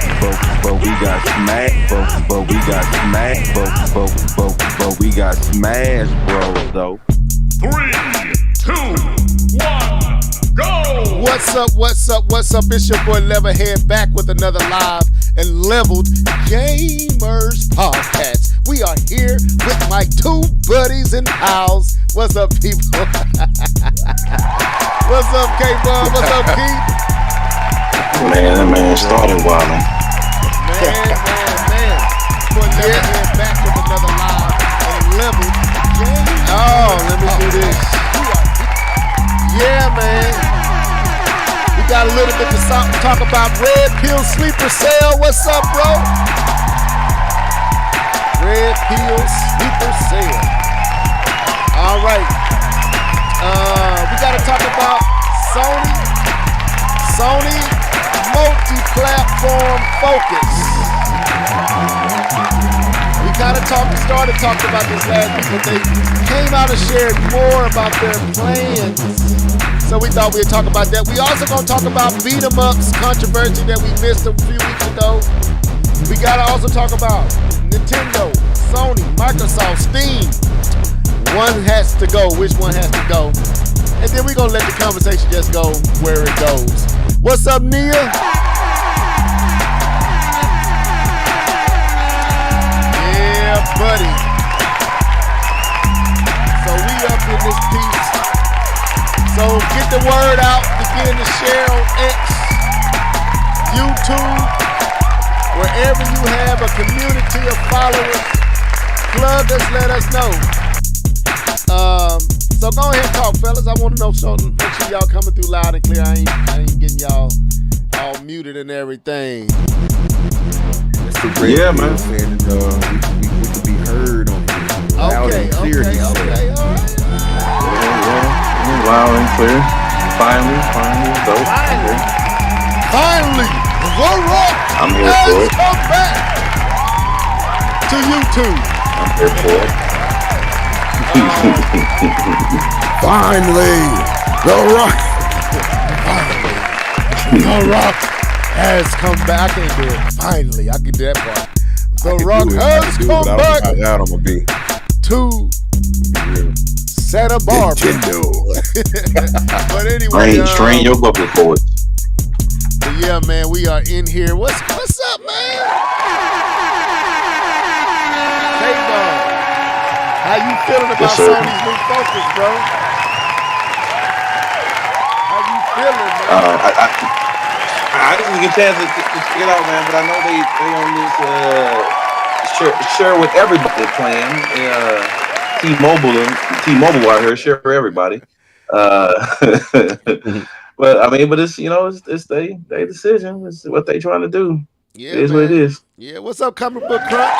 but we got smacked, but we got smacked, but we got smashed, bro, though. 3, 2, 1, go! What's up? It's your boy Leverhead back with another live and leveled Gamers Podcast. We are here with my two buddies and pals. What's up, people? What's up, K-Bub? What's up, Keith? Man, that man started wilding. Man. Boy Leverhead back with another live and leveled Gamers. Oh, let me do this. Yeah, man. We got a little bit to talk about Red Pill Sleeper Cell. What's up, bro? Red Pill Sleeper Cell. All right. We got to talk about Sony multi-platform focus. We kind of started talking about this last week, but they came out and shared more about their plans. So we thought we'd talk about that. We also gonna talk about beat 'em ups controversy that we missed a few weeks ago. We gotta also talk about Nintendo, Sony, Microsoft, Steam. One has to go. Which one has to go? And then we gonna let the conversation just go where it goes. What's up, Nia? Yeah, buddy. So we up in this piece. So get the word out, begin to share on X, YouTube, wherever you have a community of followers, plug us, let us know. So go ahead and talk, fellas. I want to know something. Make sure y'all coming through loud and clear. I ain't getting y'all all muted and everything. Yeah, man. Saying that, we could be heard on loud and clear. Okay, all right. Yeah. Loud and clear. Finally, dope. Finally, The Rock I'm here has for it. come back to YouTube. I'm here for it. Finally, The Rock. The Rock has come back. I can't do it. Finally, I can do that part. The Rock has come back How loud I'm gonna be. to Santa Barbara. Nintendo. But anyway, Strain your bucket for it. but yeah, man, we are in here. What's up, man? K-Bub, how you feeling about Yes, sir. Sony's new focus, bro? How you feeling, man? I didn't get a chance to check it out, man, but I know they on this share with everybody the plan. T-Mobile out here share for everybody. But I mean, it's it's their decision. It's what they trying to do. Yeah, It is man. what it is. Yeah, what's up, Comic Book Crunch?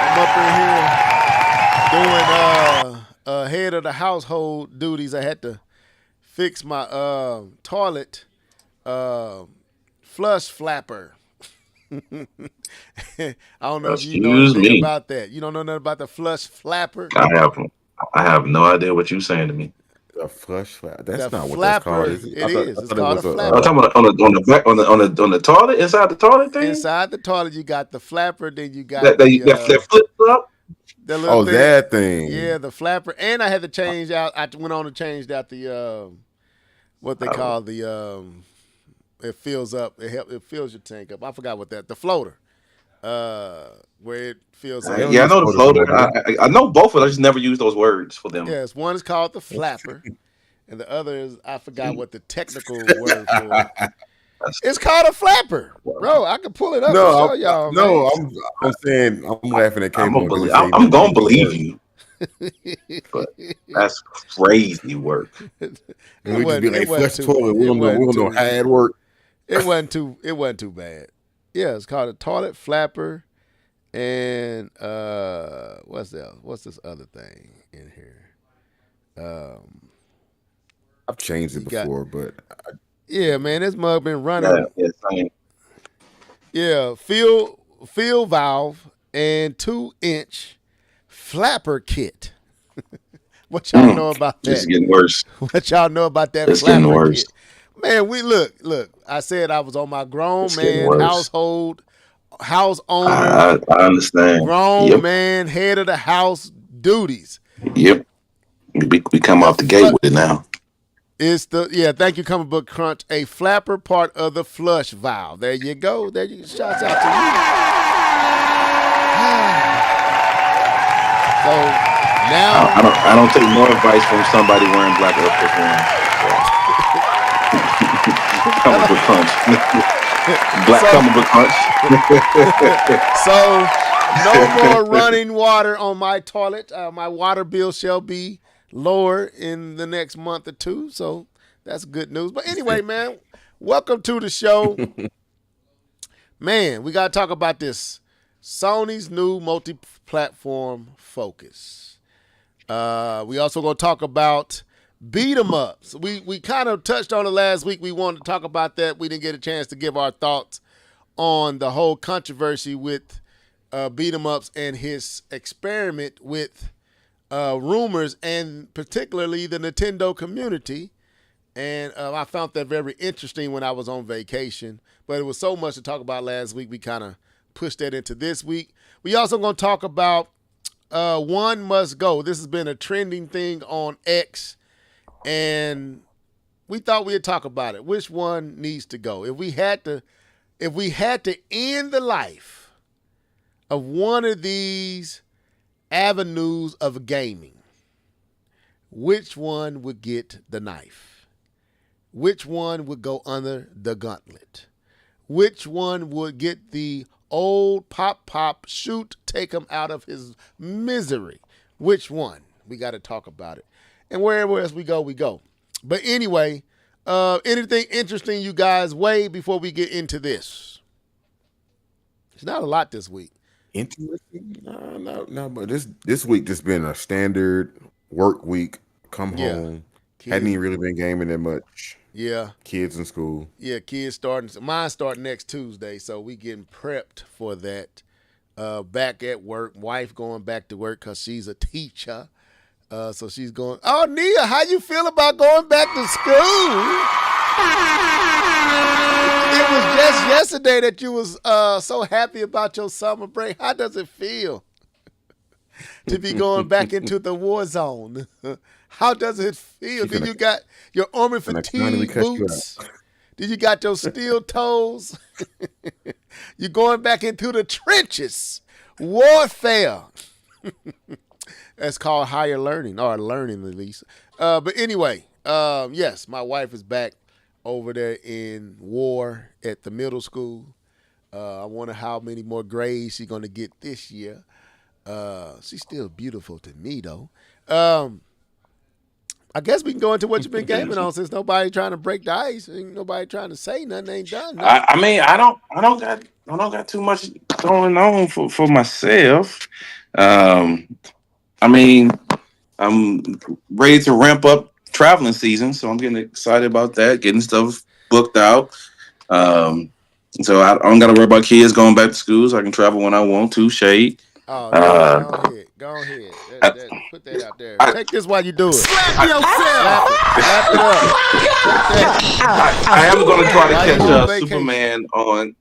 I'm up in here doing head of the household duties. I had to fix my toilet flush flapper. I don't know if you know Excuse anything me. about that. You don't know nothing about the flush flapper? I have no idea what you're saying to me. A flush flap. That's The not what that's flapper, called. Is it? it I thought- is. I It's thought it called was a a, flapper. I'm talking about on the toilet, inside the toilet thing. Inside the toilet, you got the flapper, then you got That flip up. the little thing. that thing. Yeah, the flapper. And I had to change out. I went on and changed out the what they call the it fills up. It fills your tank up. I forgot what the floater. Where it fills up. Yeah, I know the floater. I know both of them. I just never use those words for them. Yes, one is called the flapper, and the other is I forgot what the technical word for it. It's called a flapper, bro. I can pull it up and show y'all. Man. I'm saying I'm laughing at I'm K-Bub. gonna believe you. But that's crazy work. We just be like flush the toilet. We don't know how it work. It wasn't too bad. Yeah, it's called a toilet flapper, and what's this other thing in here? I've changed it before, but yeah, man, this mug been running. Same. Yeah, fill valve and 2-inch flapper kit. What y'all know about that? It's getting worse. What y'all know about that It's flapper getting worse. kit? Man, we look. I said I was on my grown It's getting man worse. house owner, I understand. grown Yep. man, head of the house duties. Yep. We come The out the gate fl- with it now. It's thank you, Comic Book Crunch. A flapper part of the flush valve. There you go. There you shouts out to you. So now I don't take no advice from somebody wearing black Air Force Ones. Comic book crunch. Black comic book crunch. So no more running water on my toilet. My water bill shall be lower in the next month or two. So that's good news. But anyway, man, welcome to the show. Man, we got to talk about this Sony's new multi-platform focus. We also going to talk about beat 'em ups. We kind of touched on it last week. We wanted to talk about that. We didn't get a chance to give our thoughts on the whole controversy with beat 'em ups and his experiment with rumors and particularly the Nintendo community. And I found that very interesting when I was on vacation. But it was so much to talk about last week, we kind of pushed that into this week. We also going to talk about One Must Go. This has been a trending thing on X, and we thought we'd talk about it. Which one needs to go? If we had to end the life of one of these avenues of gaming, which one would get the knife? Which one would go under the gauntlet? Which one would get the old pop, shoot, take him out of his misery? Which one? We got to talk about it. And wherever else we go, we go. But anyway, anything interesting you guys weigh before we get into this? It's not a lot this week. Interesting? No. But this week just been a standard work week. Come home. Kids. Hadn't even really been gaming that much. Yeah. Kids in school. Yeah, kids starting. Mine start next Tuesday, so we getting prepped for that. Back at work. Wife going back to work because she's a teacher. So she's going, oh, Nia, how you feel about going back to school? It was just yesterday that you was so happy about your summer break. How does it feel to be going back into the war zone? How does it feel? Did you got your army fatigue boots? Did you got your steel toes? You're going back into the trenches. Warfare. That's called higher learning, or learning at least. But anyway, yes, my wife is back over there in war at the middle school. I wonder how many more grades she's going to get this year. She's still beautiful to me, though. I guess we can go into what you've been gaming on since nobody trying to break the ice. Ain't nobody trying to say nothing. Ain't done nothing. I mean, I don't got too much going on for myself. I mean, I'm ready to ramp up traveling season, so I'm getting excited about that, getting stuff booked out. So I don't got to worry about kids going back to school, so I can travel when I want to. Shade. Oh, yeah, go ahead. Put that out there. Take this while you do it. Slap yourself. Slap it up. I am going to try to Why you catch on vacation? Superman on,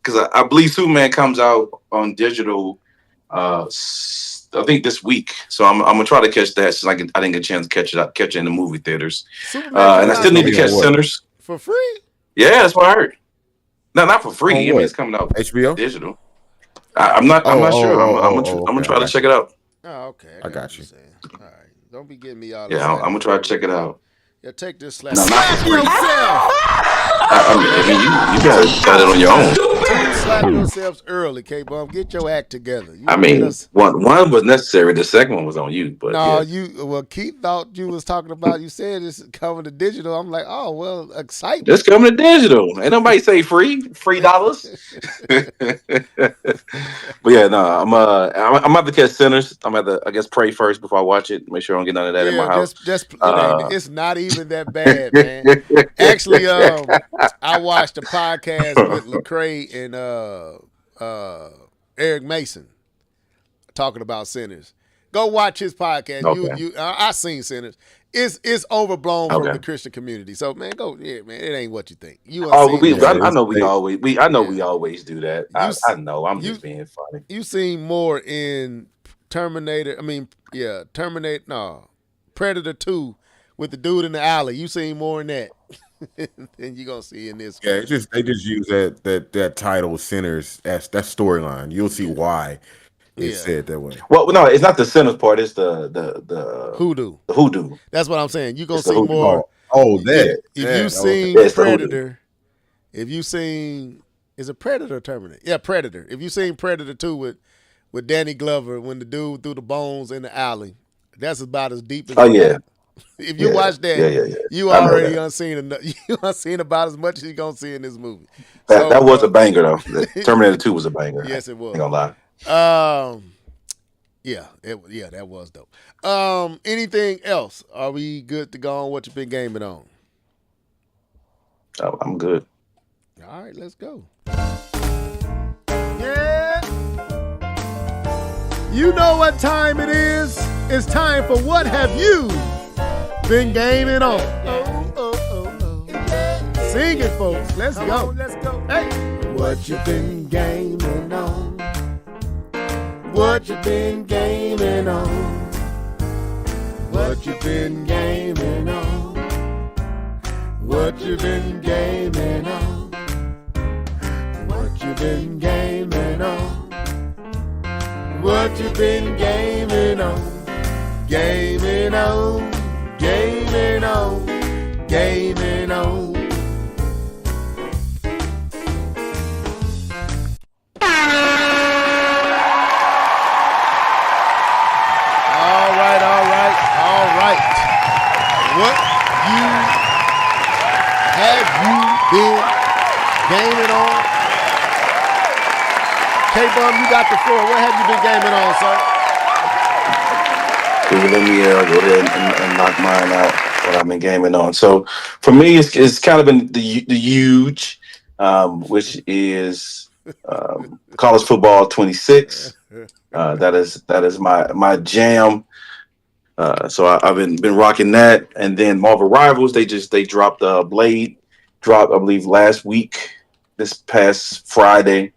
because I believe Superman comes out on digital. I think this week, so I'm gonna try to catch that since I didn't get a chance to catch it in the movie theaters. Superman And I still need to catch what? Sinners. for free. Yeah, that's what I heard. No, not for free. On I mean, what? it's coming out HBO? digital. I'm not sure. I'm gonna try to check it out. Oh, okay. I got what you. you're saying. All right. Don't be getting me all Yeah, I'm gonna try to check it out. Yeah, take this slap. No, not for free. Yourself. I mean, you gotta got it on your own. Slap yourselves early, K-Bum. Get your act together. You I don't get mean, us- one was necessary. The second one was on you. But No, yeah. Keith thought you was talking about, you said it's coming to digital. I'm like, oh, well, excitement. Just coming to digital. Ain't nobody say free dollars. But yeah, no, I'm about to catch Sinners. I'm about to, I guess, pray first before I watch it. Make sure I don't get none of that in my house. It's not even that bad, man. Actually, I watched a podcast with Lecrae and Eric Mason talking about Sinners. Go watch his podcast. Okay. I seen Sinners. it's overblown from the Okay. Christian community. So man, go man. It ain't what you think. You Oh, unseen enough. I know I know Yeah. we always do that. You I know. I'm you just being funny. you seen more in Terminator. I mean, yeah, Terminator. No, Predator 2 with the dude in the alley. You seen more in that than you gonna see in this Yeah, one. it's just they just use that title Sinners as that storyline. You'll see why it's Yeah, said that way. Well, no, it's not the sinners part. It's Hoodoo. the hoodoo. That's what I'm saying. You gonna It's the see hoodoo. more Oh, if that if you okay. Yeah, seen it's the hoodoo. Predator. If you seen is it Predator or Terminator? Yeah, Predator. If you seen Predator 2 with Danny Glover when the dude threw the bones in the alley, that's about as deep as Oh it yeah, got. If you yeah, watch that, yeah. you I know already that. unseen enough. You unseen about as much as you gonna see in this movie. That So was a banger though. The Terminator 2 was a banger. I yes, it ain't was. gonna lie. Yeah, that was dope. Anything else? Are we good to go on what you've been gaming on? Oh, I'm good. All right, let's go. Yeah. You know what time it is? It's time for What Have You Been Gaming On? Sing it, folks. Let's go. Let's go. Hey. What you been gaming on? What you been gaming on? What you been gaming on? What you been gaming on? What you been gaming on? What you been gaming on? Gaming on, gaming on, gaming on. All right. What have you been gaming on? K-Bum, you got the floor. What have you been gaming on, sir? Cool. Let me go ahead and knock mine out. What I've been gaming on. So for me, it's kind of been the huge, which is college football 26. That is my jam. So I've been rocking that, and then Marvel Rivals. They dropped Blade, dropped I believe last week, this past Friday.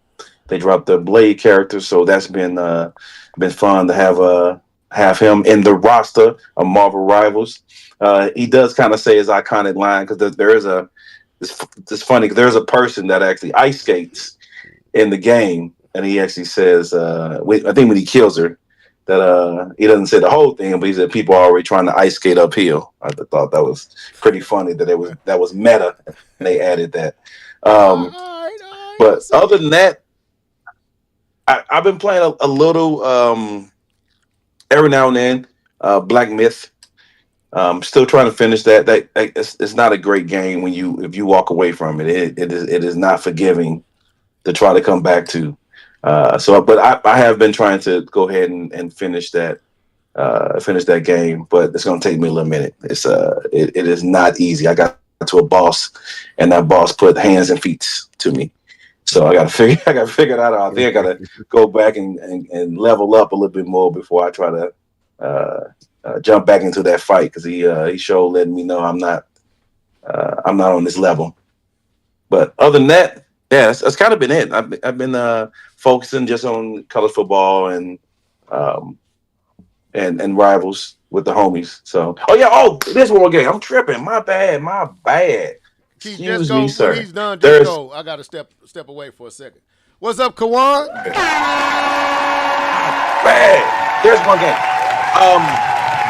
They dropped the Blade character, so that's been fun to have him in the roster of Marvel Rivals. He does kind of say his iconic line because there is it's funny 'cause there's a person that actually ice skates in the game, and he actually says, I think when he kills her, that he doesn't say the whole thing, but he said people are already trying to ice skate uphill. I thought that was pretty funny that was meta, and they added that. All Um, right. I but see other it. than that, I've been playing a little every now and then. Black Myth. Still trying to finish that. It's not a great game when if you walk away from it. It is not forgiving to try to come back to. But I have been trying to go ahead and finish that game, but it's going to take me a little minute. It is not easy. I got to a boss, and that boss put hands and feet to me. So I got to figure that out. I think I got to go back and level up a little bit more before I try to jump back into that fight because he showed letting me know I'm not on this level. But other than that, yeah, that's kind of been it. I've been focusing just on college football um, and rivals with the homies. So, oh yeah, there's one more game. I'm tripping. My bad. My bad. Keith, just Excuse go me, when sir. he's done. Just There's go. I got to step away for a second. What's up, Kawan? bad. There's one game. Um,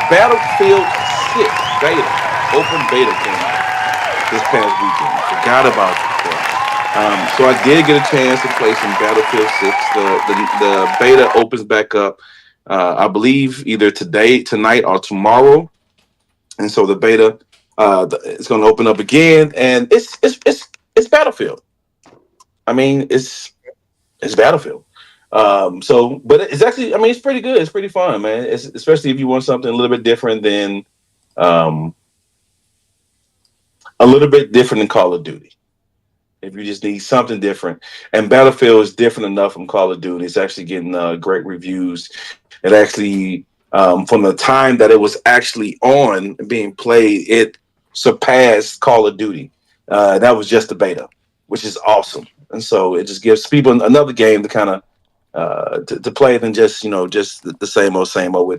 Battlefield 6 beta, open beta came out this past weekend. Forgot about that. So I did get a chance to play some Battlefield 6. The beta opens back up, I believe, either tonight, or tomorrow. And so the beta it's going to open up again, and it's Battlefield. I mean, it's Battlefield. But it's actually, I mean, it's pretty good. It's pretty fun, man. Especially if you want something a little bit different than um, Call of Duty. If you just need something different, and Battlefield is different enough from Call of Duty, it's actually getting great reviews. It actually From the time that it was actually on and being played, it surpassed Call of Duty. That was just the beta, which is awesome. And so it just gives people another game to kind of to play than just just the same old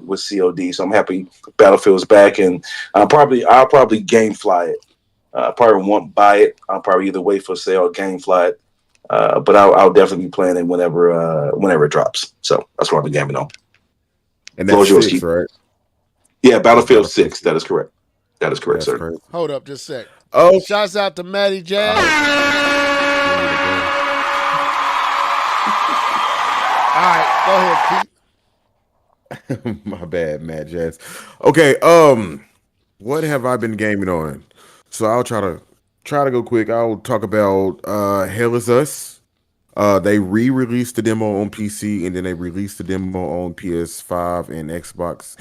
with COD. So I'm happy Battlefield's back, and I'll probably game fly it. Probably won't buy it. I'll probably either wait for sale or game fly it. But I'll definitely be playing it whenever it drops. So that's what I'll be gaming on. And that's Floor's yours, six, Keith. right? Yeah, That's Battlefield Battlefield 6. 6. That is correct. That is correct, That's sir. crazy. Hold up just a sec. Oh, Shouts out to Matty J. I All hope right, go ahead, Pete. my bad, Matt Jazz. Okay, what have I been gaming on? So I'll try to go quick. I'll talk about Hell is Us. They re-released the demo on PC and then they released the demo on PS5 and Xbox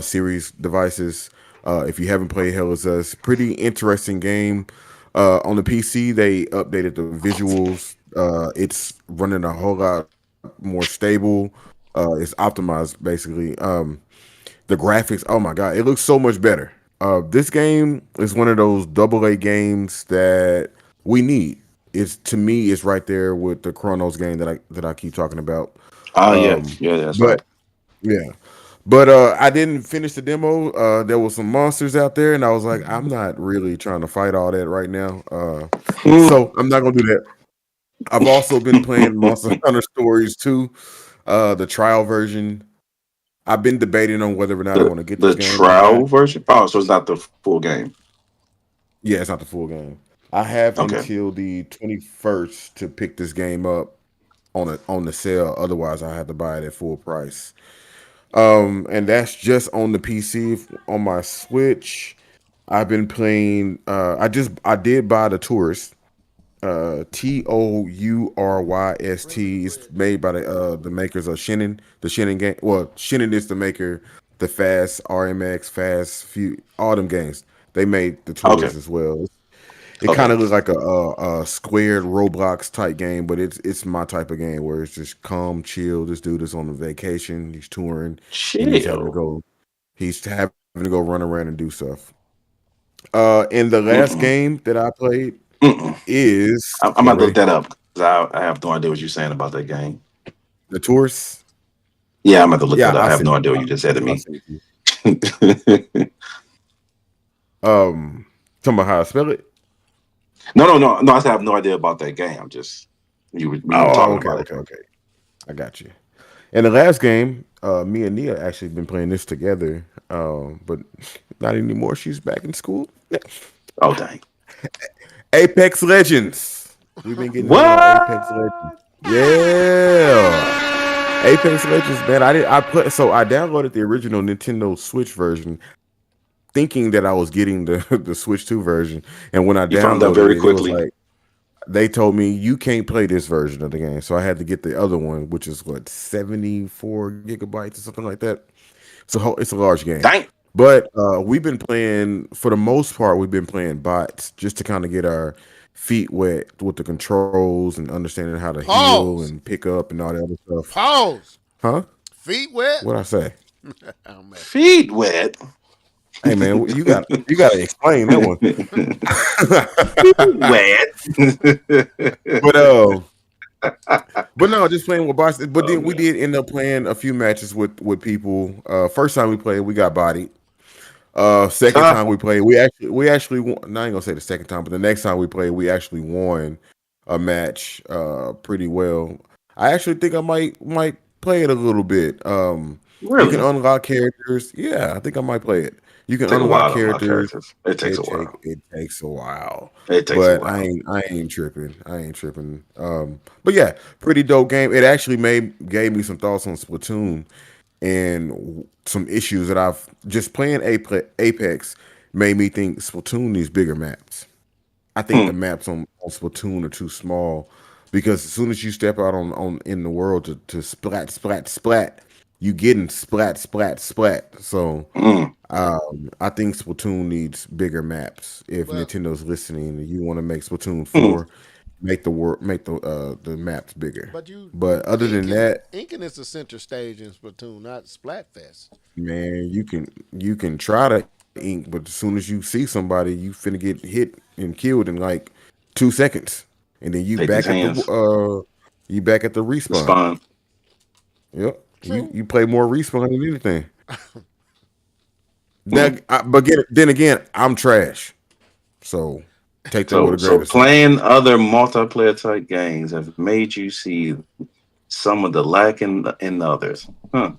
Series devices. If you haven't played Hell is Us, pretty interesting game. On the PC, they updated the visuals. It's running a whole lot more stable. It's optimized basically. The graphics, oh my god, it looks so much better. This game is one of those double A games that we need. It's to me, it's right there with the Chronos game that I keep talking about. Oh yeah, Um, yeah, that's but right. yeah, but I didn't finish the demo. There was some monsters out there, and I was like, I'm not really trying to fight all that right now. So I'm not gonna do that. I've also been playing Monster Hunter Stories too, the trial version. I've been debating on whether or not I the want to get this the game or not. trial version. Oh, so it's not the full game. Yeah, it's not the full game. I have Okay. until the 21st to pick this game up on the sale. Otherwise, I have to buy it at full price. And that's just on the PC. On my Switch, I've been playing. I did buy the Tourist. Touryst is made by the makers of Shinnin. The Shinnin game. Well, Shinnin is the maker. The Fast RMX, Fast Few, all them games. They made the Okay. Tourist as well. It kind Okay. of looks like a squared Roblox type game, but it's my type of game where it's just calm, chill. This dude is on a vacation. He's touring, and he's having to Chill. go. He's having to go run around and do stuff. And the last Mm-mm. game that I played Mm-mm. is I'm y'all about to look ready? that up because I have no idea what you're saying about that game. The Tourist. Yeah, I'm about to look Yeah, that up. I I have sent no it. idea what you just said to I me. sent it to you. Talking about how I spell it. No. I said I have no idea about that game. I'm just you were Oh, talking okay, about it. okay, okay. I got you. And the last game, me and Nia actually been playing this together, but not anymore. She's back in school. Oh dang. Apex Legends. We've been getting into our Apex Legends. What? Yeah. Apex Legends, man. I downloaded the original Nintendo Switch version thinking that I was getting the the Switch 2 version. And when I You found out downloaded very it, it was quickly. like they told me you can't play this version of the game. So I had to get the other one, which is what 74 gigabytes or something like that. So it's a large game. Dang. But we've been playing, for the most part, we've been playing bots just to kind of get our feet wet with the controls and understanding how to heal Pause. and pick up and all that other stuff. Pause. Huh? Feet wet. What I say? Oh man. Feet wet. Hey man, you gotta explain that one. Wet. but but no, just playing with bots. But Oh then we man. did end up playing a few matches with people. First time we played, we got bodied. Second Ah, time we played, we actually won. Now I ain't gonna say the second time, but the next time we played, we actually won a match pretty well. I actually think I might play it a little bit. You can really? unlock characters. Yeah, I think I might play it. You can Take a unlock while to unlock characters. characters. It takes a while. It takes a while, It takes a but I while. ain't I ain't tripping. I ain't tripping. But yeah, pretty dope game. It actually made gave me some thoughts on Splatoon and some issues that I've just playing Apex made me think Splatoon needs bigger maps. I think Hmm. the maps on Splatoon are too small because as soon as you step out on in the world to splat splat splat, you getting splat splat splat. So Mm. I think Splatoon needs bigger maps. If Well, Nintendo's listening and you want to make Splatoon Mm. 4, make the maps bigger. But Other than that, inking is the center stage in Splatoon, not Splatfest. man, you can try to ink, but as soon as you see somebody, you finna get hit and killed in like 2 seconds, and then Take these hands. you back at the respawn. Respond. Yep, True. you play more respawn than anything. Then again, I'm trash, so take that with a grain So of salt. playing other multiplayer type games have made you see some of the lack in others. Huh.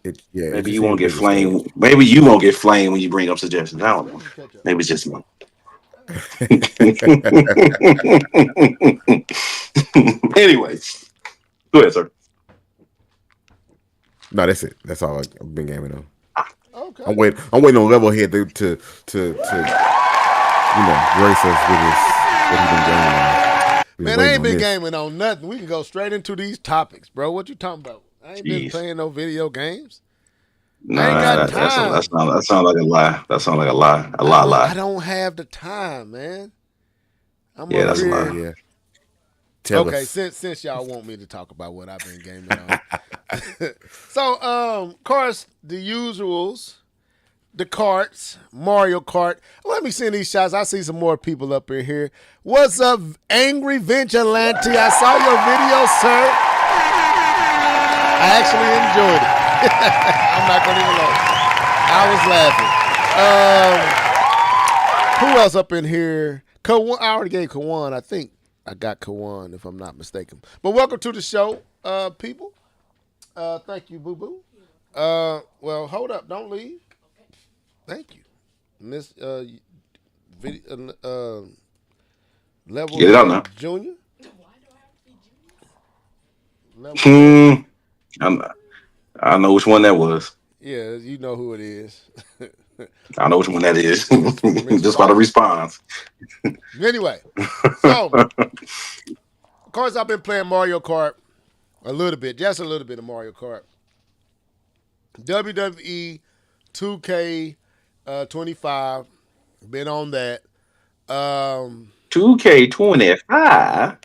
It Maybe just you won't seems get bigger stage. flamed. Maybe you won't get flamed when you bring up suggestions. I don't know. Maybe it's just me. Anyway, go ahead, sir. No, that's it. That's all I've been gaming on. Okay. I'm waiting on Levelhead to grace us with what he been gaming on. Man, I ain't been gaming on nothing. We can go straight into these topics, bro. What you talking about? I ain't been Jeez. playing no video games. Nah, I ain't got time. that sounds like a lie. That sounds like a lie. I Lie. don't have the time, man. I'm Yeah, over that's a here. lie. Yeah. Tell Okay, us. since y'all want me to talk about what I've been gaming on. So, of course, the usuals, the carts, Mario Kart. Let me send these shots. I see some more people up in here. What's up, Angry Vigilante? I saw your video, sir. I actually enjoyed it. I'm not going to even lie. I was laughing. Who else up in here? Kawan, I already gave Kawan. I think I got Kawan, if I'm not mistaken. But welcome to the show, people. Thank you, Boo Boo. Well, hold up. Don't leave. Thank you. Miss Level Get it out now. Junior. I know which one that was. Yeah, you know who it is. I know which one that is. Just by the response. Anyway, so of course I've been playing Mario Kart a little bit, just a little bit of Mario Kart. WWE 2K25, been on that. 2K25.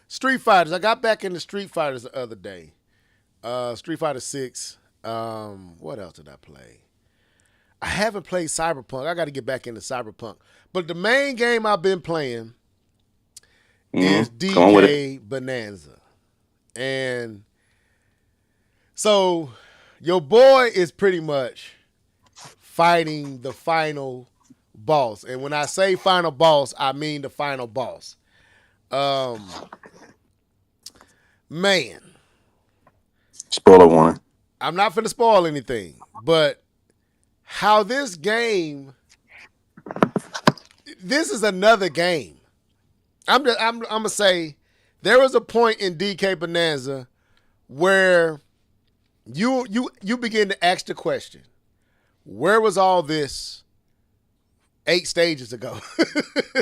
Street Fighters. I got back into Street Fighters the other day. Street Fighter 6. What else did I play? I haven't played Cyberpunk. I got to get back into Cyberpunk. But the main game I've been playing is DK Bonanza. And so your boy is pretty much fighting the final boss. And when I say final boss, I mean the final boss. Man. Spoiler warning. I'm not finna spoil anything, but how this game, this is another game. I'm gonna say there was a point in DK Bonanza where you begin to ask the question, where was all this 8 stages ago?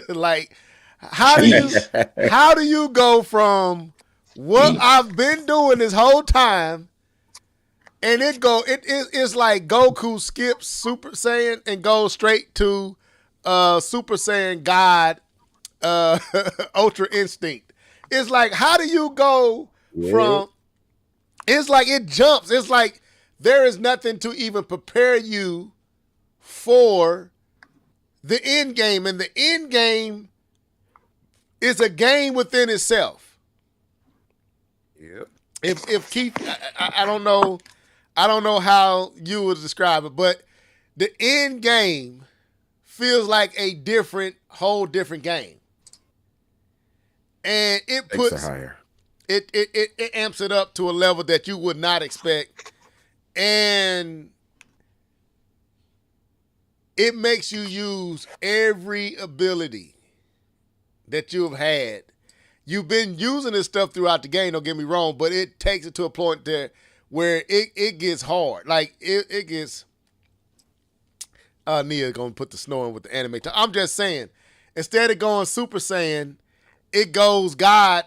Like, how do you go from what I've been doing this whole time, and it's like Goku skips Super Saiyan and goes straight to Super Saiyan God Ultra Instinct. It's like, how do you go from, it's like it jumps. It's like there is nothing to even prepare you for the end game. And the end game is a game within itself. Yep. If Keith, I don't know how you would describe it, but the end game feels like a whole different game. And it puts higher. It amps it up to a level that you would not expect. And it makes you use every ability that you've had. You've been using this stuff throughout the game, don't get me wrong, but it takes it to a point there where it gets hard. Like, it gets... Nia's going to put the snoring with the anime. I'm just saying, instead of going Super Saiyan, it goes God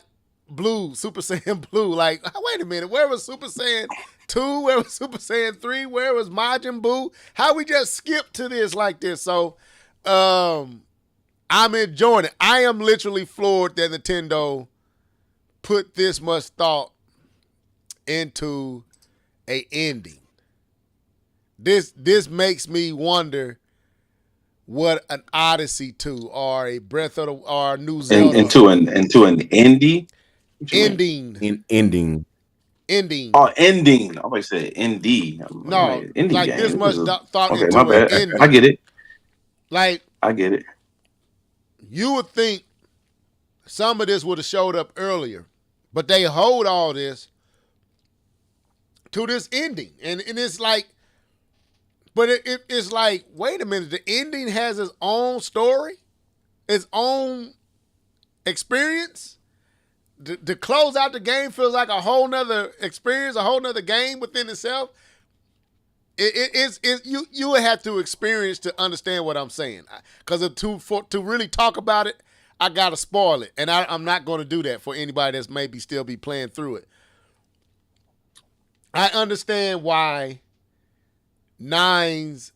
Blue, Super Saiyan Blue. Like, wait a minute, where was Super Saiyan 2? Where was Super Saiyan 3? Where was Majin Buu? How we just skip to this like this? So, I I'm enjoying it. I am literally floored that Nintendo put this much thought into a ending. This makes me wonder what an Odyssey 2 or a Breath of the or a New And Zelda into an indie. What you mean? ending. In ending. Oh, Ending. ending. I always said ND. I'm No, like indie like this game. much thought Okay, my into an bad. I ending. get it. Like I get it. you would think some of this would have showed up earlier, but they hold all this to this ending, and it's like, but it's like, wait a minute, the ending has its own story, its own experience. To close out the game feels like a whole nother experience, a whole nother game within itself. You would have to experience to understand what I'm saying. Because to really talk about it, I gotta spoil it, and I'm not going to do that for anybody that's maybe still be playing through it. I understand why nines,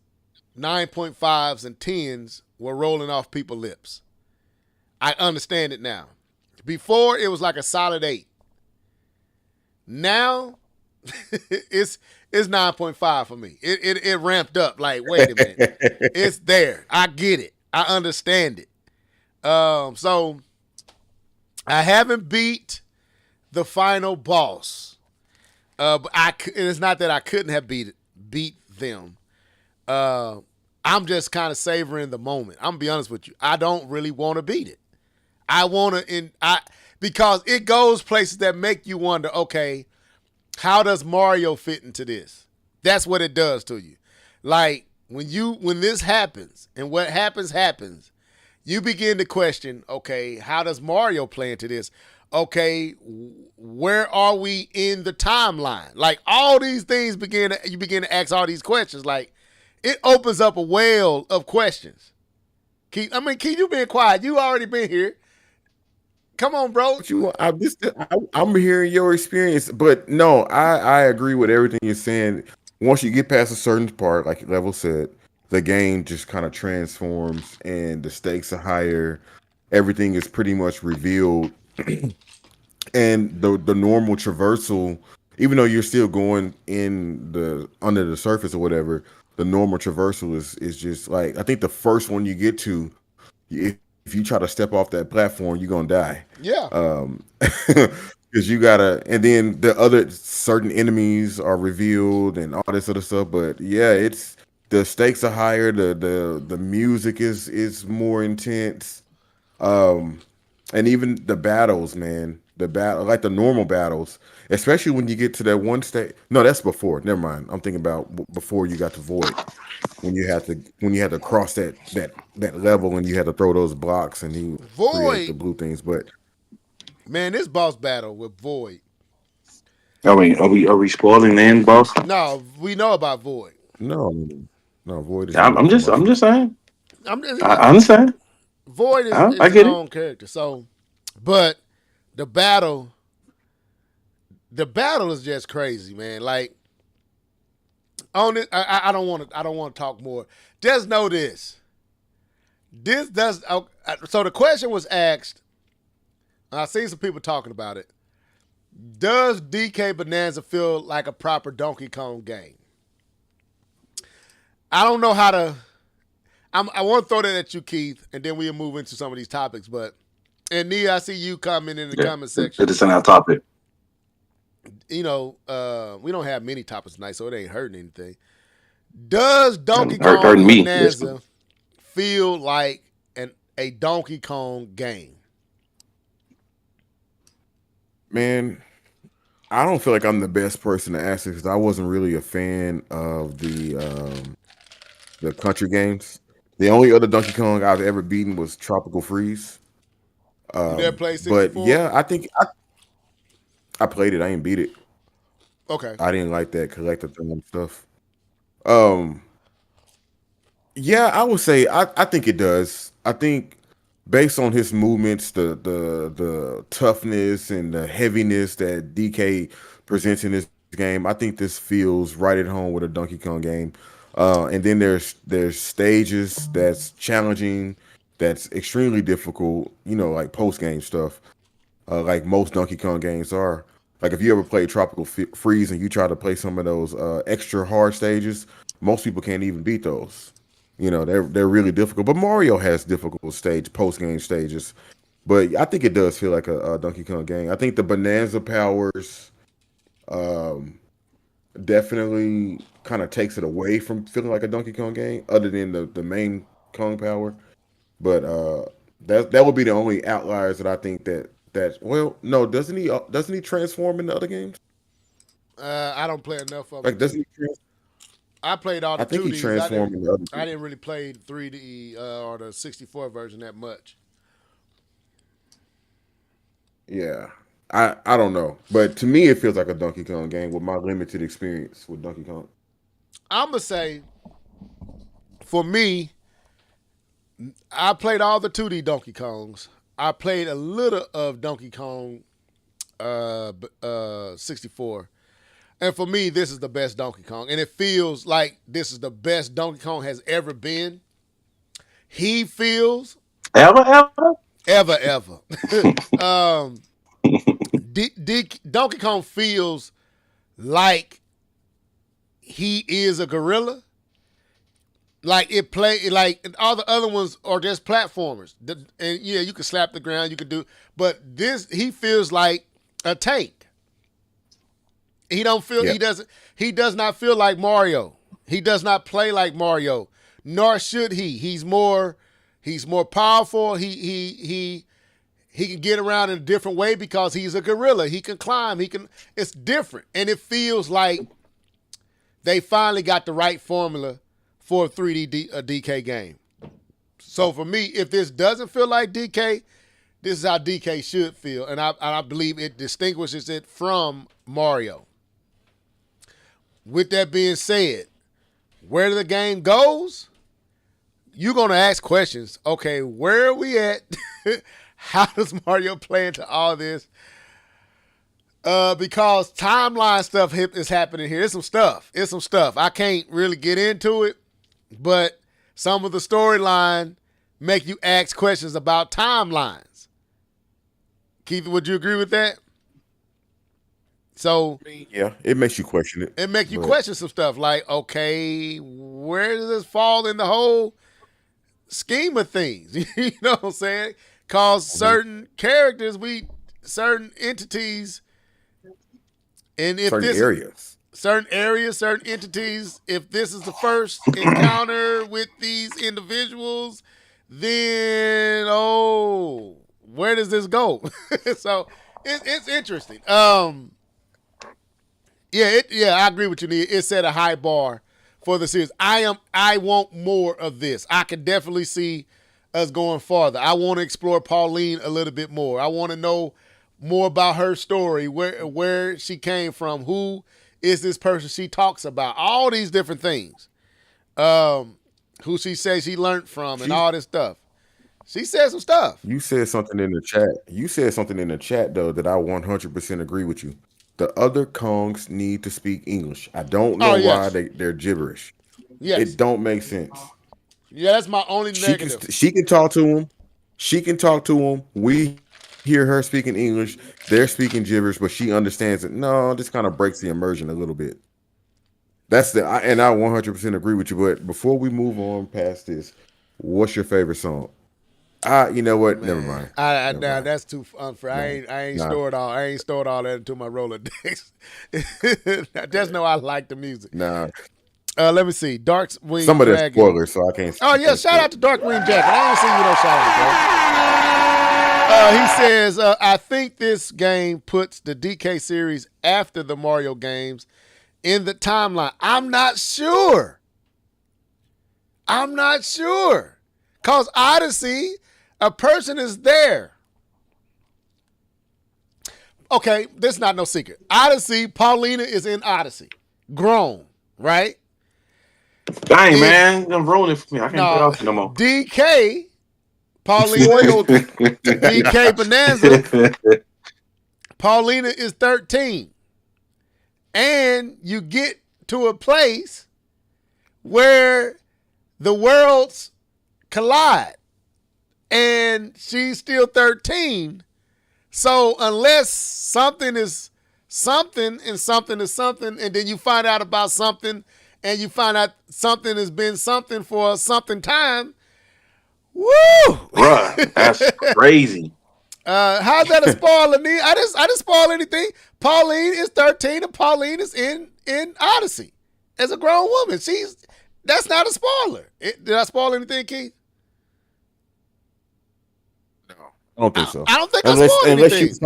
9.5s, and 10s were rolling off people's lips. I understand it now. Before it was like a solid 8. Now it's 9.5 for me. It ramped up. Like, wait a minute, it's there. I get it. I understand it. So I haven't beat the final boss. But it's not that I couldn't have beat them. I'm just kind of savoring the moment. I'm gonna be honest with you. I don't really want to beat it. I want to because it goes places that make you wonder, okay, how does Mario fit into this? That's what it does to you. Like when this happens and what happens, you begin to question, okay, how does Mario play into this? Okay, where are we in the timeline? Like all these things you begin to ask all these questions. Like it opens up a well of questions. Keith, you being quiet. You already been here. Come on, bro. I'm hearing your experience, but no, I agree with everything you're saying. Once you get past a certain part, like Level said, the game just kind of transforms and the stakes are higher. Everything is pretty much revealed, and the normal traversal, even though you're still going in the under the surface or whatever, the normal traversal is just like I think the first one you get to, if you try to step off that platform, you're gonna die. Yeah. Because you gotta, and then the other certain enemies are revealed and all this other stuff. But yeah, it's the stakes are higher. The music is more intense. Um, and even the battles, man, the battle like the normal battles, especially when you get to that one stage. No, that's before. Never mind. I'm thinking about before you got to Void when you had to cross that level and you had to throw those blocks and he create the Void, blue things. But man, this boss battle with Void. Are we spoiling the end, boss? No, we know about Void. no, no, Void is I'm, not I'm just I'm commercial. just saying. I Yeah, understand. Void is I his get it. own character. So, but the battle, the battle is just crazy, man. Like on it, I don't want to talk more. Just know this. This does. So the question was asked. I've seen some people talking about it. Does DK Bonanza feel like a proper Donkey Kong game? I don't know how to. I want to throw that at you, Keith, and then we'll move into some of these topics. But and Nia, I see you comment in the Yeah, comment it section. is an our topic. We don't have many topics tonight, so it ain't hurting anything. Does Donkey Hurting Kong me. Bonanza feel like a Donkey Kong game? Man, I don't feel like I'm the best person to ask this because I wasn't really a fan of the country games. The only other Donkey Kong I've ever beaten was Tropical Freeze. You never played But 64? yeah, I played it. I ain't beat it. Okay. I didn't like that collectathon stuff. Um, yeah, I would say I think it does. I think based on his movements, the toughness and the heaviness that DK presents in this game, I think this feels right at home with a Donkey Kong game. And then there's stages that's challenging. that's extremely difficult. You know, like post game stuff, like most Donkey Kong games are. Like if you ever played Tropical Freeze and you try to play some of those extra hard stages, most people can't even beat those. You know, they're really difficult. But Mario has difficult post game stages. But I think it does feel like a Donkey Kong game. I think the Bonanza powers um, definitely kind of takes it away from feeling like a Donkey Kong game, other than the main Kong power. But that would be the only outliers that I think that well, no, doesn't he transform in the other games? I don't play enough of them Like to. doesn't he? I played all the I think he 2Ds. I transformed didn't. in the other I games. didn't really play 3D or the 64 version that much. Yeah. I don't know. But to me it feels like a Donkey Kong game with my limited experience with Donkey Kong. I'm gonna say, for me, I played all the 2D Donkey Kongs. I played a little of Donkey Kong 64. And for me, this is the best Donkey Kong. And it feels like this is the best Donkey Kong has ever been. He feels Ever? ever. um, Donkey Kong feels like he is a gorilla. Like it play like all the other ones are just platformers. And yeah, you can slap the ground, you could do, but this he feels like a tank. He don't feel Yeah. he does not feel like Mario. He does not play like Mario, nor should he. He's more powerful. He can get around in a different way because he's a gorilla. He can climb. It's different. And it feels like they finally got the right formula for a 3D DK game. So for me, if this doesn't feel like DK, this is how DK should feel. And I believe it distinguishes it from Mario. With that being said, where the game goes, you're going to ask questions. Okay, where are we at? How does Mario play into all this? Because timeline stuff is happening here. It's some stuff. I can't really get into it, but some of the storyline make you ask questions about timelines. Keith, would you agree with that? So Yeah, it makes you question it. it make you but- question some stuff like, okay, where does this fall in the whole scheme of things? You know what I'm saying? Cause certain characters, certain entities, and if certain this areas. certain entities, if this is the first encounter with these individuals, then where does this go? So it's interesting. Yeah, I agree with you, Nia. It set a high bar for the series. I want more of this. I can definitely see us going farther. I want to explore Pauline a little bit more. I want to know more about her story, where she came from, who is this person she talks about, all these different things. Who she says she learned from and all this stuff. She said some stuff. You said something in the chat. You said something in the chat though that I 100% agree with you. The other Kongs need to speak English. I don't know why they're gibberish. Yes. It don't make sense. Yeah, that's my only negative. She can talk to him. She can talk to him. We hear her speaking English. They're speaking gibberish, but she understands it. No, this kind of breaks the immersion a little bit. And I 100% agree with you. But before we move on past this, what's your favorite song? You know what? Never mind. That's too unfair. I ain't stored all that into my Rolodex. Just know I like the music. Nah. Let me see. Darkwing Some of the Dragon. spoilers, so I can't. Oh yeah, shout out to Darkwing Jacket. I ain't seen you no shout out, bro. He says, I think this game puts the DK series after the Mario games in the timeline. I'm not sure. Cause Odyssey, a person is there. Okay, this is not no secret. Odyssey, Paulina is in Odyssey. Grown, right? Dang, man. Don't ruin it for me. I can't get off no more. DK, Paulina, DK Bonanza, Paulina is 13. And you get to a place where the worlds collide. and she's still 13. So unless something is something and something is something, and then you find out about something and you find out something has been something for something time, woo! Bruh, that's crazy. How's that a spoiler? I didn't spoil anything. Pauline is 13 and Pauline is in Odyssey as a grown woman. That's not a spoiler. Did I spoil anything, Keith? I don't think so. I don't think I spoiled anything.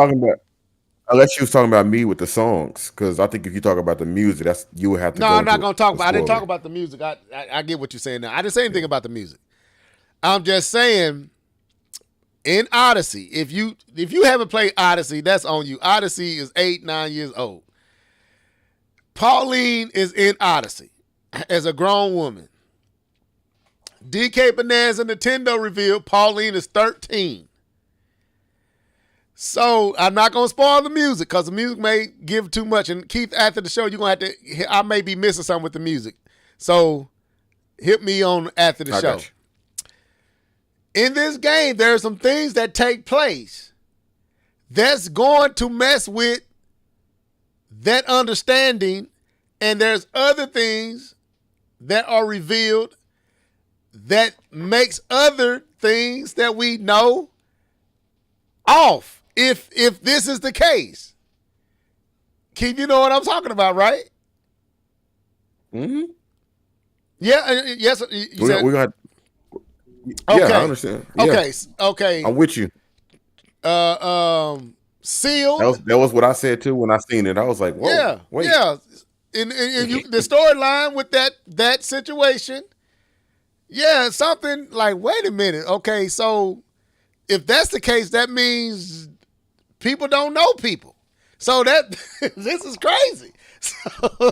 Unless you was talking about me with the songs, because I think if you talk about the music, you would have to. No, go I'm not going to talk the about. I didn't spoiler. talk about the music. I get what you're saying now. I didn't say anything about the music. I'm just saying, in Odyssey, if you haven't played Odyssey, that's on you. Odyssey is 8-9 years old. Pauline is in Odyssey as a grown woman. DK Bonanza Nintendo revealed Pauline is 13. So I'm not gonna spoil the music because the music may give too much. And Keith, after the show, you're gonna have to. I may be missing something with the music, so hit me on after the show. In this game, there are some things that take place that's going to mess with that understanding, and there's other things that are revealed that makes other things that we know off. If this is the case, Keith, you know what I'm talking about, right? Mm-hmm. Yeah. Yes. We got. Okay. Yeah, I understand. Yeah. Okay. I'm with you. Sealed. That was what I said too when I seen it. I was like, whoa, Yeah. wait. Yeah. And the storyline with that situation. Yeah, something like, wait a minute. Okay, so if that's the case, that means people don't know people. So that this is crazy. So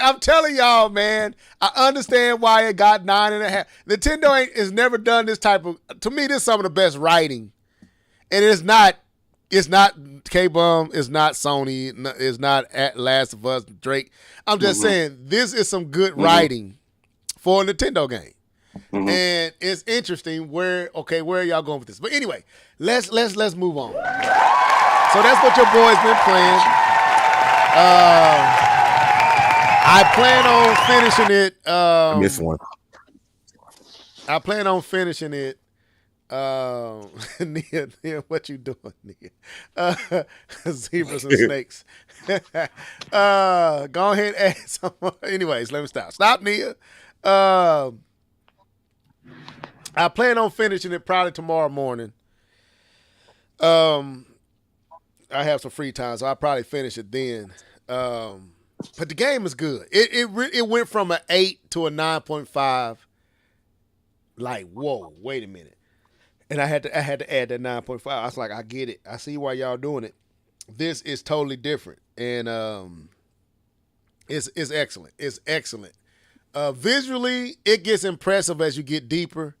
I'm telling y'all, man, I understand why it got 9.5. Nintendo has never done this type of. To me, this is some of the best writing, and it's not K-Bum, it's not Sony, it's not at Last of Us, Drake. I'm just saying this is some good writing for a Nintendo game. Mm-hmm. And it's interesting where are y'all going with this? But anyway, let's move on. So that's what your boy's been playing. I plan on finishing it. I missed one. I plan on finishing it. Nia, what you doing, Nia? Zebras and snakes. Go ahead and add some more. Anyways, let me stop. Stop, Nia. I plan on finishing it probably tomorrow morning. I have some free time, so I'll probably finish it then. But the game is good. It went from an 8 to a 9.5. Like, whoa, wait a minute. And I had to add that 9.5. I was like, I get it. I see why y'all doing it. This is totally different. And it's excellent. It's excellent. Visually, it gets impressive as you get deeper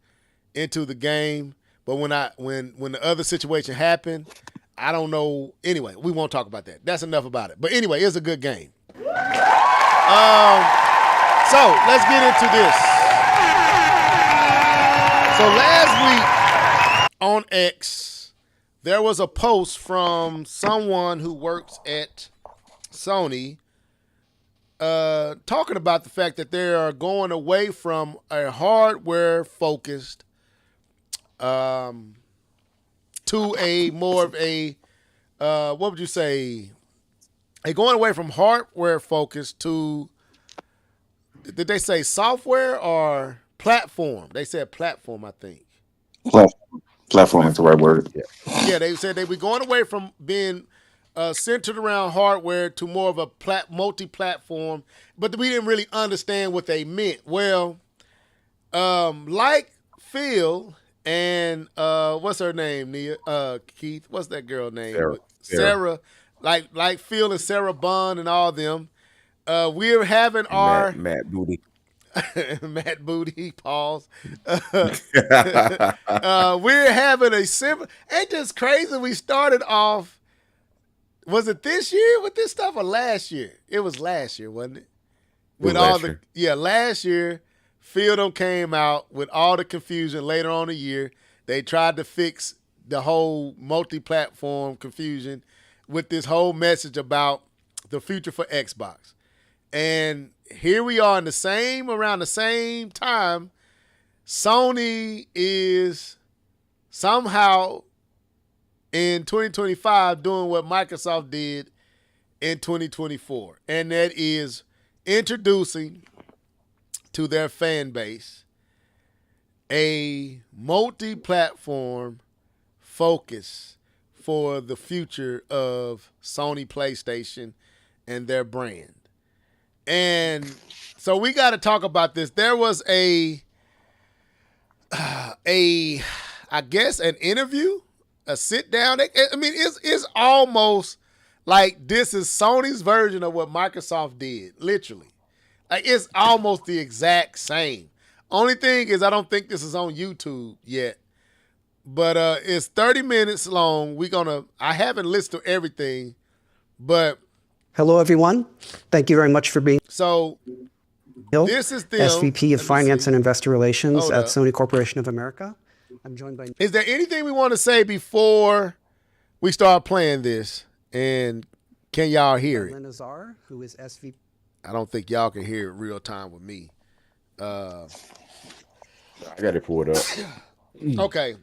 into the game. But when the other situation happened, I don't know. Anyway, we won't talk about that. That's enough about it. But anyway, it's a good game. So let's get into this. So last week on X, there was a post from someone who works at Sony talking about the fact that they are going away from a hardware-focused to a more of a, what would you say? They're going away from hardware-focused to, did they say software or platform? They said platform, I think. Platform is the right word. Yeah, they said they were going away from being centered around hardware to more of a multi-platform, but we didn't really understand what they meant. Well, like Phil and what's her name, Nia? Keith, what's that girl name? Sarah. Like Phil and Sarah Bond and all them. We're having our Matt Booty. Matt Booty, pause. We're having a similar. Ain't this crazy? We started off. Was it this year with this stuff or last year? It was last year, wasn't it? With all the last year, Phil came out with all the confusion later on in the year. They tried to fix the whole multi-platform confusion with this whole message about the future for Xbox. And here we are around the same time, Sony is somehow in 2025 doing what Microsoft did in 2024. And that is introducing to their fan base a multi-platform focus for the future of Sony PlayStation and their brand. And so we got to talk about this. There was I guess an interview, a sit down. I mean, it's almost like this is Sony's version of what Microsoft did, literally. Like it's almost the exact same. Only thing is I don't think this is on YouTube yet. But it's 30 minutes long. I haven't listed everything, but hello everyone. Thank you very much for being so Hill, this is them. SVP of Finance and Investor Relations Hold at up. Sony Corporation of America. I'm joined by Is there anything we want to say before we start playing this? And can y'all hear it? Lynn Azar, who is SVP. I don't think y'all can hear it real time with me. I got it pulled up. Okay.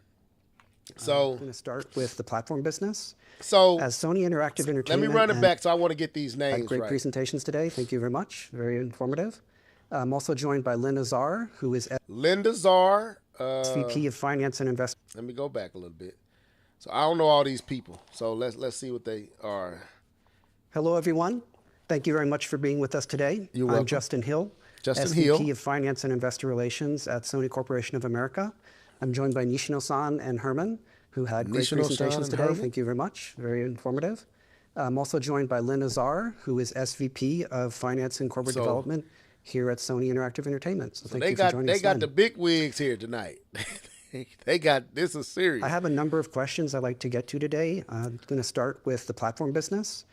So I'm going to start with the platform business. So As Sony Interactive Entertainment. let me run it and back. So I want to get these had names great right. presentations today. Thank you very much. Very informative. I'm also joined by Lynn Azar, who is Linda Czar. SVP of Finance and Investor. Let me go back a little bit. So I don't know all these people. So let's see what they are. Hello everyone. Thank you very much for being with us today. You're welcome. I'm Justin Hill, Justin SVP Hill. of Finance and Investor Relations at Sony Corporation of America. I'm joined by Nishino-san and Herman, who had great Nishino-san presentations and today. Herman. Thank you very much. Very informative. I'm also joined by Lynn Azar, who is SVP of Finance and Corporate So- Development here at Sony Interactive Entertainment. So thank They you for got joining they us. got Lynn. the big wigs here tonight. They got this is serious. I have a number of questions I'd like to get to today. I'm going to start with the platform business.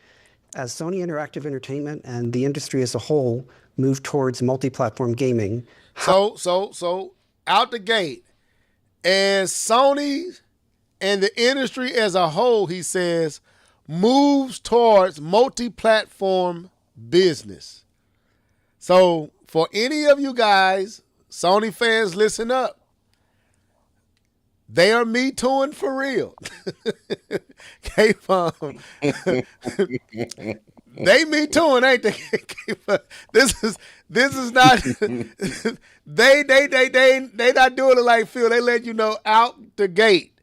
As Sony Interactive Entertainment and the industry as a whole move towards multi-platform gaming, So out the gate, as Sony and the industry as a whole, he says, moves towards multi-platform business. So for any of you guys, Sony fans, listen up. They are Me Tooing for real. K-Fum. They Me Tooing, ain't they? K-Fum. This is not they not doing it like Phil. They let you know out the gate.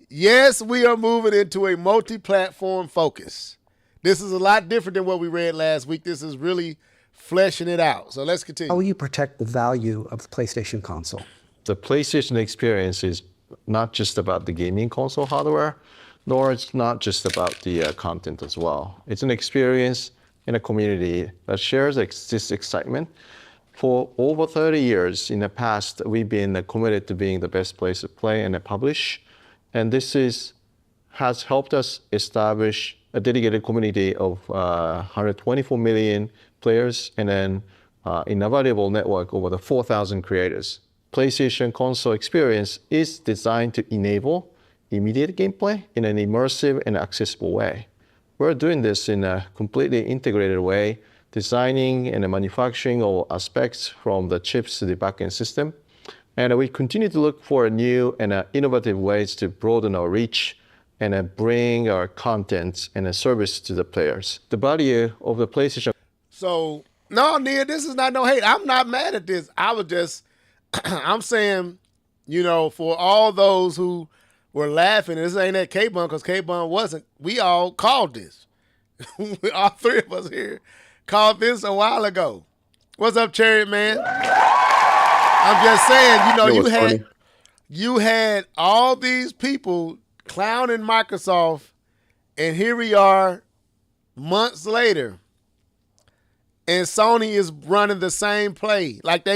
Yes, we are moving into a multi-platform focus. This is a lot different than what we read last week. This is really fleshing it out. So let's continue. how will you protect the value of the PlayStation console? The PlayStation experience is not just about the gaming console hardware, nor it's not just about the content as well. It's an experience in a community that shares this excitement. For over 30 years in the past, we've been committed to being the best place to play and publish. And has helped us establish a dedicated community of 124 million players and then invaluable network over the 4,000 creators. PlayStation console experience is designed to enable immediate gameplay in an immersive and accessible way. We're doing this in a completely integrated way, designing and manufacturing all aspects from the chips to the backend system. And we continue to look for new and innovative ways to broaden our reach and bring our content and a service to the players. The value of the PlayStation. So, no, Nia, this is not no hate. I'm not mad at this. I was just, I'm saying, for all those who were laughing, this ain't at K-Bun because K-Bun wasn't. We all called this. All three of us here called this a while ago. What's up, Chariot Man? I'm just saying, you had all these people clowning Microsoft, and here we are months later, and Sony is running the same play. Like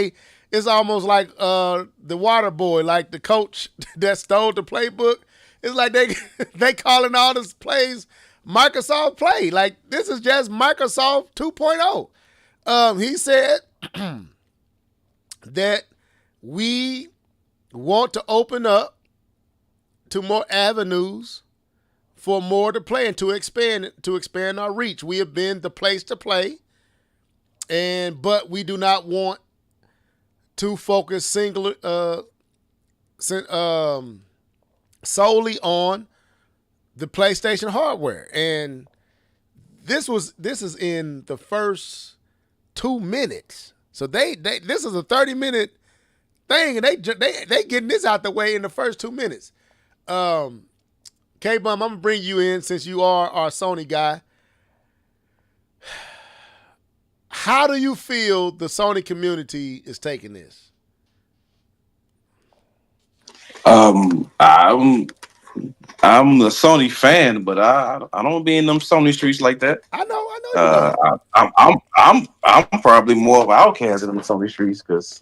it's almost like the water boy, like the coach that stole the playbook. It's like they calling all these plays Microsoft play. Like this is just Microsoft 2.0. He said that we want to open up to more avenues for more to play and to expand our reach. We have been the place to play, but we do not want to focus solely on the PlayStation hardware. And this is in the first 2 minutes. So this is a 30-minute thing, and they getting this out the way in the first 2 minutes. K-Bum, I'm gonna bring you in since you are our Sony guy. How do you feel the Sony community is taking this? I'm a Sony fan, but I don't be in them Sony streets like that. I know you don't. I'm probably more of an outcast in them Sony streets because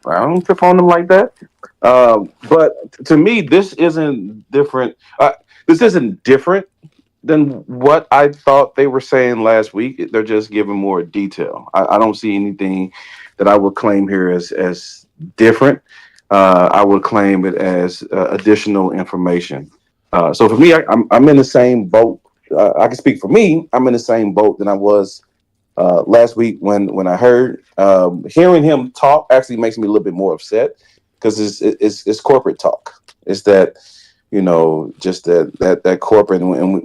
I don't trip on them like that. But to me, this isn't different. This isn't different than what I thought they were saying last week. They're just giving more detail. I don't see anything that I would claim here as different. I would claim it as additional information. So for me, I'm in the same boat. I can speak for me. I'm in the same boat than I was last week when I heard. Hearing him talk actually makes me a little bit more upset because it's corporate talk. It's that, just that corporate, and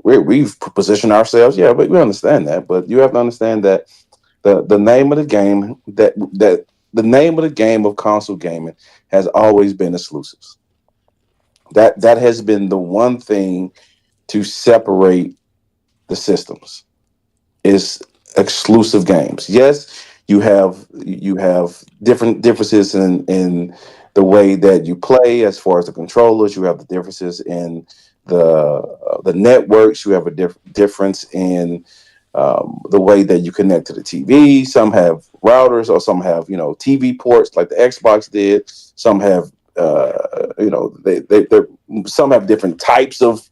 we've positioned ourselves. Yeah, but we understand that. But you have to understand that the name of the game that the name of the game of console gaming has always been exclusives. That has been the one thing to separate the systems is exclusive games. Yes, you have different differences in the way that you play as far as the controllers. You have the differences in the networks. You have a difference in the way that you connect to the TV. Some have routers, or some have TV ports like the Xbox did. Some have some have different types of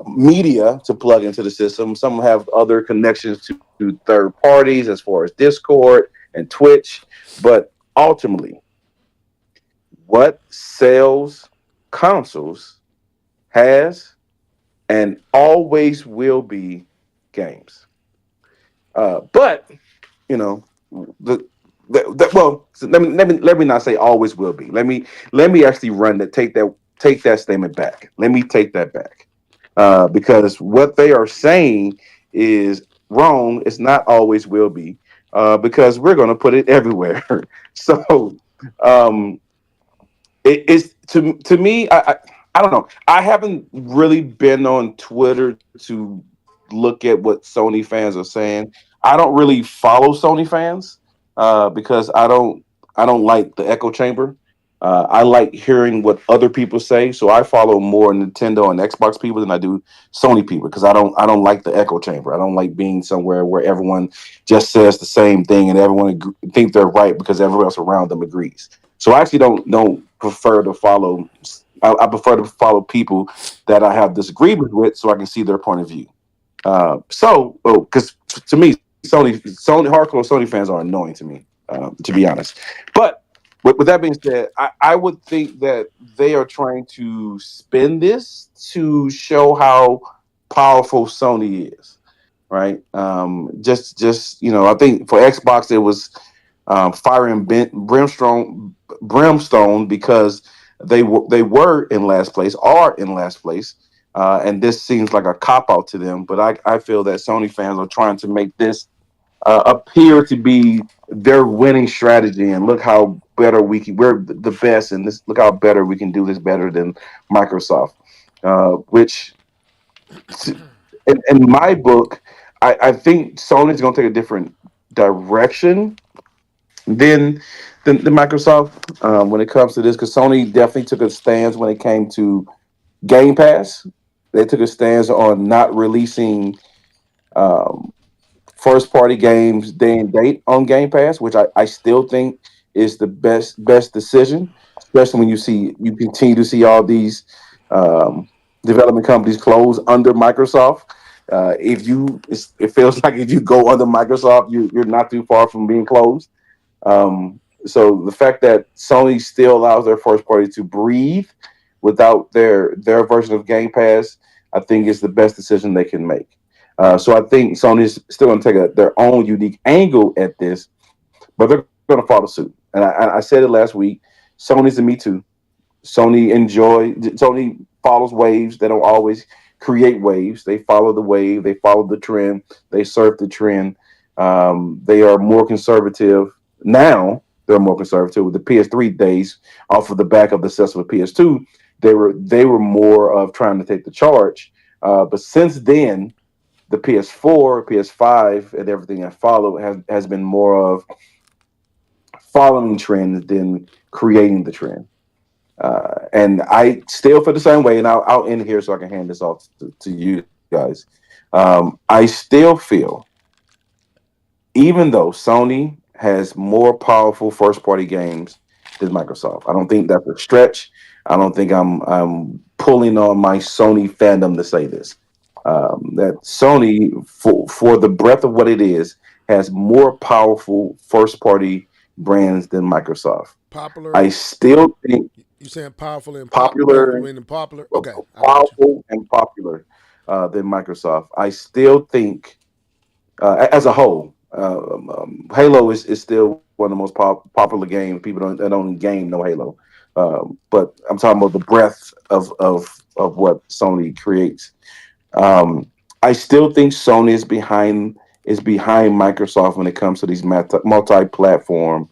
media to plug into the system. Some have other connections to third parties as far as Discord and Twitch. But ultimately, what sells consoles has and always will be games. But let me not say always will be. Let me actually take that statement back. Let me take that back. Because what they are saying is wrong. It's not always will be. Because we're going to put it everywhere. So it is to me. I don't know. I haven't really been on Twitter to look at what Sony fans are saying. I don't really follow Sony fans because I don't like the echo chamber. I like hearing what other people say, so I follow more Nintendo and Xbox people than I do Sony people because I don't like the echo chamber. I don't like being somewhere where everyone just says the same thing and everyone think they're right because everyone else around them agrees. So I actually don't prefer to follow. I prefer to follow people that I have disagreement with, so I can see their point of view. Because to me, Sony hardcore Sony fans are annoying to me, to be honest. But with that being said, I would think that they are trying to spin this to show how powerful Sony is, right? Just I think for Xbox it was fire and brimstone because they were in last place, are in last place. And this seems like a cop out to them, but I feel that Sony fans are trying to make this appear to be their winning strategy. And look how better we're the best, and look how better we can do this better than Microsoft. Which, in my book, I think Sony's going to take a different direction than Microsoft when it comes to this, because Sony definitely took a stance when it came to Game Pass. They took a stance on not releasing first party games day and date on Game Pass, which I still think is the best decision, especially when you continue to see all these development companies close under Microsoft. It feels like if you go under Microsoft, you're not too far from being closed. So the fact that Sony still allows their first party to breathe without their version of Game Pass, I think it's the best decision they can make. So I think Sony's still going to take their own unique angle at this, but they're going to follow suit. And I said it last week. Sony's a Me Too. Sony follows waves. They don't always create waves. They follow the wave. They follow the trend. They surf the trend. They are more conservative now. They're more conservative with the PS3 days off of the back of the success of the PS2. They were more of trying to take the charge. But since then, the PS4, PS5, and everything that followed has been more of following trends than creating the trend. And I still feel the same way. And I'll end here so I can hand this off to you guys. I still feel, even though Sony has more powerful first-party games than Microsoft, I don't think that's a stretch. I don't think I'm pulling on my Sony fandom to say this. That Sony, for the breadth of what it is, has more powerful first-party brands than Microsoft. Popular. I still think You saying powerful and popular, meaning popular? Okay. powerful and popular than Microsoft. I still think, as a whole, Halo is still one of the most popular games. People that don't game know Halo, but I'm talking about the breadth of what Sony creates. I still think Sony is behind Microsoft when it comes to these multi-platform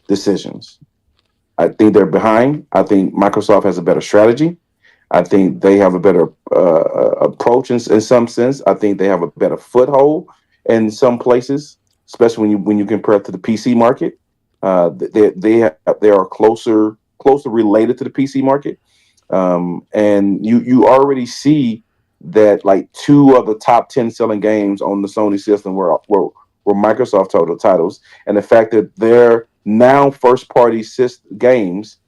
decisions. I think they're behind. I think Microsoft has a better strategy. I think they have a better approach in some sense. I think they have a better foothold in some places, especially when you compare it to the PC market. They are closer related to the PC market, and you already see that like 2 of the top 10 selling games on the Sony system were Microsoft total titles, and the fact that their now first party games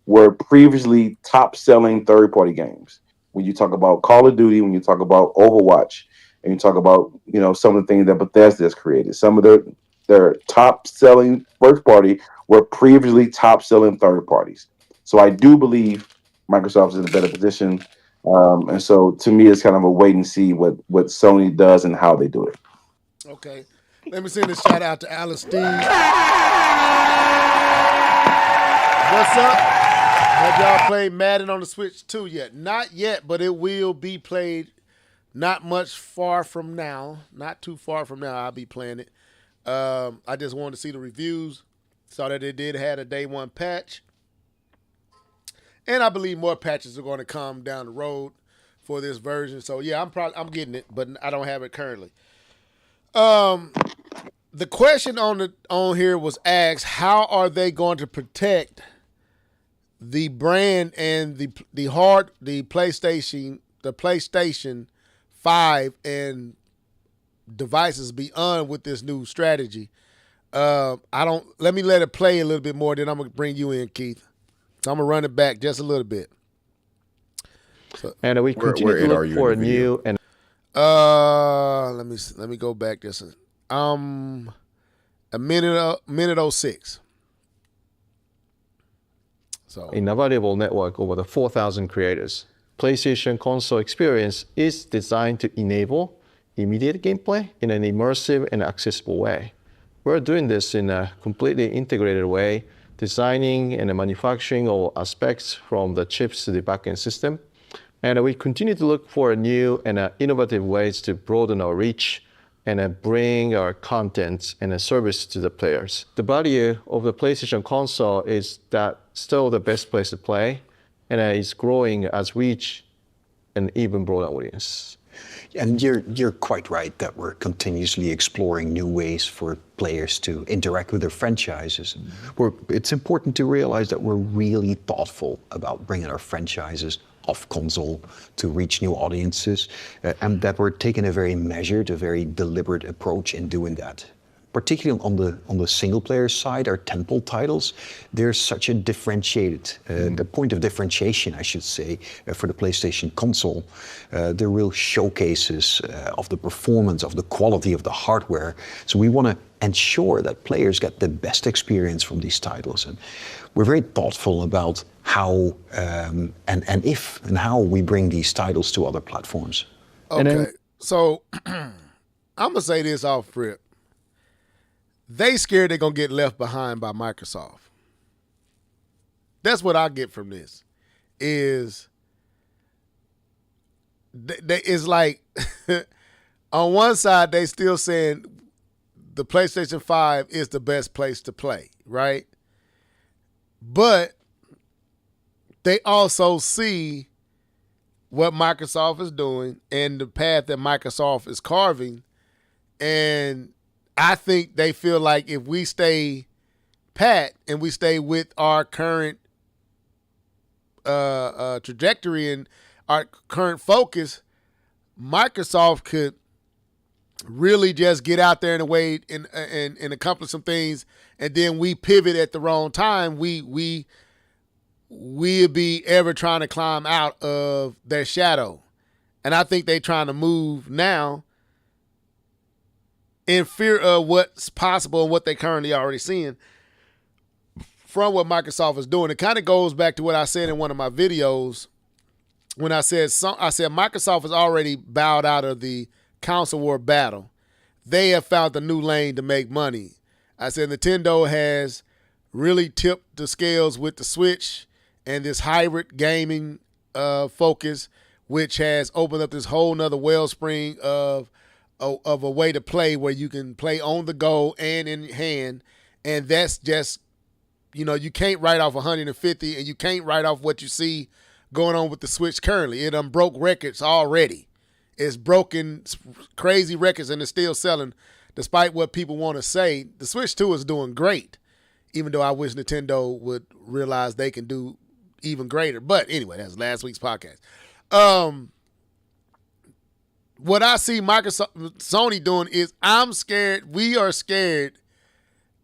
were previously top selling third party games. When you talk about Call of Duty, when you talk about Overwatch, and you talk about some of the things that Bethesda has created, some of their top selling first party were previously top selling third parties. So I do believe Microsoft is in a better position. And so to me, it's kind of a wait and see what Sony does and how they do it. Okay. Let me send a shout out to Alice Steve. What's up? Have y'all played Madden on the Switch 2 yet? Not yet, but it will be played not much far from now. Not too far from now, I'll be playing it. I just wanted to see the reviews. Saw that it did have a day one patch. And I believe more patches are going to come down the road for this version. So yeah, I'm getting it, but I don't have it currently. The question on here was asked: how are they going to protect the brand and the PlayStation 5 and devices beyond with this new strategy? Let me let it play a little bit more, then I'm gonna bring you in, Keith. So I'm gonna run it back just a little bit. So, and we continue to look for a new and let me go back just a minute 06. So innovative network over the 4,000 creators. PlayStation console experience is designed to enable immediate gameplay in an immersive and accessible way. We're doing this in a completely integrated way, designing and manufacturing all aspects from the chips to the backend system. And we continue to look for new and innovative ways to broaden our reach and bring our content and a service to the players. The value of the PlayStation console is that still the best place to play, and it's growing as we reach an even broader audience. And you're quite right that we're continuously exploring new ways for players to interact with their franchises. It's important to realize that we're really thoughtful about bringing our franchises off console to reach new audiences, and that we're taking a very measured, a very deliberate approach in doing that. particularly on the single player side, our tentpole titles, there's such a differentiated, the point of differentiation, I should say, for the PlayStation console. They're real showcases of the performance, of the quality of the hardware. So we want to ensure that players get the best experience from these titles. And we're very thoughtful about how and if and how we bring these titles to other platforms. Okay, so I'm gonna say this off rip. They scared they're gonna get left behind by Microsoft. That's what I get from this. Is it's like on one side they still saying the PlayStation 5 is the best place to play, right? But they also see what Microsoft is doing and the path that Microsoft is carving. And I think they feel like if we stay pat and we stay with our current trajectory and our current focus, Microsoft could really just get out there in a way and accomplish some things, and then we pivot at the wrong time. We'll be ever trying to climb out of their shadow. And I think they're trying to move now in fear of what's possible and what they currently already seeing from what Microsoft is doing. It kind of goes back to what I said in one of my videos when I said Microsoft has already bowed out of the console war battle. They have found a new lane to make money. I said Nintendo has really tipped the scales with the Switch and this hybrid gaming focus, which has opened up this whole nother wellspring of a way to play where you can play on the go and in hand. And that's just, you can't write off 150 and you can't write off what you see going on with the Switch currently. It broke records already. It's broken crazy records and it's still selling despite what people want to say. The Switch 2 is doing great, even though I wish Nintendo would realize they can do even greater. But anyway, that's last week's podcast. What I see Sony doing is we are scared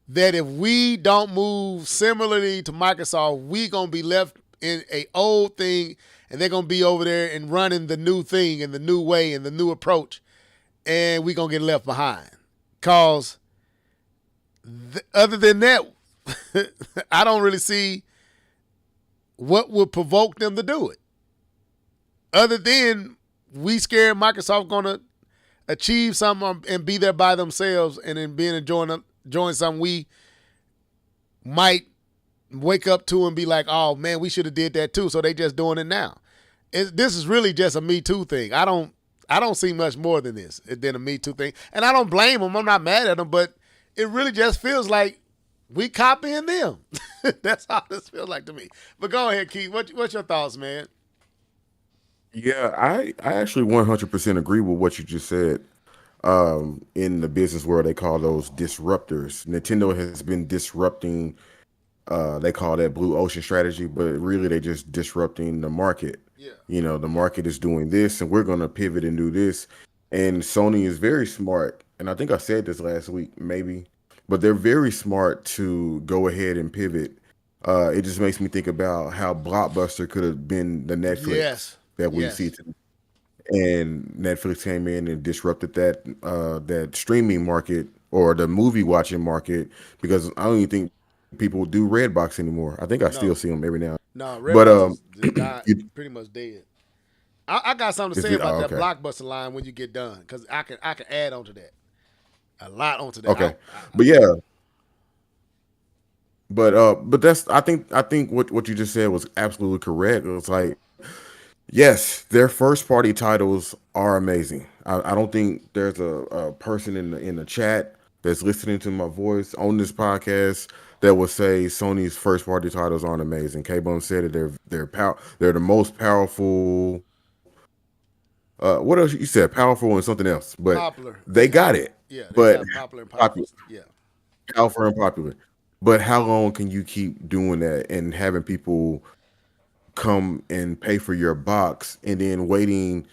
that if we don't move similarly to Microsoft, we going to be left in a old thing and they're going to be over there and running the new thing and the new way and the new approach, and we going to get left behind. Because other than that, I don't really see what would provoke them to do it. Other than we scared Microsoft going to achieve something and be there by themselves and then enjoying something we might wake up to and be like, oh man, we should have did that too. So they just doing it now. This is really just a Me Too thing. I don't see much more than this than a Me Too thing. And I don't blame them. I'm not mad at them, but it really just feels like we copying them. That's how this feels like to me. But go ahead, Keith. What's your thoughts, man? Yeah, I actually 100% agree with what you just said. In the business world, they call those disruptors. Nintendo has been disrupting. They call that blue ocean strategy, but really they're just disrupting the market. Yeah. The market is doing this, and we're going to pivot and do this. And Sony is very smart, and I think I said this last week, maybe, but they're very smart to go ahead and pivot. It just makes me think about how Blockbuster could have been the Netflix that we see today. And Netflix came in and disrupted that streaming market or the movie watching market, because I don't even think people do Redbox anymore. I think I still see them every now. No, Redbox is pretty much dead. I got something to say about that Blockbuster line when you get done, because I can add on to that a lot onto that. Okay, but yeah, but that's I think what you just said was absolutely correct. It was like, yes, their first party titles are amazing. I don't think there's a person in the chat that's listening to my voice on this podcast that will say Sony's first party titles aren't amazing. K-Bone said it. They're the most powerful. What else you said? Powerful and something else, but popular. They got it. Yeah, but popular and popular. Yeah, powerful and popular. But how long can you keep doing that and having people come and pay for your box and then waiting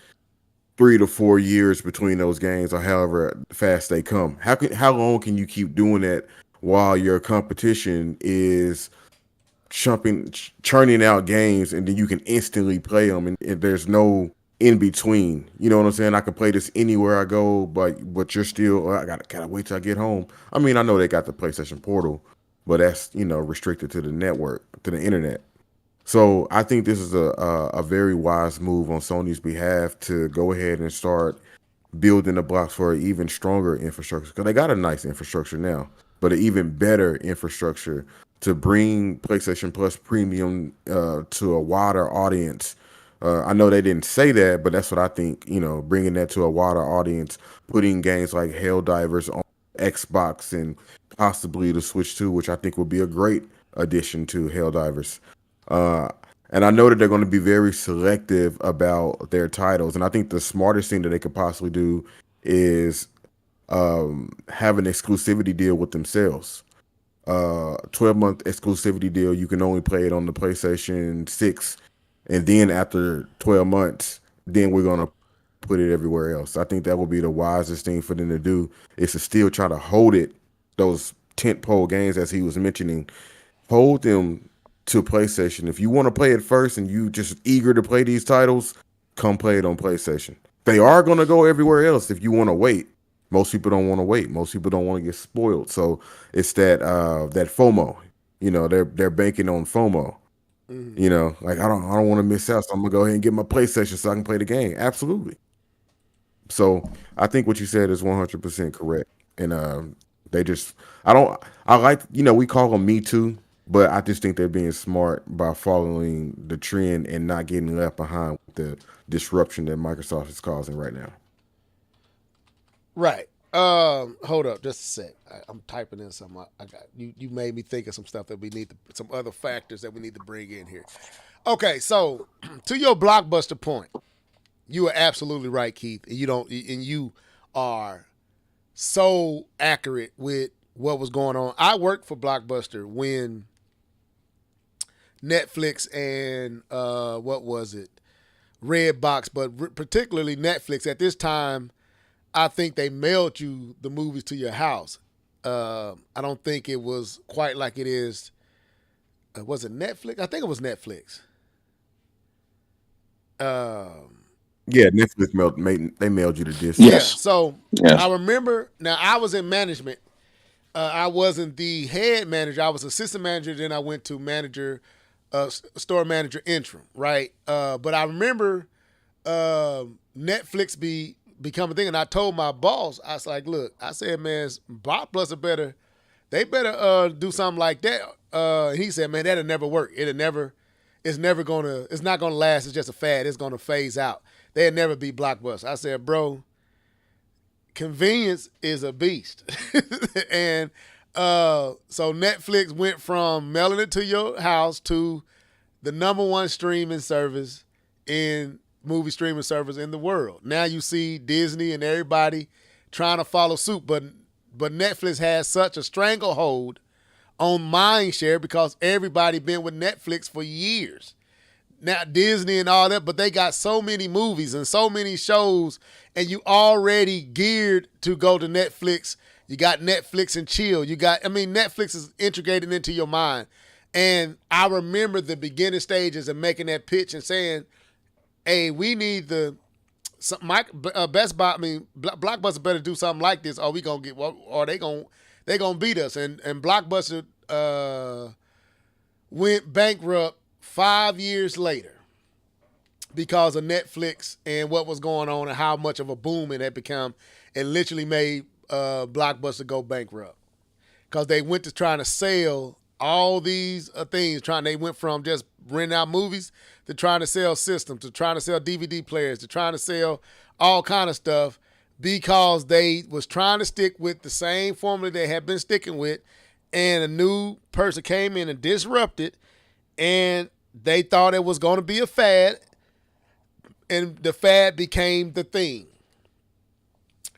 3 to 4 years between those games, or however fast they come. How long can you keep doing that while your competition is churning out games, and then you can instantly play them, and there's no in between. You know what I'm saying? I can play this anywhere I go, but you're still. I gotta wait till I get home. I mean, I know they got the PlayStation Portal, but that's restricted to the network, to the internet. So I think this is a very wise move on Sony's behalf to go ahead and start building the blocks for an even stronger infrastructure, because they got a nice infrastructure now, but an even better infrastructure to bring PlayStation Plus Premium to a wider audience. I know they didn't say that, but that's what I think. Bringing that to a wider audience, putting games like Helldivers on Xbox and possibly the Switch 2, which I think would be a great addition to Helldivers. Uh, and I know that they're going to be very selective about their titles. And I think the smartest thing that they could possibly do is have an exclusivity deal with themselves. 12-month exclusivity deal. You can only play it on the PlayStation 6. And then after 12 months, then we're going to put it everywhere else. I think that would be the wisest thing for them to do, is to still try to hold it, those tentpole games, as he was mentioning, hold them to PlayStation. If you want to play it first and you just eager to play these titles, come play it on PlayStation. They are going to go everywhere else if you want to wait. Most people don't want to wait. Most people don't want to get spoiled. So it's that FOMO. They're banking on FOMO. Like I don't want to miss out, so I'm gonna go ahead and get my PlayStation so I can play the game. Absolutely. So I think what you said is 100% correct. And they just, I like, we call them Me Too, but I just think they're being smart by following the trend and not getting left behind with the disruption that Microsoft is causing right now. Right. Hold up, just a sec. I'm typing in something. I got you. You made me think of some stuff that we need some other factors that we need to bring in here. Okay, so to your Blockbuster point, you are absolutely right, Keith. And you are so accurate with what was going on. I worked for Blockbuster when Netflix and what was it, Redbox, but particularly Netflix at this time. I think they mailed you the movies to your house. I don't think it was quite like it is. Was it Netflix? I think it was Netflix. Yeah, Netflix mailed you the disc. Yeah. Yes. So Yes. I remember. Now I was in management. I wasn't the head manager. I was assistant manager. Then I went to manager, store manager interim. Right. But I remember Netflix become a thing, and I told my boss, I was like, "Look," I said, "Man, Blockbuster better do something like that." He said, "Man, that'll never work. It's not gonna last. It's just a fad. It's gonna phase out. They'll never be Blockbuster." I said, "Bro, convenience is a beast," and so Netflix went from mailing it to your house to the number one streaming service in movie streaming service in the world. Now you see Disney and everybody trying to follow suit, but Netflix has such a stranglehold on mind share because everybody been with Netflix for years. Now Disney and all that, but they got so many movies and so many shows, and you already geared to go to Netflix. You got Netflix and chill. Netflix is integrated into your mind. And I remember the beginning stages of making that pitch and saying, "Hey, we need Best Buy. Blockbuster better do something like this, or they gonna beat us." And Blockbuster went bankrupt 5 years later because of Netflix and what was going on and how much of a boom it had become, and literally made Blockbuster go bankrupt because they went to trying to sell all these things. They went from just renting out movies to trying to sell systems, to trying to sell DVD players, to trying to sell all kind of stuff, because they was trying to stick with the same formula they had been sticking with, and a new person came in and disrupted, and they thought it was going to be a fad, and the fad became the thing.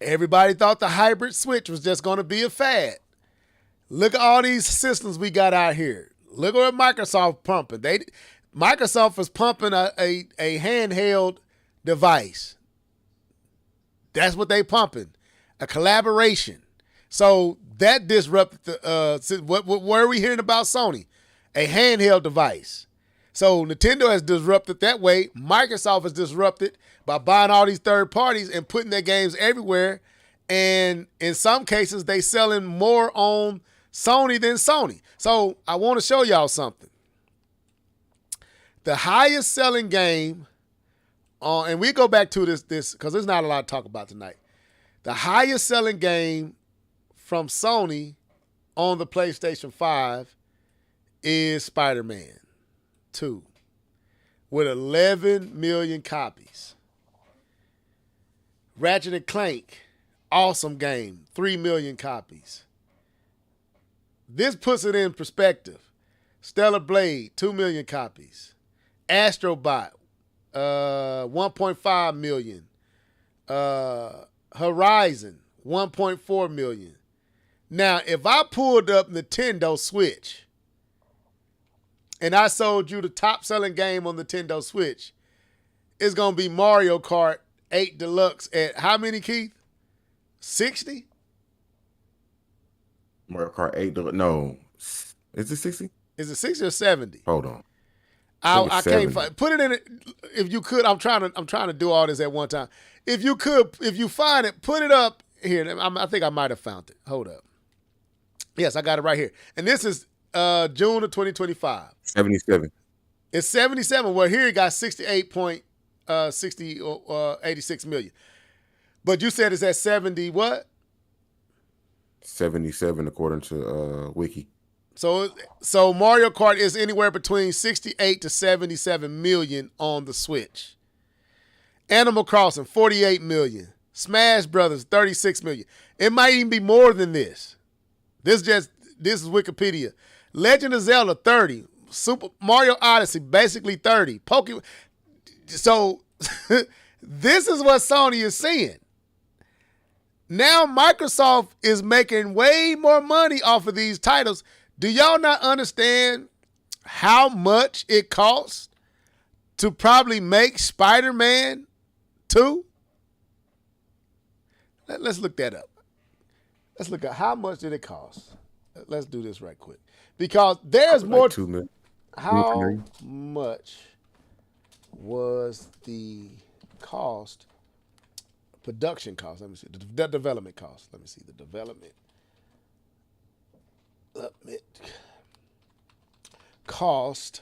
Everybody thought the hybrid switch was just going to be a fad. Look at all these systems we got out here. Look at what Microsoft pumping. Microsoft is pumping a handheld device. That's what they pumping, a collaboration. So that disrupted the. What are we hearing about Sony? A handheld device. So Nintendo has disrupted that way. Microsoft has disrupted by buying all these third parties and putting their games everywhere. And in some cases, they selling more on Sony than Sony. So I want to show y'all something. The highest selling game, and we go back to this because there's not a lot to talk about tonight. The highest selling game from Sony on the PlayStation 5 is Spider-Man 2 with 11 million copies. Ratchet & Clank, awesome game, 3 million copies. This puts it in perspective. Stellar Blade, 2 million copies. Astrobot, 1.5 million. Horizon, 1.4 million. Now, if I pulled up Nintendo Switch and I sold you the top selling game on Nintendo Switch, it's going to be Mario Kart 8 Deluxe at how many, Keith? 60? Mario Kart 8 Deluxe. No. Is it 60? Is it 60 or 70? Hold on. I can't find. Put it in it if you could. I'm trying to do all this at one time. If you find it, put it up here. I think I might have found it. Hold up. Yes, I got it right here. And this is June of 2025. 77. It's 77. Well, here you got 86 million. But you said it's at 70 what? 77 according to Wiki. So Mario Kart is anywhere between 68 to 77 million on the Switch. Animal Crossing, 48 million. Smash Brothers, 36 million. It might even be more than this. This is Wikipedia. Legend of Zelda, 30. Super Mario Odyssey, basically 30. Pokemon. So this is what Sony is seeing. Now Microsoft is making way more money off of these titles. Do y'all not understand how much it costs to probably make Spider-Man 2? Let's look that up. Let's look at how much did it cost. Let's do this right quick. Because there's Like more. 2 million. How much was the cost, production cost? Let me see. The development cost. Let me see. The development cost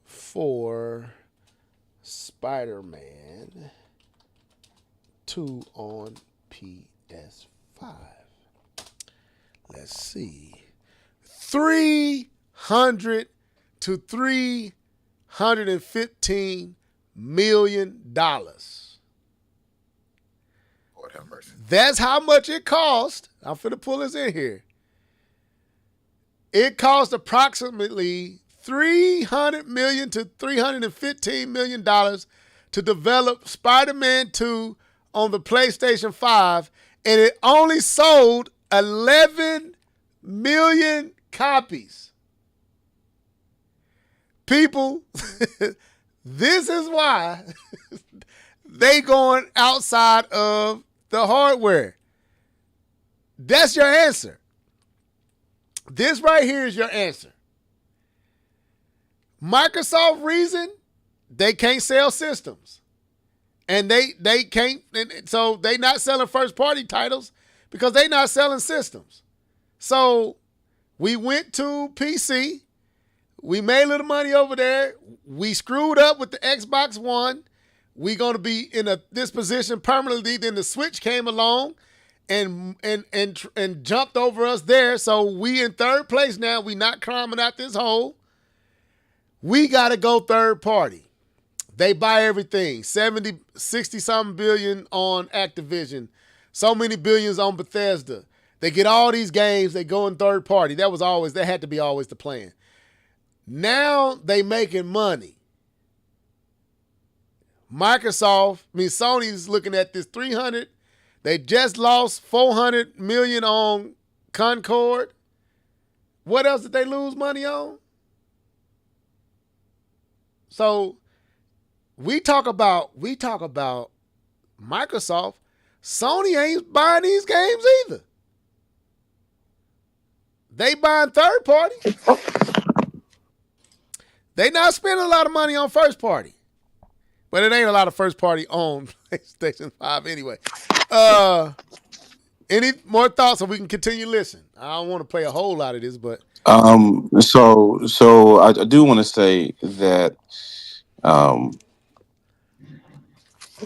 for Spider-Man 2 on PS5. Let's see. $300 to $315 million. Lord have mercy. That's how much it cost. I'm finna pull this in here. It cost approximately $300 million to $315 million to develop Spider-Man 2 on the PlayStation 5, and it only sold 11 million copies. People, this is why they going outside of the hardware. That's your answer. This right here is your answer. Microsoft reason, they can't sell systems. And they can't, so they not selling first party titles because they not selling systems. So we went to PC. We made a little money over there. We screwed up with the Xbox One. We going to be in this position permanently. Then the Switch came along and jumped over us there. So we in third place now. We not climbing out this hole. We got to go third party. They buy everything. 60-something billion on Activision. So many billions on Bethesda. They get all these games. They go in third party. That had to be always the plan. Now they making money. Sony's looking at this 300. They just lost 400 million on Concord. What else did they lose money on? So we talk about Microsoft, Sony ain't buying these games either. They buying third party. They not spending a lot of money on first party. But it ain't a lot of first party on PlayStation 5 anyway. Any more thoughts so we can continue listening? I don't want to play a whole lot of this, but So I do want to say that um,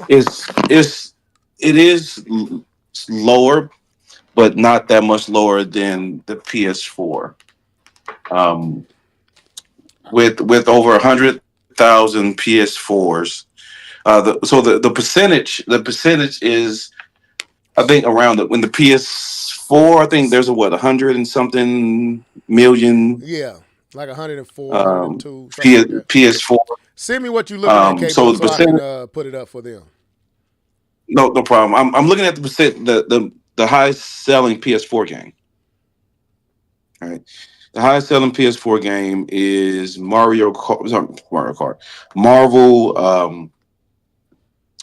it's it is lower, but not that much lower than the PS4. Um, with over 100,000 PS4s, the percentage is, I think, around when the PS4, I think there's a 100 and something million yeah, like 104, um, 102, something like that. PS4. Send me what you're looking at, So Capo, the so I can percentage, put it up for them. no problem. I'm looking at the percent, the highest selling PS4 game. All right, the highest selling PS4 game is Mario Kart. Sorry, Mario Kart, Marvel,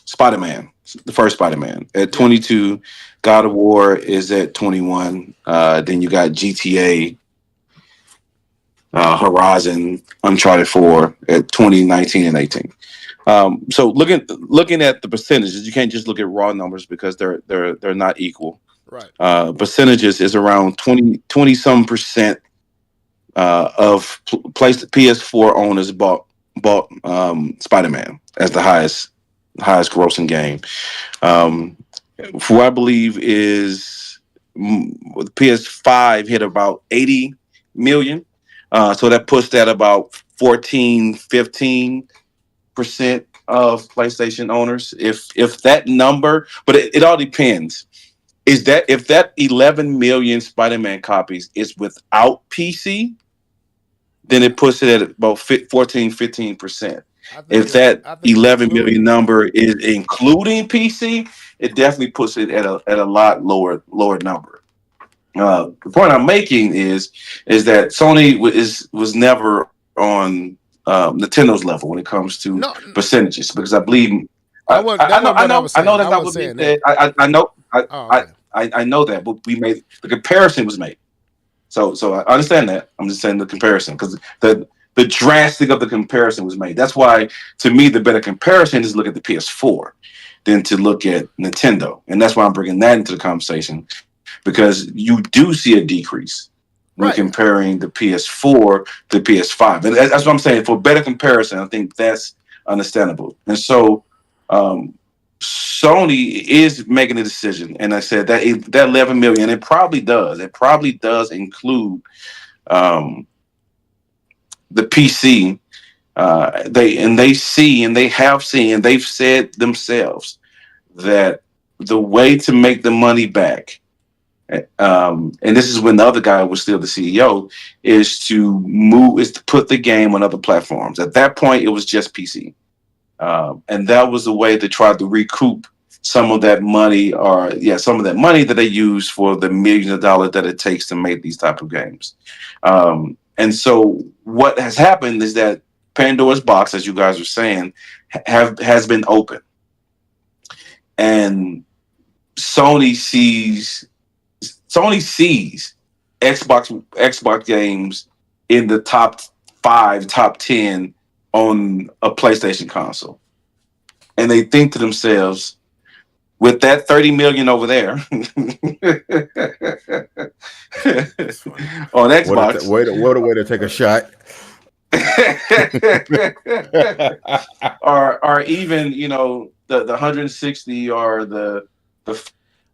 Spider Man, the first Spider Man at Yeah. 22. God of War is at 21. Then you got GTA, Horizon, Uncharted 4 at 2019 and 18. So looking at the percentages, you can't just look at raw numbers because they're not equal. Right. Percentages is around 20 some percent of PS4 owners bought Spider Man as the highest grossing game. For what I believe is the PS5 hit about 80 million. So that puts that about 14-15% of PlayStation owners. If that number, but it all depends. Is that if that 11 million Spider-Man copies is without PC, then it puts it at about 14-15%. If that I think it's 11 million including. number is including PC, it definitely puts it at a lot lower number. The point I'm making is that Sony was never on Nintendo's level when it comes to No, percentages, because I believe that wasn't what I was I know saying. that's I not wasn't what we saying said. that. I know Oh, okay. I know that, but we made the comparison was made. So I understand that. I'm just saying the comparison, because the drastic of the comparison was made. That's why, to me, the better comparison is to look at the PS4 than to look at Nintendo, and that's why I'm bringing that into the conversation, because you do see a decrease when Right. comparing the PS4 to the PS5, and that's what I'm saying. For better comparison, I think that's understandable, and so. Sony is making a decision, and I said that 11 million, it probably does. It probably does include um, the PC. They have seen, and they've said themselves that the way to make the money back, and this is when the other guy was still the CEO, is to put the game on other platforms. At that point, it was just PC. And that was the way to try to recoup some of that money, some of that money that they use for the millions of dollars that it takes to make these type of games. And so what has happened is that Pandora's box, as you guys are saying, has been open, and Sony sees Xbox games in the top 5, top 10 on a PlayStation console, and they think to themselves, with that 30 million over there on Xbox, What a way to take a shot. or even the 160 or the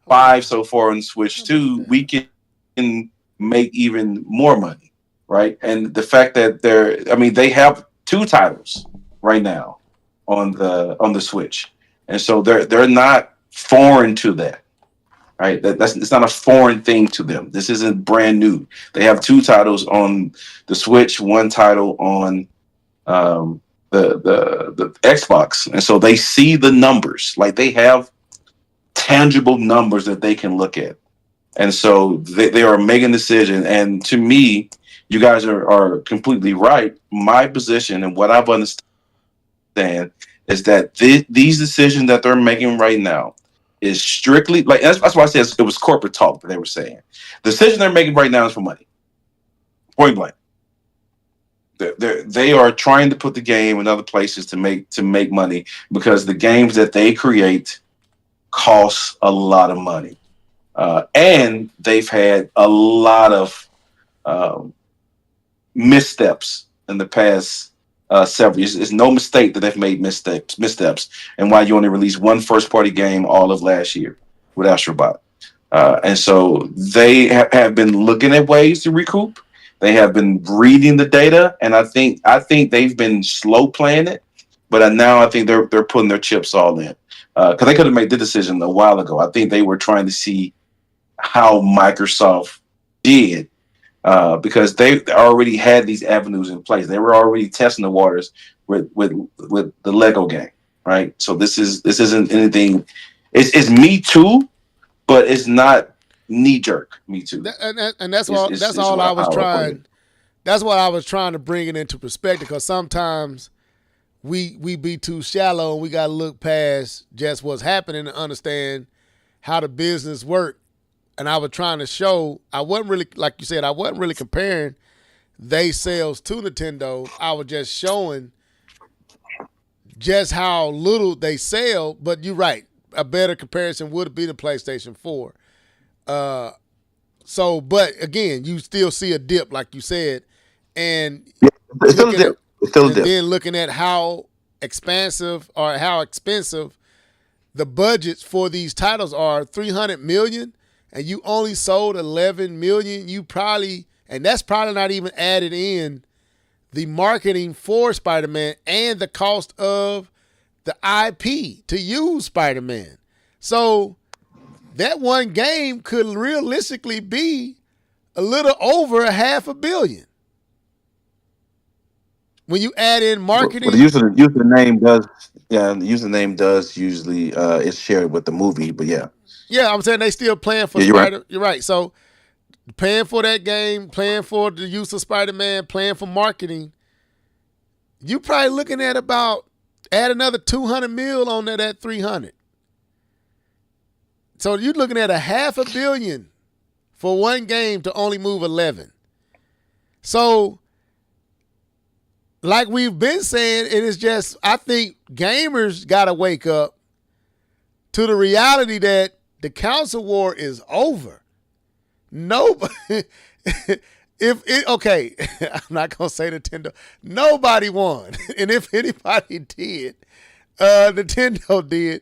5 so far on Switch 2, we can make even more money, right? And the fact that they have 2 titles right now on the Switch, and so they're not foreign to that, right? It's not a foreign thing to them. This isn't brand new. They have 2 titles on the Switch, 1 title on the Xbox, and so they see the numbers. Like, they have tangible numbers that they can look at, and so they are making a decision. And to me, you guys are completely right. My position and what I've understand is that these decisions that they're making right now is strictly like that's why I said it was corporate talk that they were saying. The decision they're making right now is for money, point blank. They are trying to put the game in other places to make money because the games that they create cost a lot of money, and they've had a lot of um, missteps in the past several years. It's no mistake that they've made missteps, and why you only released one first party game all of last year with Astrobot. And so they have been looking at ways to recoup. They have been reading the data, and I think they've been slow playing it, but now I think they're putting their chips all in because they could have made the decision a while ago. I think they were trying to see how Microsoft did because they already had these avenues in place. They were already testing the waters with the Lego game, right? So this isn't anything. It's Me Too, but it's not knee jerk Me Too. And that's all. That's all I was trying. That's what I was trying to bring it into perspective because sometimes we be too shallow and we got to look past just what's happening to understand how the business work. And I was trying to show I wasn't really, like you said, I wasn't really comparing they sales to Nintendo. I was just showing just how little they sell. But you're right, a better comparison would be the PlayStation 4. But again, you still see a dip, like you said, and it's still a dip. It's still a dip. Then looking at how expansive or how expensive the budgets for these titles are, $300 million, and you only sold 11 million. You probably, and that's probably not even added in the marketing for Spider-Man and the cost of the IP to use Spider-Man. So that one game could realistically be a little over $500 million. When you add in marketing, Well, the username does, yeah, the username does usually is shared with the movie, but yeah. Yeah, I'm saying they still playing for Spider. Right. You're right. So paying for that game, playing for the use of Spider-Man, playing for marketing, you probably looking at about add another 200 mil on that at 300. So you're looking at $500 million for one game to only move 11. So, like we've been saying, it is just, I think gamers got to wake up to the reality that the console war is over. Nobody, okay, I'm not going to say Nintendo. Nobody won. And if anybody did, Nintendo did.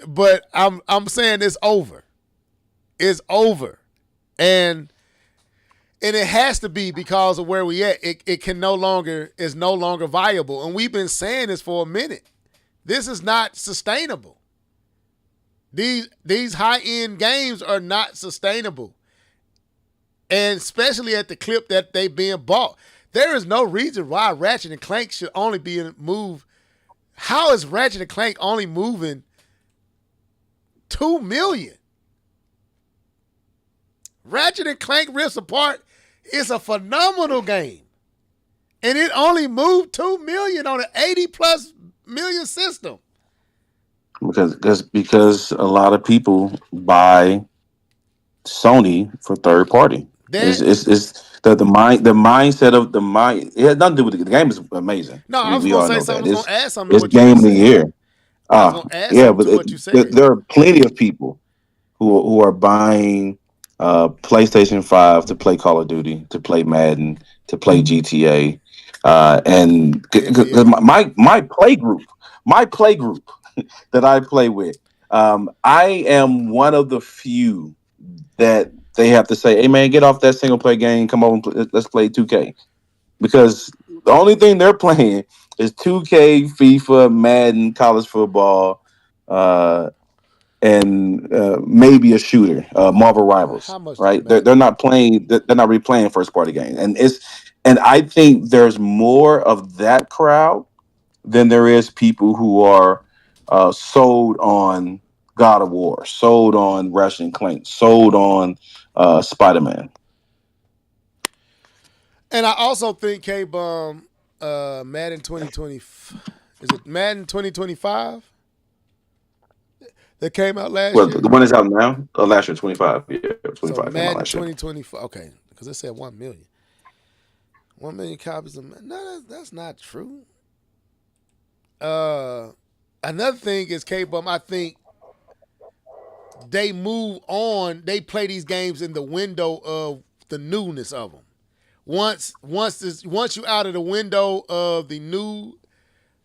But I'm saying it's over. It's over. And it has to be because of where we at. It is no longer viable. And we've been saying this for a minute. This is not sustainable. These high-end games are not sustainable. And especially at the clip that they being bought. There is no reason why Ratchet and Clank should only be moved. How is Ratchet and Clank only moving 2 million? Ratchet and Clank Rift Apart is a phenomenal game. And it only moved 2 million on an 80+ million system. Because a lot of people buy Sony for third party. It's the mindset of the mind. It has nothing to do with the game. Is amazing. No, I was going to say something. I was going to add something to it's what you game of said. the year. I was going to add something to what you said. There are plenty of people who are buying PlayStation 5 to play Call of Duty, to play Madden, to play GTA, and my play group that I play with, I am one of the few that they have to say, "Hey man, get off that single player game. Come on, let's play 2K," because the only thing they're playing is 2K, FIFA, Madden, college football, and maybe a shooter, Marvel Rivals. Right? They're not playing. They're not replaying first party games, and I think there's more of that crowd than there is people who are sold on God of War, sold on Ratchet and Clank, sold on Spider-Man. And I also think K-Bum, Madden 2020, is it Madden 2025? that came out last Well, year? the one that's out now, last year, 25. Yeah, So 25 came out Madden last year. 2024. Okay, because it said 1 million. 1 million copies of Madden. No, that's not true. Another thing is K-Bum. I think they move on. They play these games in the window of the newness of them. Once you out of the window of the new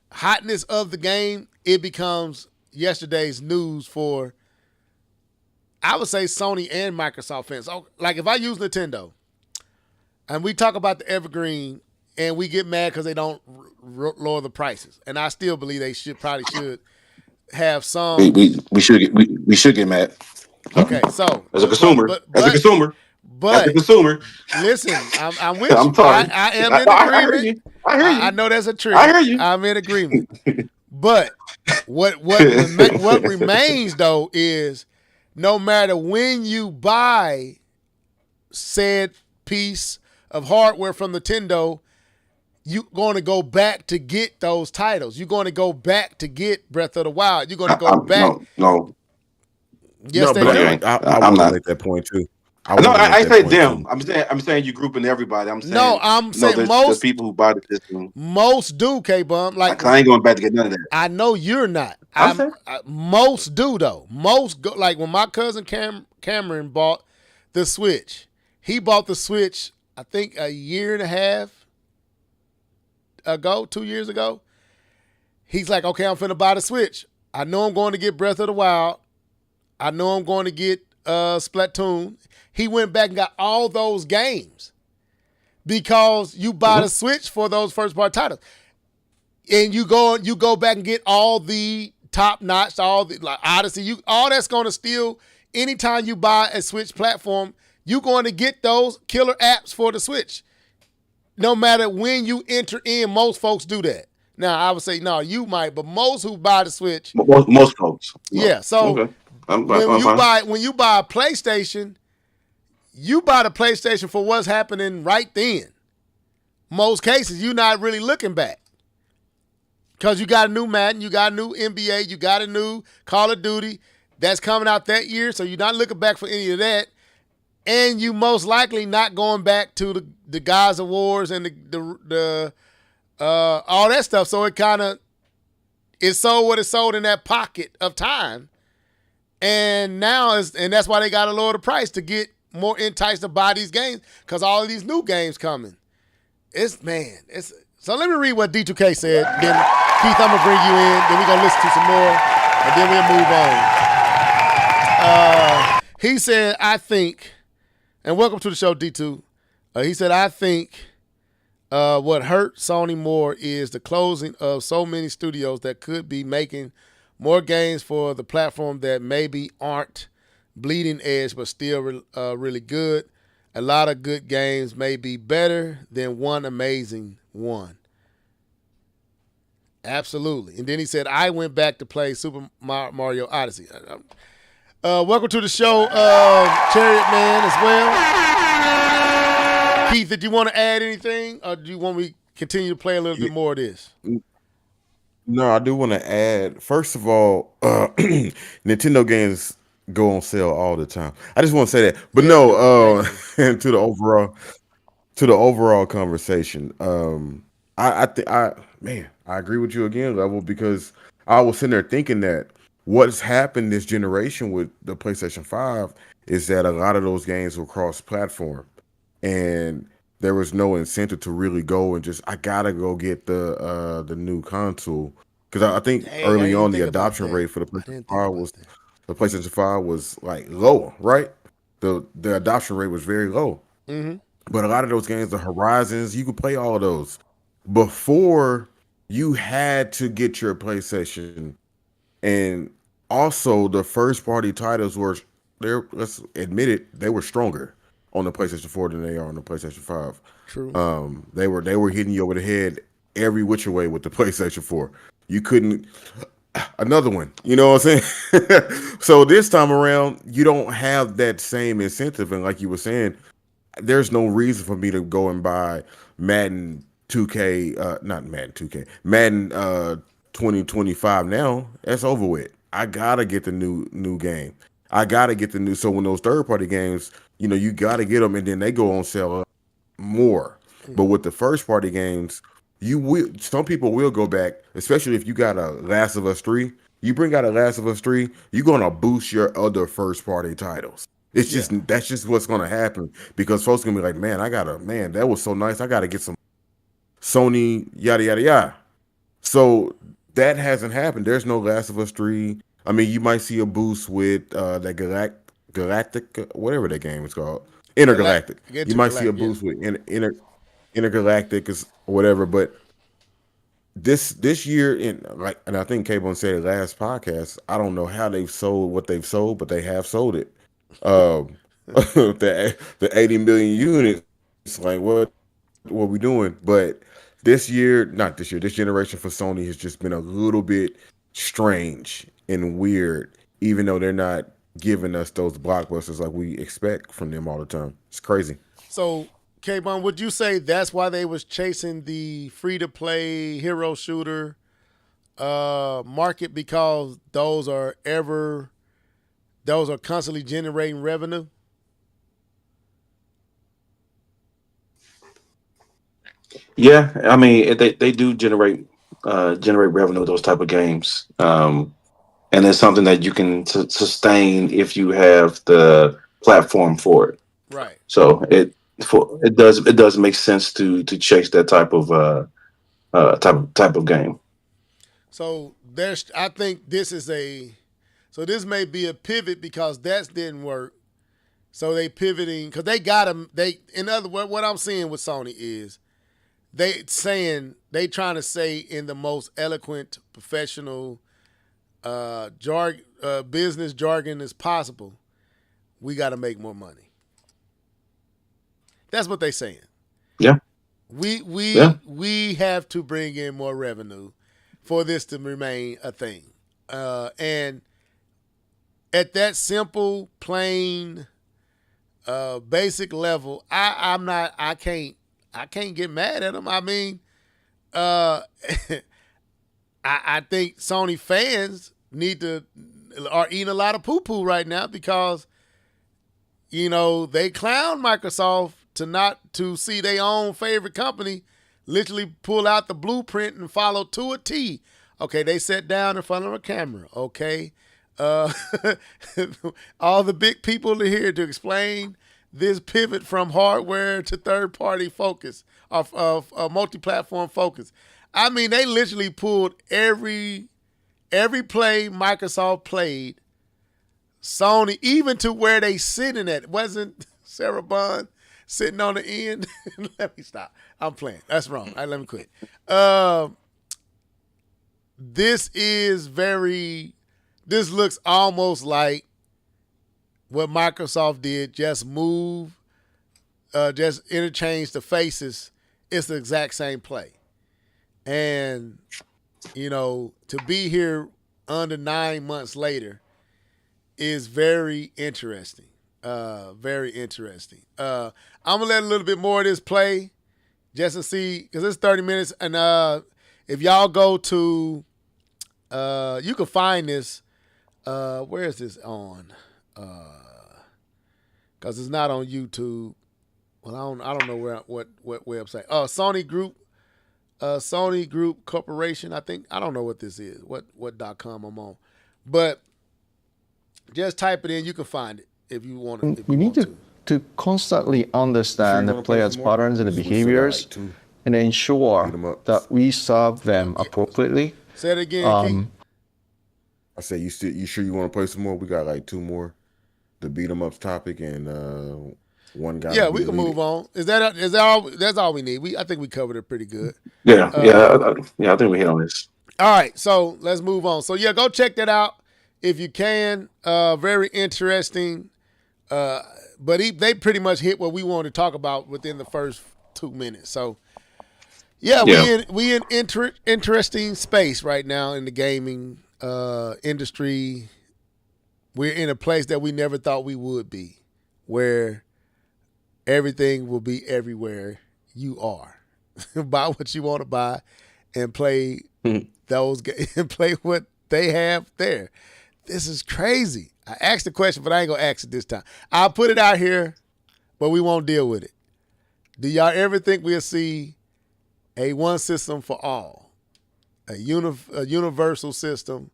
hotness of the game, it becomes yesterday's news for, I would say, Sony and Microsoft fans. So, like if I use Nintendo and we talk about the evergreen and we get mad because they don't lower the prices, and I still believe they probably should have some. We should get mad. Okay, so As a consumer, but listen, I'm with I'm you. sorry. I am in I hear agreement. you. I hear you. I know that's a trigger. I hear you. I'm in agreement. But what remains though is, no matter when you buy said piece of hardware from Nintendo, you're going to go back to get those titles. You're going to go back to get Breath of the Wild. You're going to go back. No. Yes, they do. I want to make that point too. I say them. I'm saying you grouping everybody. I'm saying I'm saying there's most people who buy the system. Most do, K-Bum. Like I ain't going back to get none of that. I know you're not. Most do though. Most go, like when my cousin Cameron bought the Switch. He bought the Switch, I think a year and a half ago, 2 years ago. He's like, okay, I'm finna buy the Switch. I know I'm going to get Breath of the Wild. I know I'm going to get Splatoon. He went back and got all those games because you buy the Switch for those first party titles, and you go back and get all the top notch, all the like Odyssey. All that's going to still, anytime you buy a Switch platform, you're going to get those killer apps for the Switch. No matter when you enter in, most folks do that. Now I would say no, you might, but most who buy the Switch, most folks, yeah. So okay. when you buy a PlayStation, you buy the PlayStation for what's happening right then. Most cases, you're not really looking back because you got a new Madden, you got a new NBA, you got a new Call of Duty that's coming out that year, so you're not looking back for any of that, and you most likely not going back to the Gaza wars and the all that stuff. So it kind of is sold what it's sold in that pocket of time. And that's why they got to lower the price to get more enticed to buy these games, because all of these new games coming. So let me read what D2K said. Then Keith, I'm gonna bring you in. Then we're gonna listen to some more, and then we'll move on. He said, "I think," and welcome to the show, D2. He said, "I think what hurt Sony more is the closing of so many studios that could be making more games for the platform that maybe aren't bleeding edge, but still really good. A lot of good games may be better than one amazing one." Absolutely. And then he said, "I went back to play Super Mario Odyssey." Welcome to the show, Chariot Man, as well. Keith, did you want to add anything, or do you want me to continue to play a little bit more of this? No, I do want to add. First of all, Nintendo games go on sale all the time. I just want to say that. But and to the overall conversation, I agree with you again, Level, because I was sitting there thinking that what's happened this generation with the PlayStation 5 is that a lot of those games were cross-platform, and there was no incentive to really go and just, I gotta go get the new console, because I think early on the adoption rate for the PlayStation 5 was like low, right? The adoption rate was very low. Mm-hmm. But a lot of those games, the Horizons, you could play all of those before you had to get your PlayStation. And also the first party titles were there. Let's admit it, they were stronger on the PlayStation 4 than they are on the PlayStation 5. True. They were hitting you over the head every which way with the PlayStation 4. You couldn't another one, you know what I'm saying? So this time around, you don't have that same incentive, and like you were saying, there's no reason for me to go and buy Madden 2K, not Madden 2K, Madden 2025 now. That's over with. I gotta get the new game. I gotta get the new. So when those third party games, you gotta get them, and then they go on sale more. But with the first party games, some people will go back, especially if you got a Last of Us 3. You bring out a Last of Us 3, you're gonna boost your other first party titles. That's just what's gonna happen because folks gonna be like, man, that was so nice. I gotta get some Sony, yada yada yada. So that hasn't happened. There's no Last of Us 3. I mean, you might see a boost with that Galactic, whatever that game is called, Intergalactic. You might see a boost with Intergalactic is whatever. But this year, and I think K-Bone said it last podcast. I don't know how they've sold what they've sold, but they have sold it. The 80 million units. It's like what we doing? But this year, not this year, this generation for Sony has just been a little bit strange and weird, even though they're not giving us those blockbusters like we expect from them all the time. It's crazy. So, K-Bone, would you say that's why they was chasing the free-to-play hero shooter market because those are constantly generating revenue? Yeah, I mean they do generate revenue those type of games, and it's something that you can sustain if you have the platform for it. Right. So it does make sense to chase that type of game. So I think this may be a pivot because that didn't work. So they pivoting because they got them. In other words, what I'm seeing with Sony is they trying to say in the most eloquent, professional, business jargon as possible, we got to make more money. That's what they saying. Yeah. We have to bring in more revenue for this to remain a thing. And at that simple, plain, basic level, I can't get mad at them. I mean, I think Sony fans are eating a lot of poo-poo right now because, they clown Microsoft to see their own favorite company literally pull out the blueprint and follow to a T. Okay, they sat down in front of a camera. Okay, all the big people are here to explain this pivot from hardware to third-party focus, of multi-platform focus. I mean, they literally pulled every play Microsoft played, Sony, even to where they sitting at. Wasn't Sarah Bond sitting on the end? Let me stop. I'm playing. That's wrong. All right, let me quit. This looks almost like what Microsoft did, just interchange the faces. It's the exact same play. And, to be here under 9 months later is very interesting. Very interesting. I'm going to let a little bit more of this play just to see, because it's 30 minutes. And if y'all go to, you can find this. Where is this on? Because it's not on YouTube. Well, I don't know what website. Sony Group Corporation. I don't know what this is. What .com I'm on, but just type it in. You can find it if you want to. We need to constantly understand the players' patterns and the behaviors and ensure that we serve them appropriately. Say it again, Keith. I say you sure you want to play some more? We got like 2 more. The beat 'em ups topic and one guy. Yeah, we can move on. Is that all? That's all we need. I think we covered it pretty good. Yeah, I think we hit on this. All right, so let's move on. So yeah, go check that out if you can. Very interesting. But they pretty much hit what we wanted to talk about within the first 2 minutes. So yeah. we in interesting space right now in the gaming industry. We're in a place that we never thought we would be, where everything will be everywhere you are. Buy what you want to buy and play those and play what they have there. this is crazy. I asked the question, but I ain't gonna ask it this time. I'll put it out here, but we won't deal with it. Do y'all ever think we'll see a one system for all, a universal system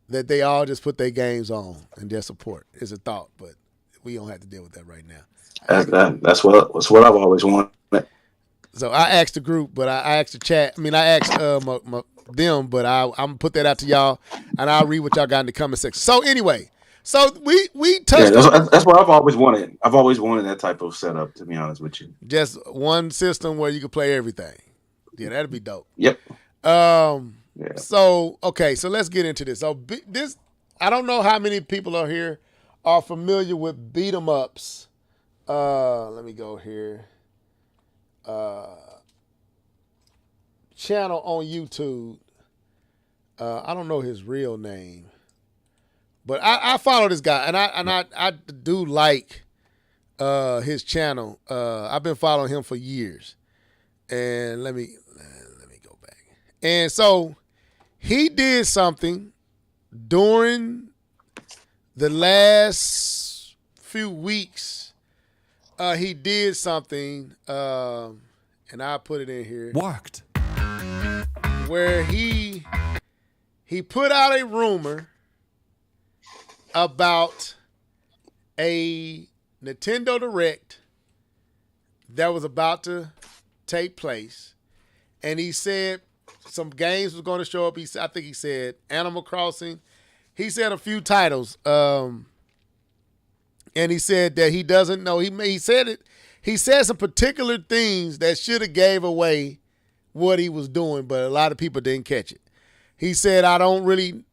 that they all just put their games on and their support? Is a thought, but we don't have to deal with that right now. That's what I've always wanted. So I asked the group, but I asked the chat. I mean, I asked them, but I'm gonna put that out to y'all, and I'll read what y'all got in the comment section. So anyway, so we touched. Yeah, that's what I've always wanted. I've always wanted that type of setup, to be honest with you. Just one system where you can play everything. Yeah, that'd be dope. Yep. Yeah. So okay, so let's get into this. So this, I don't know how many people are here are familiar with beat 'em ups. Let me go here. Channel on YouTube. I don't know his real name, but I follow this guy, and I do like his channel. I've been following him for years, and let me go back. And so he did something during the last few weeks. He did something, and I put it in here. Worked. Where he put out a rumor about a Nintendo Direct that was about to take place, and he said some games was going to show up. I think he said Animal Crossing. He said a few titles, and he said that he doesn't know. He said it. He said some particular things that should have gave away what he was doing, but a lot of people didn't catch it. He said, I don't really,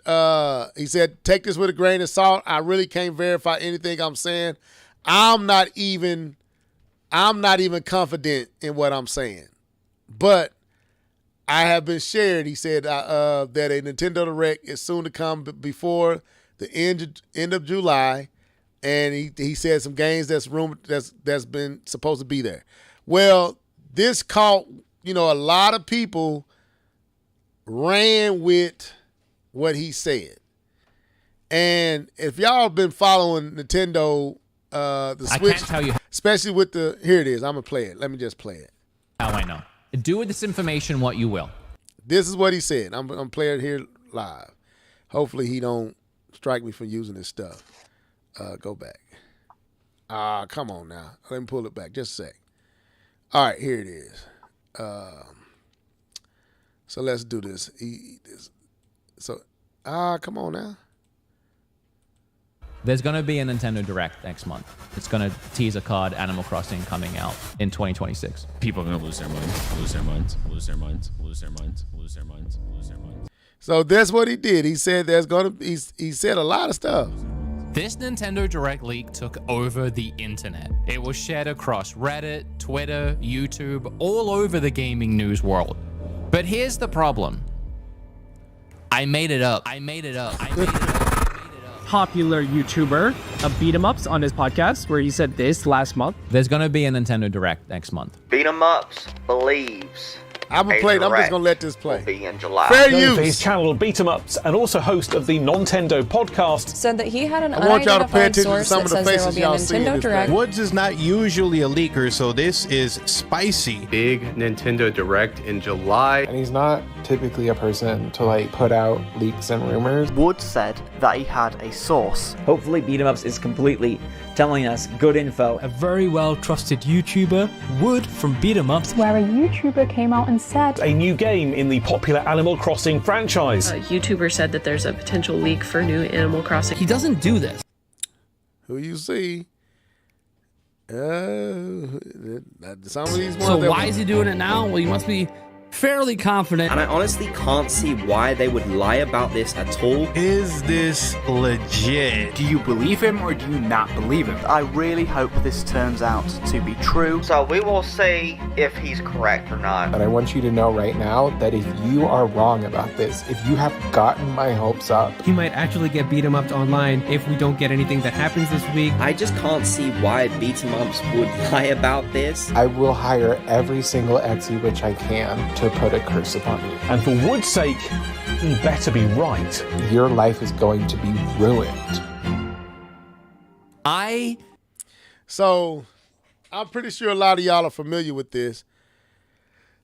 he said, take this with a grain of salt. I really can't verify anything I'm saying. I'm not even confident in what I'm saying. But I have been shared, he said, that a Nintendo Direct is soon to come before the end of July. And he said some games that's rumored that's been supposed to be there. Well, this caught, a lot of people ran with what he said. And if y'all have been following Nintendo, the Switch, I can't tell you. Especially with here it is. I'm going to play it. Let me just play it. How I know. Do with this information what you will. This is what he said. I'm playing it here live. Hopefully he don't strike me for using this stuff. Go back. Come on now. Let me pull it back. Just a sec. All right, here it is. So let's do this. Come on now. There's going to be a Nintendo Direct next month. It's going to tease a card, Animal Crossing, coming out in 2026. People are going to lose their minds, lose their minds, lose their minds, lose their minds, lose their minds, lose their minds. So that's what he did. He said he said a lot of stuff. This Nintendo Direct leak took over the internet. It was shared across Reddit, Twitter, YouTube, all over the gaming news world. But here's the problem. I made it up. Popular YouTuber of beat 'em ups on his podcast where he said this last month. There's gonna be a Nintendo Direct next month. Beat 'em ups believes. I'm just gonna let this play. Will be in July. Fair Known use. for his channel Beat 'em Ups and also host of the Nintendo podcast, said that he had an I want y'all to pay unidentified attention to source some that of the says there will faces be a y'all see in Nintendo this Direct. thing. Woods is not usually a leaker, so this is spicy. Big Nintendo Direct in July. And he's not typically a person to put out leaks and rumors. Woods said that he had a source. Hopefully Beat 'em Ups is completely telling us good info. A very well trusted YouTuber, Wood from Beat 'em Ups, where a YouTuber came out and said a new game in the popular Animal Crossing franchise. A YouTuber said that there's a potential leak for new Animal Crossing. He doesn't do this. Who you see? Some of these ones. So why is he doing it now? Well, he must be fairly confident. And I honestly can't see why they would lie about this at all. Is this legit? Do you believe him or do you not believe him? I really hope this turns out to be true. So we will see if he's correct or not. But I want you to know right now that if you are wrong about this, if you have gotten my hopes up, He might actually get beat 'em up online if we don't get anything that happens this week. I just can't see why Beat 'em Ups would lie about this. I will hire every single Etsy which I can to put a curse upon you. And for Wood's sake, He better be right. Your life is going to be ruined. So I'm pretty sure a lot of y'all are familiar with this.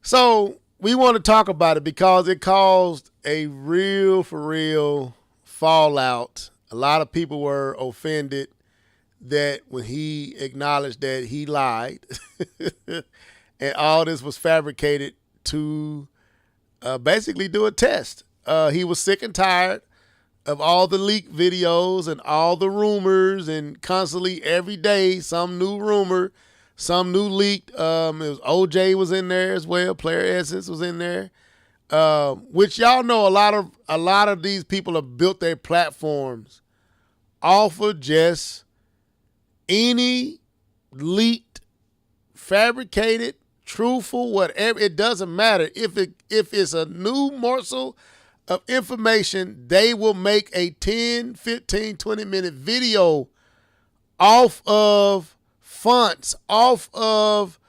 So we want to talk about it because it caused a real, for real fallout. A lot of people were offended that when he acknowledged that he lied and all this was fabricated to basically do a test. He was sick and tired of all the leaked videos and all the rumors, and constantly every day some new rumor, some new leaked. It was OJ was in there as well. Player Essence was in there, which y'all know a lot of these people have built their platforms off of just any leaked, fabricated, truthful, whatever. It doesn't matter if it's a new morsel of information, they will make a 10, 15, 20-minute video off of fonts, off of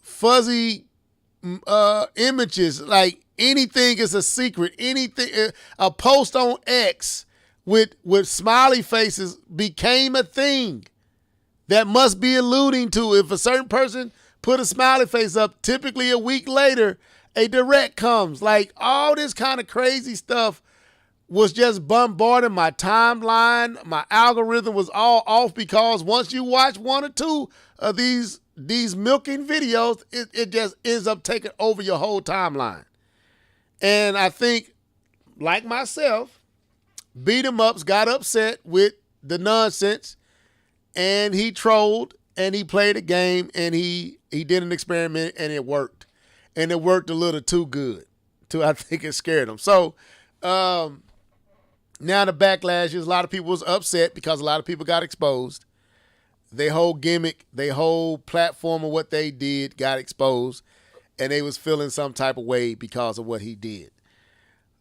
fuzzy images. Like anything is a secret. Anything, a post on X with smiley faces became a thing that must be alluding to. If a certain person put a smiley face up, typically a week later, a direct comes. Like all this kind of crazy stuff was just bombarding my timeline. My algorithm was all off because once you watch one or two of these milking videos, it just ends up taking over your whole timeline. And I think, like myself, Beat 'em Ups got upset with the nonsense, and he trolled, and he played a game, and he did an experiment, and it worked. And it worked a little too good. I think it scared him. So now the backlash is a lot of people was upset because a lot of people got exposed. Their whole gimmick, their whole platform of what they did got exposed, and they was feeling some type of way because of what he did.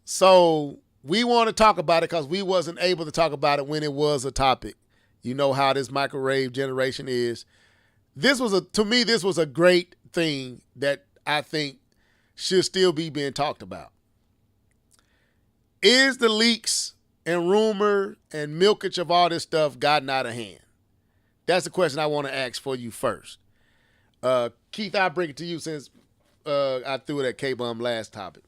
So we want to talk about it because we wasn't able to talk about it when it was a topic. You know how this microwave generation is. To me, this was a great thing that I think should still be being talked about. Is the leaks and rumor and milkage of all this stuff gotten out of hand? That's the question I want to ask for you first. Keith, I'll bring it to you since I threw it at K-Bum last topic.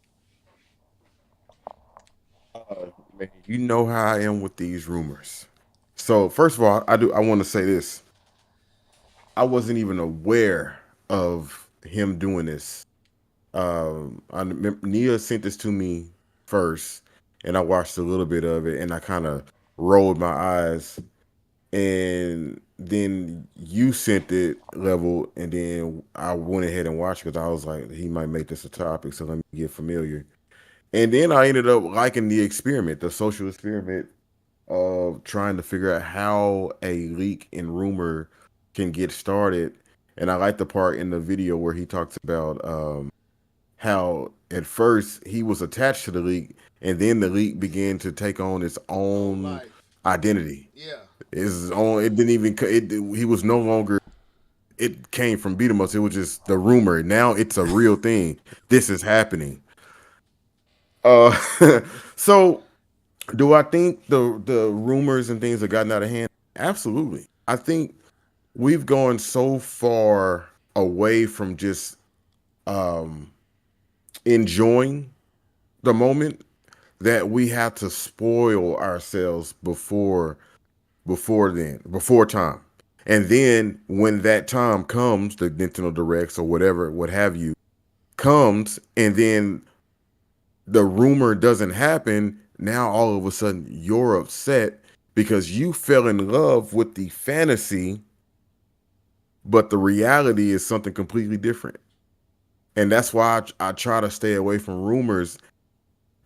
Man, you know how I am with these rumors. So first of all, I want to say this. I wasn't even aware of him doing this. Nia sent this to me first, and I watched a little bit of it, and I kind of rolled my eyes. And then you sent it, Level, and then I went ahead and watched because I was like, he might make this a topic, so let me get familiar. And then I ended up liking the experiment, the social experiment of trying to figure out how a leak and rumor can get started. And I like the part in the video where he talks about how at first he was attached to the leak, and then the leak began to take on its own identity. Yeah. His own. It didn't even. He was no longer. It came from Beat 'em Ups. It was just the rumor. Now it's a real thing. This is happening. So do I think the rumors and things have gotten out of hand? Absolutely. I think we've gone so far away from just enjoying the moment that we have to spoil ourselves before time. And then when that time comes, the Nintendo Directs or whatever, what have you, comes, and then the rumor doesn't happen, now all of a sudden you're upset because you fell in love with the fantasy, but the reality is something completely different. And that's why I try to stay away from rumors,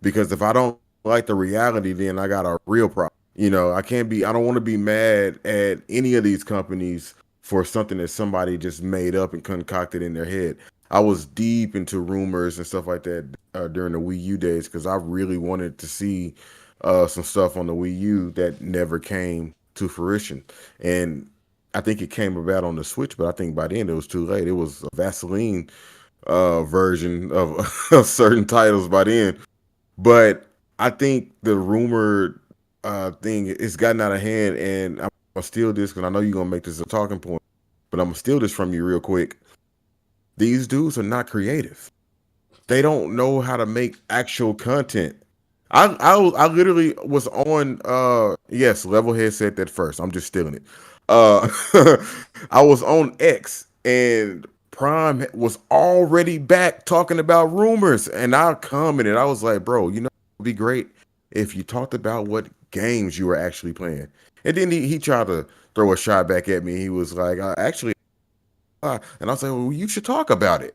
because if I don't like the reality, then I got a real problem. You know, I don't want to be mad at any of these companies for something that somebody just made up and concocted in their head. I was deep into rumors and stuff like that during the Wii U days because I really wanted to see some stuff on the Wii U that never came to fruition. And I think it came about on the Switch, but I think by then it was too late. It was a Vaseline version of certain titles by then. But I think the rumor thing is gotten out of hand, and I'm gonna steal this because I know you're gonna make this a talking point, but I'm gonna steal this from you real quick. These dudes are not creative. They don't know how to make actual content. I literally was on yes, Levelhead said that first. I'm just stealing it. Uh I was on X and Prime was already back talking about rumors, and I commented. I was like, bro, it would be great if you talked about what games you were actually playing. And then he tried to throw a shot back at me. He was like, actually, and I was like, well, you should talk about it.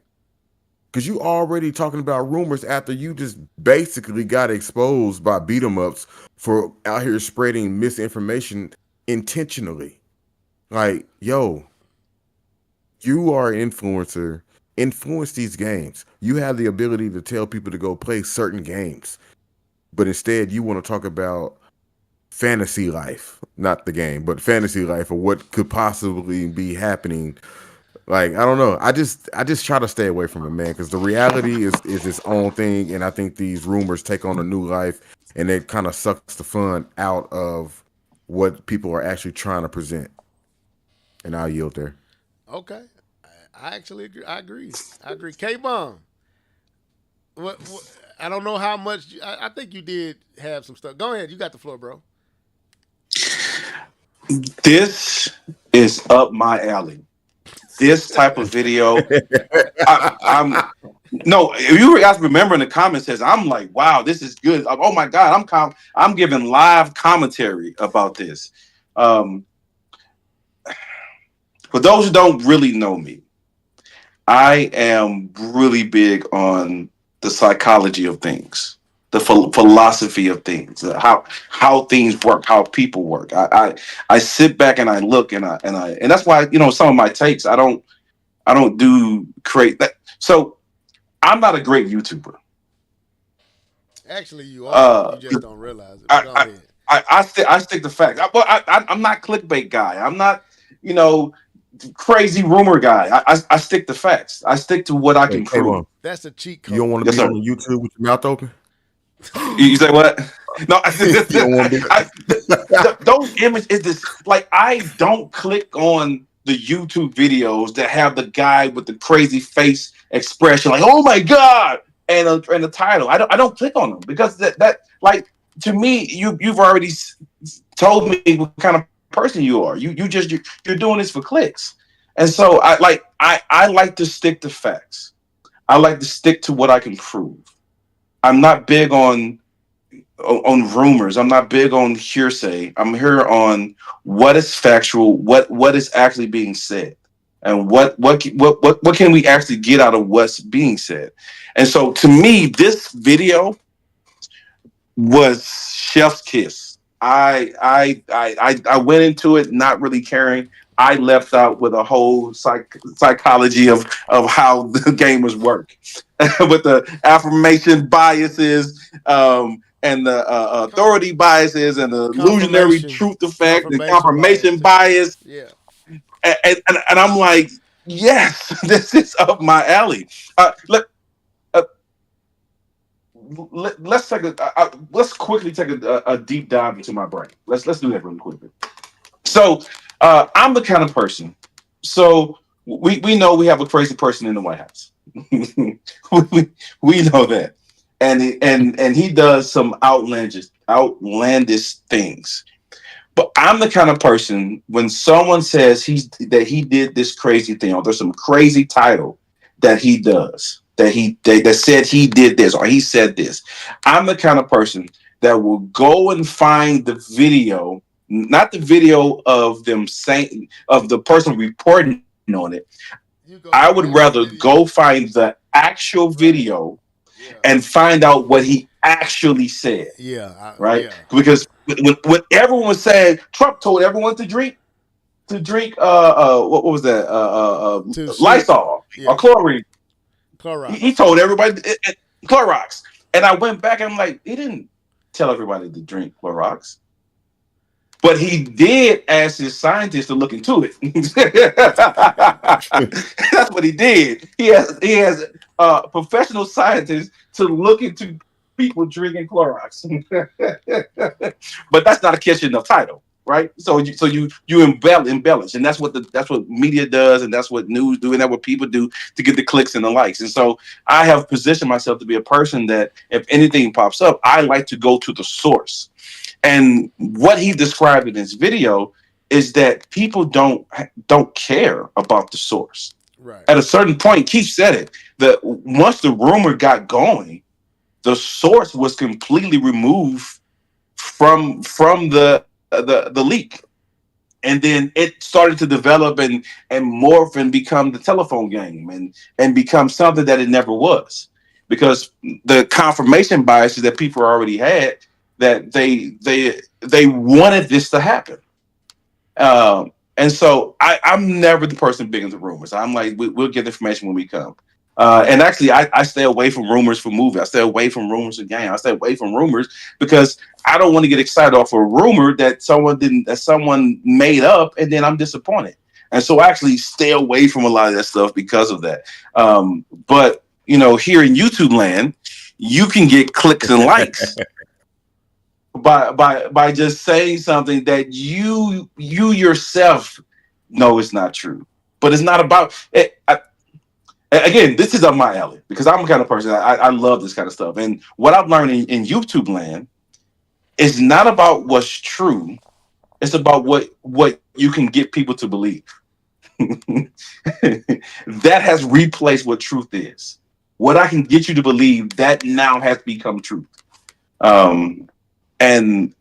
Because you already talking about rumors after you just basically got exposed by beat 'em ups for out here spreading misinformation intentionally. Like, yo, you are an influencer. Influence these games. You have the ability to tell people to go play certain games. But instead, you want to talk about fantasy life, not the game, but fantasy life, or what could possibly be happening. Like, I don't know. I just try to stay away from it, man, because the reality is its own thing, and I think these rumors take on a new life, and it kind of sucks the fun out of what people are actually trying to present. And I'll yield there. Okay, I actually agree. I agree. K-Bomb. What? I don't know how much. I think you did have some stuff. Go ahead. You got the floor, bro. This is up my alley. This type of video, I'm no. If you guys remember in the comments, says I'm like, wow, this is good. Oh my god, I'm giving live commentary about this. For those who don't really know me, I am really big on the psychology of things, the philosophy of things, how things work, how people work. I sit back and I look and that's why some of my takes I don't do create that. So I'm not a great YouTuber. Actually, you are. You just don't realize it. Go ahead. I stick to facts. I'm not clickbait guy. I'm not crazy rumor guy. I stick to facts. I stick to what I can prove. That's a cheat code. You don't want to be on YouTube with your mouth open? You say what? No, you don't want to be. Those images is this like I don't click on the YouTube videos that have the guy with the crazy face expression, like "Oh my god," and the title. I don't click on them because that like to me you've already told me what kind of person you are. You're doing this for clicks, and so I like to stick to facts. I like to stick to what I can prove. I'm not big on rumors. I'm not big on hearsay. I'm here on what is factual, what is actually being said, and what can we actually get out of what's being said. And so, to me, this video was chef's kiss. I went into it not really caring. I left out with a whole psychology of how the gamers work, with the affirmation biases, and the authority biases, and the illusionary truth effect, the confirmation bias. Yeah, and I'm like, yes, this is up my alley. Let's take let's quickly take a deep dive into my brain. Let's do that really quickly. So I'm the kind of person. So we know we have a crazy person in the White House. we know that, and he does some outlandish things. But I'm the kind of person when someone says that he did this crazy thing, or there's some crazy title that he does, that said he did this or he said this. I'm the kind of person that will go and find the video, not the video of them saying of the person reporting on it. I would rather go find the actual video and find out what he actually said. Right? Yeah. Because when everyone was saying Trump told everyone to drink what was that? Lysol or chlorine. Clorox. He told everybody Clorox. And I went back and I'm like, he didn't tell everybody to drink Clorox. But he did ask his scientists to look into it. That's what he did. He has professional scientists to look into people drinking Clorox. But that's not a catchy enough title, right? So you embellish, and that's what media does, and that's what news do, and that's what people do to get the clicks and the likes. And so I have positioned myself to be a person that if anything pops up, I like to go to the source. And what he described in his video is that people don't care about the source. Right. At a certain point, Keith said it, that once the rumor got going, the source was completely removed from the leak. And then it started to develop and morph and become the telephone game and become something that it never was. Because the confirmation biases that people already had, that they wanted this to happen. And so I'm never the person big into rumors. I'm like, we'll get information when we come. And actually, I stay away from rumors for movies. I stay away from rumors for games. I stay away from rumors because I don't want to get excited off a rumor that someone made up, and then I'm disappointed. And so I actually stay away from a lot of that stuff because of that. But here in YouTube land, you can get clicks and likes by just saying something that you yourself know is not true. But it's not about it. Again, this is up my alley because I'm the kind of person I love this kind of stuff. And what I've learned in YouTube land is not about what's true. It's about what you can get people to believe. That has replaced what truth is. What I can get you to believe, that now has become truth. And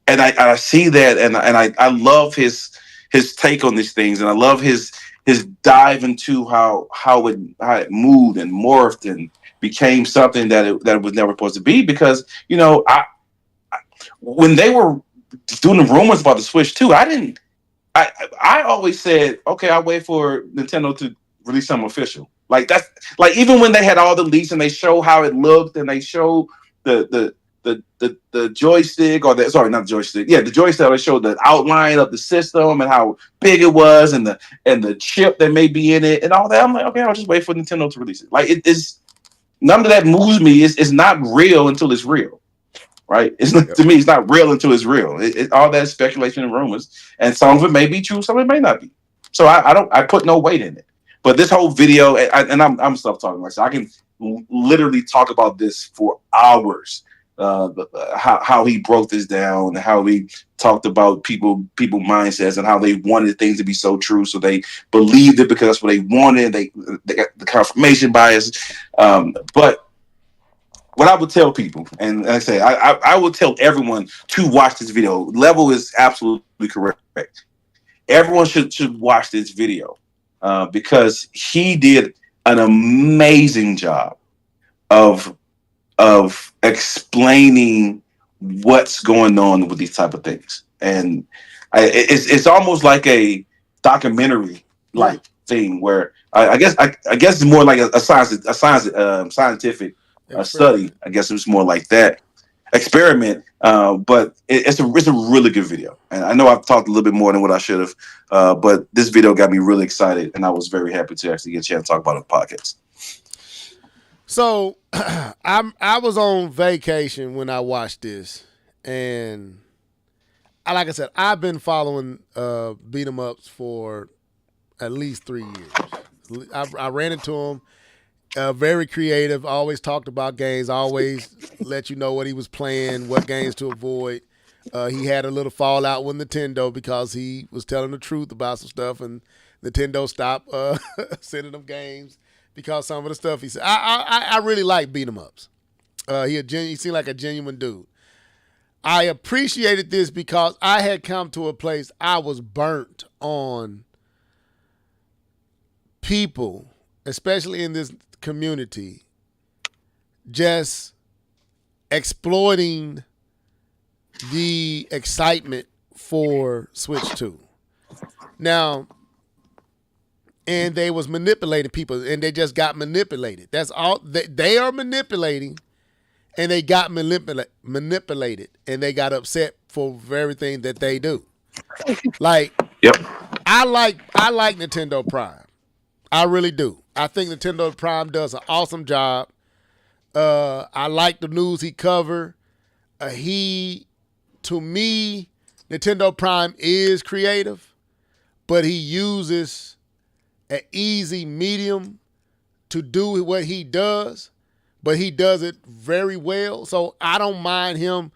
I see that, and I love his take on these things, and I love his dive into how it moved and morphed and became something that it was never supposed to be. Because when they were doing the rumors about the Switch 2, I always said, okay, I'll wait for Nintendo to release something official. Like that's like, even when they had all the leaks and they show how it looked and they show the joystick, or not joystick, the joystick. They showed the outline of the system and how big it was and the chip that may be in it and all that. I'm like, okay, I'll just wait for Nintendo to release it. Like it is, none of that moves me. It's not real until it's real. Right? It's not, to me, it's not real until it's real. All that is speculation and rumors, and some of it may be true, some of it may not be. So I put no weight in it. But this whole video, and I'm stuff talking myself. I can literally talk about this for hours. How he broke this down, how he talked about people mindsets and how they wanted things to be so true, so they believed it because that's what they wanted. They got the confirmation bias, but what I would tell people, and I say, I would tell everyone to watch this video. Level is absolutely correct. Everyone should watch this video because he did an amazing job of explaining what's going on with these type of things, and it's almost like a documentary like thing where I guess it's more like a scientific study. I guess it was more like that experiment, but it's a really good video. And I know I've talked a little bit more than what I should have, but this video got me really excited, and I was very happy to actually get a chance to talk about it on the podcast. So I was on vacation when I watched this, and like I said, I've been following beat 'em ups for at least 3 years. I ran into him. Very creative, always talked about games, always let you know what he was playing, what games to avoid. He had a little fallout with Nintendo because he was telling the truth about some stuff, and Nintendo stopped sending him games because some of the stuff he said. I really like beat 'em ups. He seemed like a genuine dude. I appreciated this because I had come to a place I was burnt on people, especially in this community, just exploiting the excitement for Switch 2. Now, and they was manipulating people, and they just got manipulated. That's all. They are manipulating, and they got manipulated, and they got upset for everything that they do. Like, yep. I like Nintendo Prime. I really do. I think Nintendo Prime does an awesome job. I like the news he covered. To me, Nintendo Prime is creative, but he uses an easy medium to do what he does, but he does it very well. So I don't mind him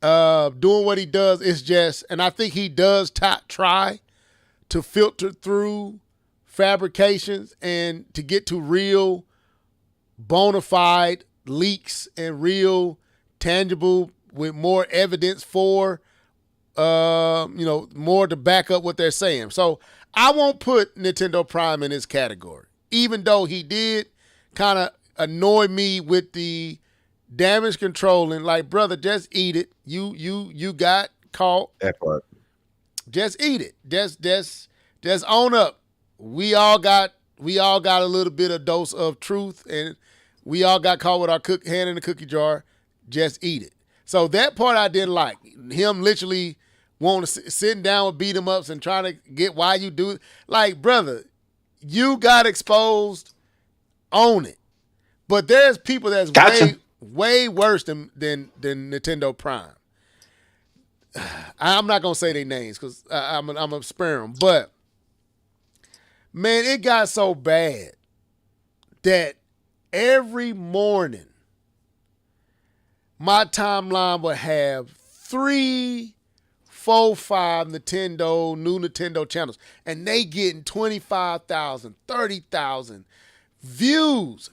doing what he does. It's just, and I think he does try to filter through fabrications and to get to real bona fide leaks and real tangible with more evidence for, more to back up what they're saying. So I won't put Nintendo Prime in this category, even though he did kind of annoy me with the damage control and like, brother, just eat it. You got caught. That part. Just eat it. Just own up. We all got a little bit of dose of truth, and we all got caught with our hand in the cookie jar. Just eat it. So that part I didn't like. Him literally sitting down with beat 'em ups and trying to get why you do it. Like, brother, you got exposed. Own it. But there's people that's way worse than Nintendo Prime. I'm not gonna say their names because I'm gonna spare them. But man, it got so bad that every morning my timeline would have 3, 4, 5 new Nintendo channels, and they getting 25,000, 30,000 views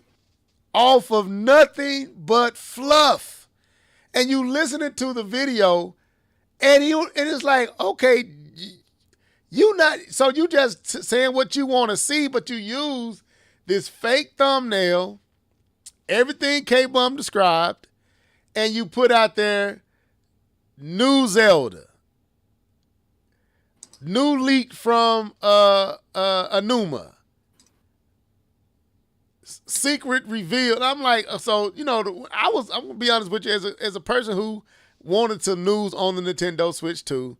off of nothing but fluff. And you listening to the video, and it's like, okay, you just saying what you want to see, but you use this fake thumbnail, everything K-Bum described, and you put out there new Zelda, new leak from Anuma, secret revealed. I'm like, so I'm gonna be honest with you, as a person who wanted some news on the Nintendo Switch 2,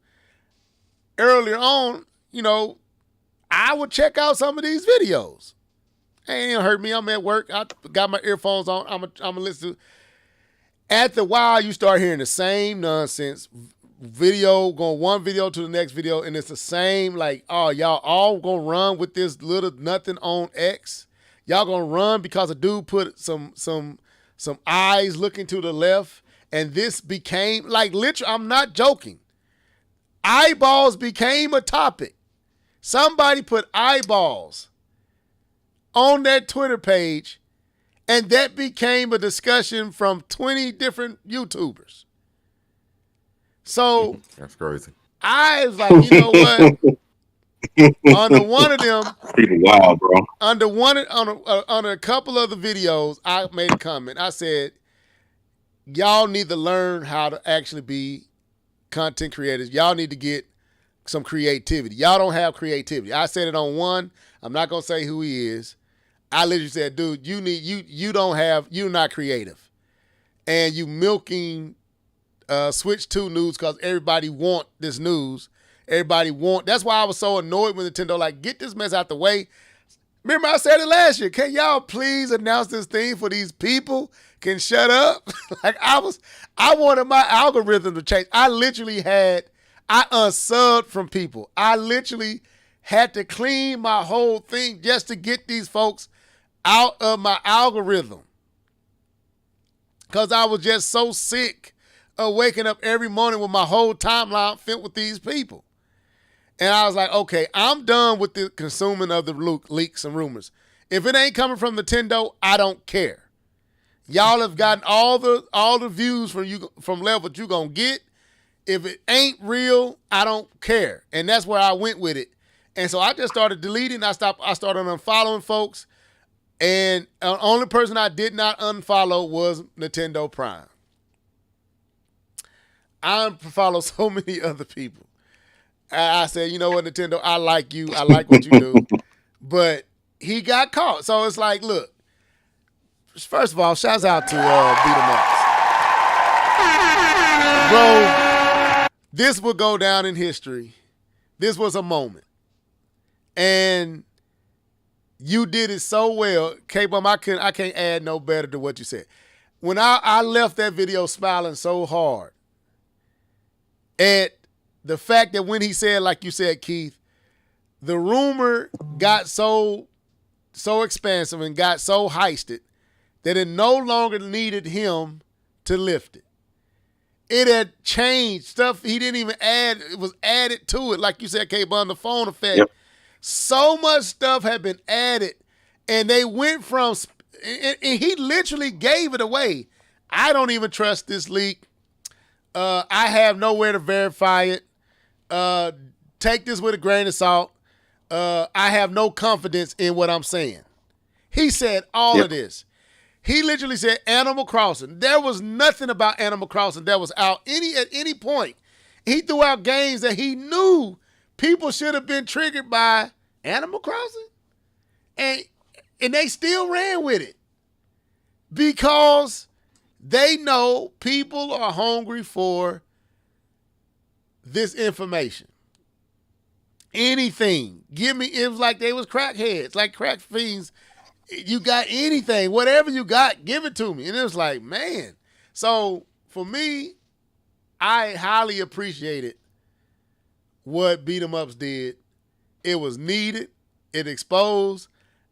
earlier on, I would check out some of these videos. Ain't gonna hurt me. I'm at work. I got my earphones on. I'm gonna listen to. After a while, you start hearing the same nonsense video, going one video to the next video, and it's the same, like, oh, y'all all gonna run with this little nothing on X. Y'all gonna run because a dude put some eyes looking to the left, and this became, like, literally, I'm not joking. Eyeballs became a topic. Somebody put eyeballs on that Twitter page, and that became a discussion from 20 different YouTubers. So that's crazy. I was like, you know what? Under one of them, people wild, bro. Under a couple of the videos, I made a comment. I said, y'all need to learn how to actually be content creators. Y'all need to get some creativity. Y'all don't have creativity. I said it on one. I'm not gonna say who he is. I literally said, dude, you're not creative. And you milking Switch 2 news because everybody want this news. That's why I was so annoyed with Nintendo, like, get this mess out the way. Remember I said it last year. Can y'all please announce this thing for these people can shut up? Like, I wanted my algorithm to change. I unsubbed from people. I literally had to clean my whole thing just to get these folks out of my algorithm. Because I was just so sick of waking up every morning with my whole timeline filled with these people. And I was like, okay, I'm done with the consuming of the leaks and rumors. If it ain't coming from Nintendo, I don't care. Y'all have gotten all the views from level that you gonna get. If it ain't real, I don't care. And that's where I went with it. And so I just started deleting. I started unfollowing folks. And the only person I did not unfollow was Nintendo Prime. I unfollow so many other people. I said, you know what, Nintendo, I like you. I like what you do. But he got caught. So it's like, look, first of all, shouts out to Beat 'em Ups. Bro, this will go down in history. This was a moment. And You did it so well. K-Bum, I can't add no better to what you said. When I left that video smiling so hard at the fact that when he said, like you said, Keith, the rumor got so expansive and got so heisted that it no longer needed him to lift it. It had changed stuff he didn't even add. It was added to it, like you said, K-Bum, the phone effect. Yep. So much stuff had been added, and they went from, and he literally gave it away. I don't even trust this leak. I have nowhere to verify it. Take this with a grain of salt. I have no confidence in what I'm saying. He said all of this. He literally said Animal Crossing. There was nothing about Animal Crossing that was out at any point. He threw out games that he knew people should have been triggered by Animal Crossing. And they still ran with it because they know people are hungry for this information. Anything. Give me, it was like they was crackheads, like crack fiends. You got anything, whatever you got, give it to me. And it was like, man. So for me, I highly appreciated what Beat 'em Ups did. It was needed. It exposed.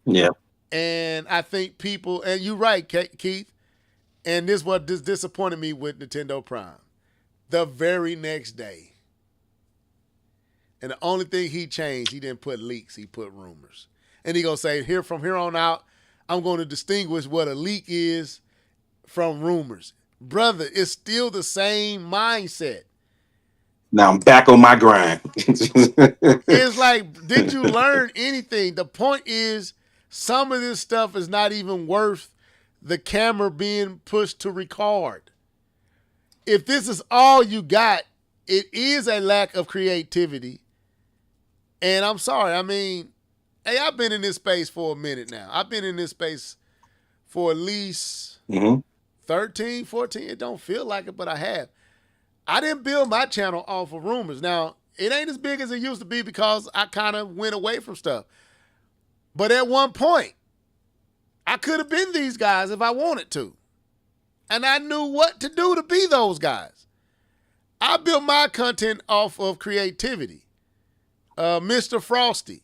Yeah. And I think people, and you're right, Keith, and this what disappointed me with Nintendo Prime. The very next day. And the only thing he changed, he didn't put leaks, he put rumors. And he gonna say, from here on out, I'm going to distinguish what a leak is from rumors. Brother, it's still the same mindset. Now I'm back on my grind. It's like, did you learn anything? The point is, some of this stuff is not even worth the camera being pushed to record. If this is all you got, it is a lack of creativity. And I'm sorry, I mean, hey, I've been in this space for a minute now. I've been in this space for at least 13, 14. It don't feel like it, but I have. I didn't build my channel off of rumors. Now, it ain't as big as it used to be because I kind of went away from stuff. But at one point, I could have been these guys if I wanted to. And I knew what to do to be those guys. I built my content off of creativity. Mr. Frosty.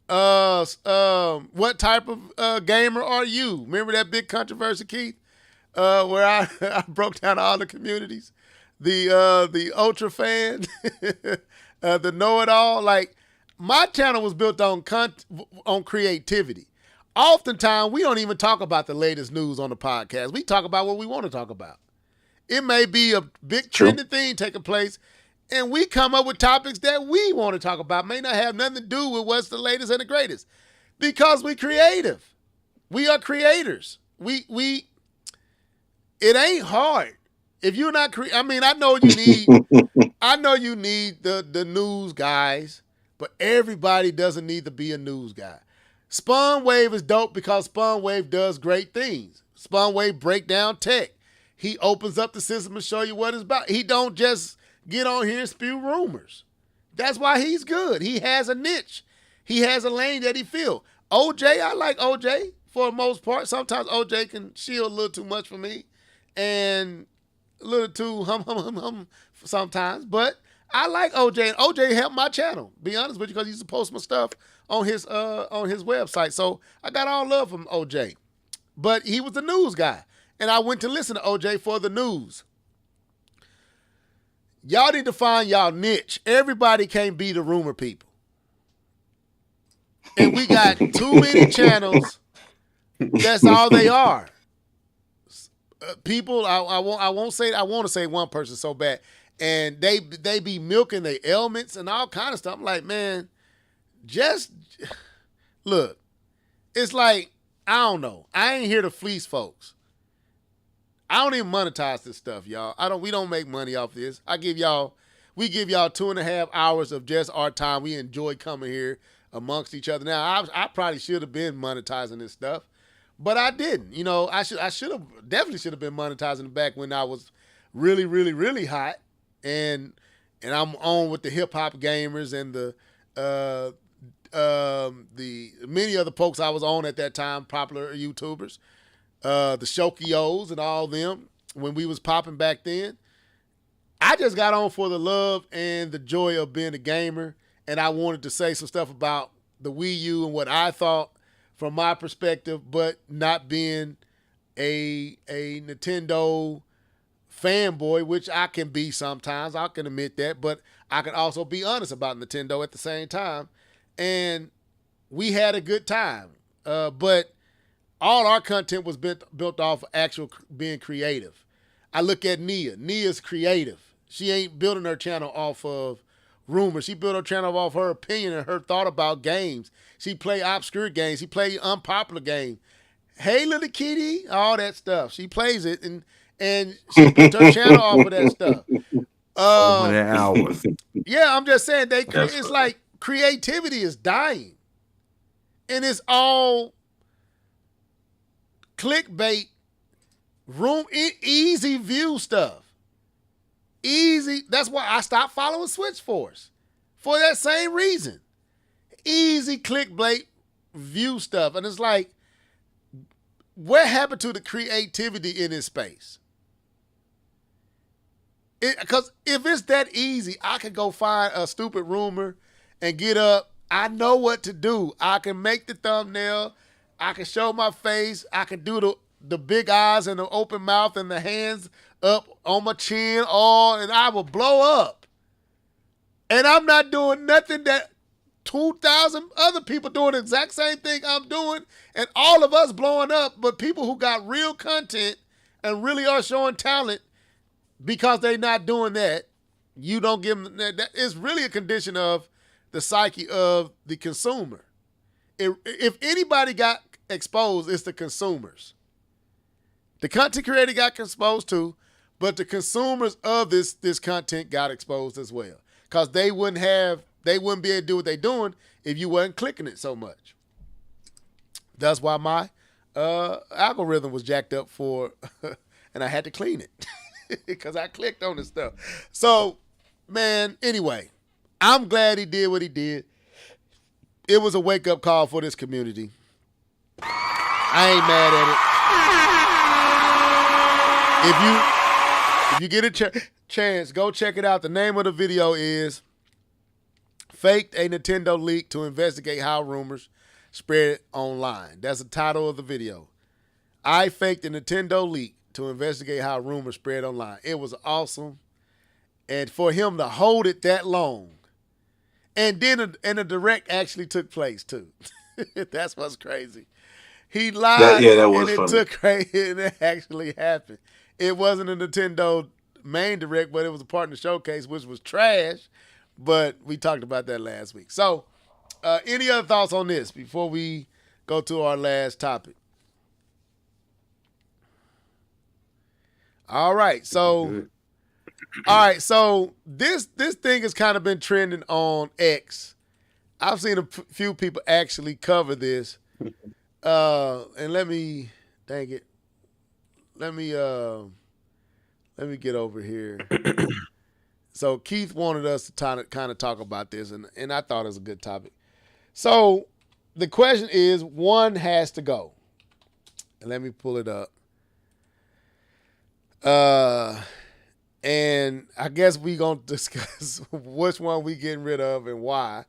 What type of gamer are you? Remember that big controversy, Keith? Where I broke down all the communities. The ultra fan, the know-it-all. Like, my channel was built on creativity. Oftentimes, we don't even talk about the latest news on the podcast. We talk about what we want to talk about. It may be a big trending thing taking place, and we come up with topics that we want to talk about. May not have nothing to do with what's the latest and the greatest, because we're creative. We are creators. It ain't hard. If you're not I mean, I know you need the news guys, but everybody doesn't need to be a news guy. Spawnwave is dope because Spawnwave does great things. Spawnwave break down tech. He opens up the system and show you what it's about. He don't just get on here and spew rumors. That's why he's good. He has a niche. He has a lane that he fills. OJ, I like OJ for the most part. Sometimes OJ can shield a little too much for me and a little too hum sometimes. But I like OJ, and OJ helped my channel, be honest with you, because he used to post my stuff on his website. So I got all love from OJ. But he was the news guy, and I went to listen to OJ for the news. Y'all need to find y'all niche. Everybody can't be the rumor people. And we got too many channels. That's all they are. People, I want to say one person so bad. And they be milking their ailments and all kind of stuff. I'm like, man, just look. It's like, I don't know. I ain't here to fleece folks. I don't even monetize this stuff, y'all. We don't make money off this. We give y'all 2.5 hours of just our time. We enjoy coming here amongst each other. Now, I probably should have been monetizing this stuff, but I didn't. You know, I definitely should have been monetizing it back when I was really, really, really hot. And I'm on with the hip hop gamers and the the many other folks I was on at that time, popular YouTubers, the Shokios and all them, when we was popping back then. I just got on for the love and the joy of being a gamer, and I wanted to say some stuff about the Wii U and what I thought from my perspective, but not being a Nintendo fanboy, which I can be sometimes. I can admit that, but I can also be honest about Nintendo at the same time. And we had a good time, but all our content was built off of actual being creative. I look at Nia. Nia's creative. She ain't building her channel off of rumors. She built her channel off her opinion and her thought about games. She play obscure games. She play unpopular games. Hey, little kitty, all that stuff. She plays it, and she built her channel off of that stuff. Over the hours. Yeah, I'm just saying it's like creativity is dying, and it's all clickbait, easy view stuff. Easy. That's why I stopped following Switch Force for that same reason. Easy clickbait view stuff, and it's like, what happened to the creativity in this space? Because if it's that easy, I could go find a stupid rumor and get up. I know what to do. I can make the thumbnail. I can show my face. I can do the big eyes and the open mouth and the hands up on my chin, and I will blow up. And I'm not doing nothing that 2,000 other people doing the exact same thing I'm doing, and all of us blowing up, but people who got real content and really are showing talent, because they're not doing that, you don't give them that. It's really a condition of the psyche of the consumer. If anybody got exposed, it's the consumers. The content creator got exposed too, but the consumers of this content got exposed as well, because they wouldn't be able to do what they're doing if you wasn't clicking it so much. That's why my algorithm was jacked up and I had to clean it because I clicked on the stuff. So, man, anyway, I'm glad he did what he did. It was a wake-up call for this community. I ain't mad at it. If you get a chance, go check it out. The name of the video is Faked a Nintendo Leak to Investigate How Rumors Spread Online. That's the title of the video. I faked a Nintendo leak to investigate how rumors spread online. It was awesome. And for him to hold it that long. And then a direct actually took place too. That's what's crazy. He lied that was and funny. It took crazy and it actually happened. It wasn't a Nintendo main direct, but it was a partner showcase, which was trash. But we talked about that last week. So, any other thoughts on this before we go to our last topic? All right. So this thing has kind of been trending on X. I've seen a few people actually cover this. And let me get over here. So Keith wanted us to kind of talk about this, and I thought it was a good topic. So the question is, one has to go. And let me pull it up. And I guess we gonna discuss which one we getting rid of and why.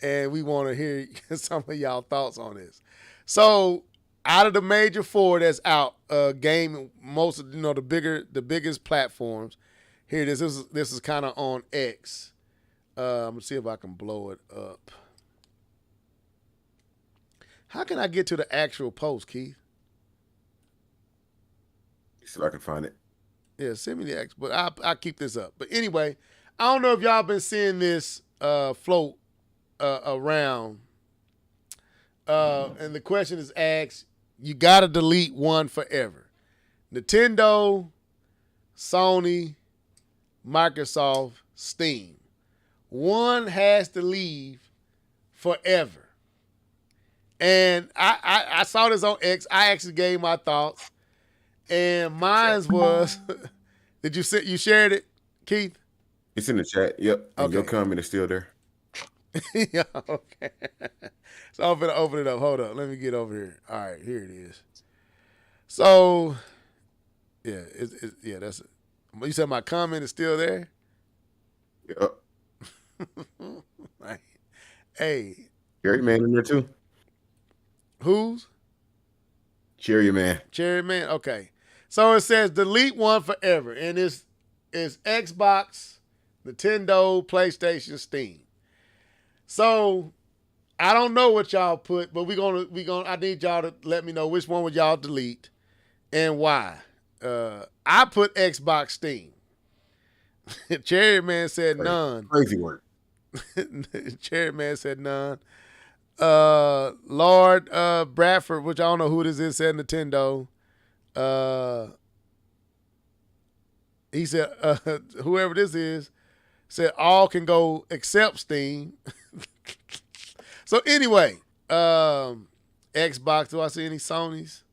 And we want to hear some of y'all thoughts on this. So out of the major four that's out, game, most of the biggest platforms. Here it is. This is kind of on X. I'm gonna see if I can blow it up. How can I get to the actual post, Keith? See if I can find it. Yeah, send me the X, but I'll keep this up. But anyway, I don't know if y'all been seeing this float around. And the question is asked, you got to delete one forever. Nintendo, Sony, Microsoft, Steam. One has to leave forever. And I saw this on X. I actually gave my thoughts. And mine was, you shared it, Keith? It's in the chat. Yep. And Okay. your comment is still there. Yeah, okay. So I'm gonna open it up. Hold up. Let me get over here. All right, here it is. So, yeah, yeah, that's it. You said my comment is still there? Yep. Right. Hey, Cherry Man in there too. who's? Cherry Man. Cherry Man? Okay. So it says delete one forever. And it's Xbox, Nintendo, PlayStation, Steam. So I don't know what y'all put, but we gonna I need y'all to let me know which one would y'all delete and why. I put Xbox Steam. Cherry Man said none. Crazy work. Cherry Man said none. Lord Bradford, which I don't know who this is, said Nintendo. He said whoever this is said all can go except Steam. So anyway, Xbox. Do I see any Sony's?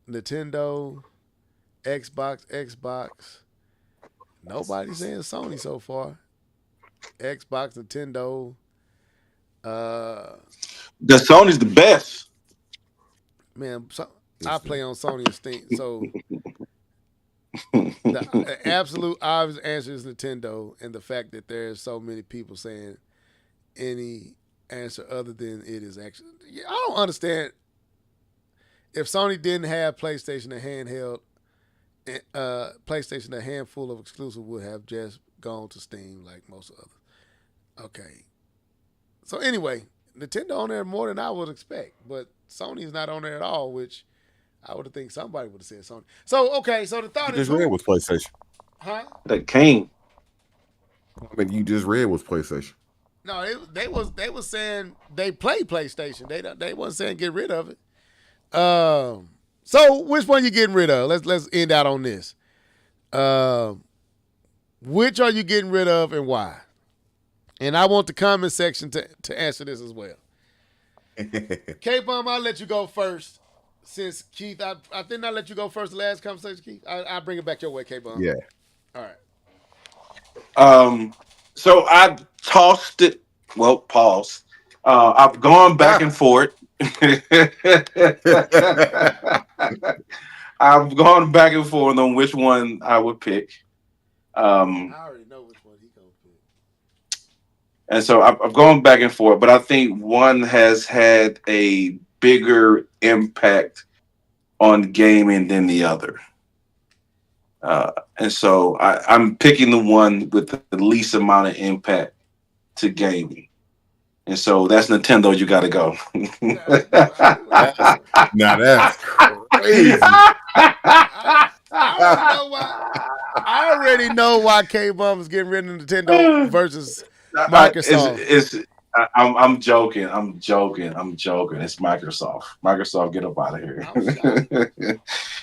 Nintendo, Xbox. Nobody's saying Sony so far. Xbox, Nintendo. The Sony's the best. Man, I play on Sony and Steam. So the absolute obvious answer is Nintendo, and the fact that there's so many people saying any answer other than it is actually. I don't understand. If Sony didn't have PlayStation and handheld, PlayStation, a handful of exclusive would have just gone to Steam like most others. Okay. So anyway, Nintendo on there more than I would expect, but Sony's not on there at all, which I would have think somebody would have said Sony. So okay, so the thought You is just read was PlayStation. Huh? That came. I mean, you just read was PlayStation. No, they was saying they play PlayStation. They wasn't saying get rid of it. So which one you getting rid of? Let's end out on this. Which are you getting rid of and why? And I want the comment section to answer this as well. K-Bum, I'll let you go first. Since Keith, I did not let you go first the last conversation, Keith. I'll bring it back your way, K-Bum. Yeah. All right. So I tossed it. Well, pause. I've gone back and forth. I've gone back and forth on which one I would pick. I already know which one he gonna pick. And so I've gone back and forth, but I think one has had a bigger impact on gaming than the other. And so I'm picking the one with the least amount of impact to gaming. And so that's Nintendo. You got to go. Now that's crazy. I already know why K-Bum is getting rid of Nintendo versus Microsoft. I'm joking. It's Microsoft. Microsoft, get up out of here.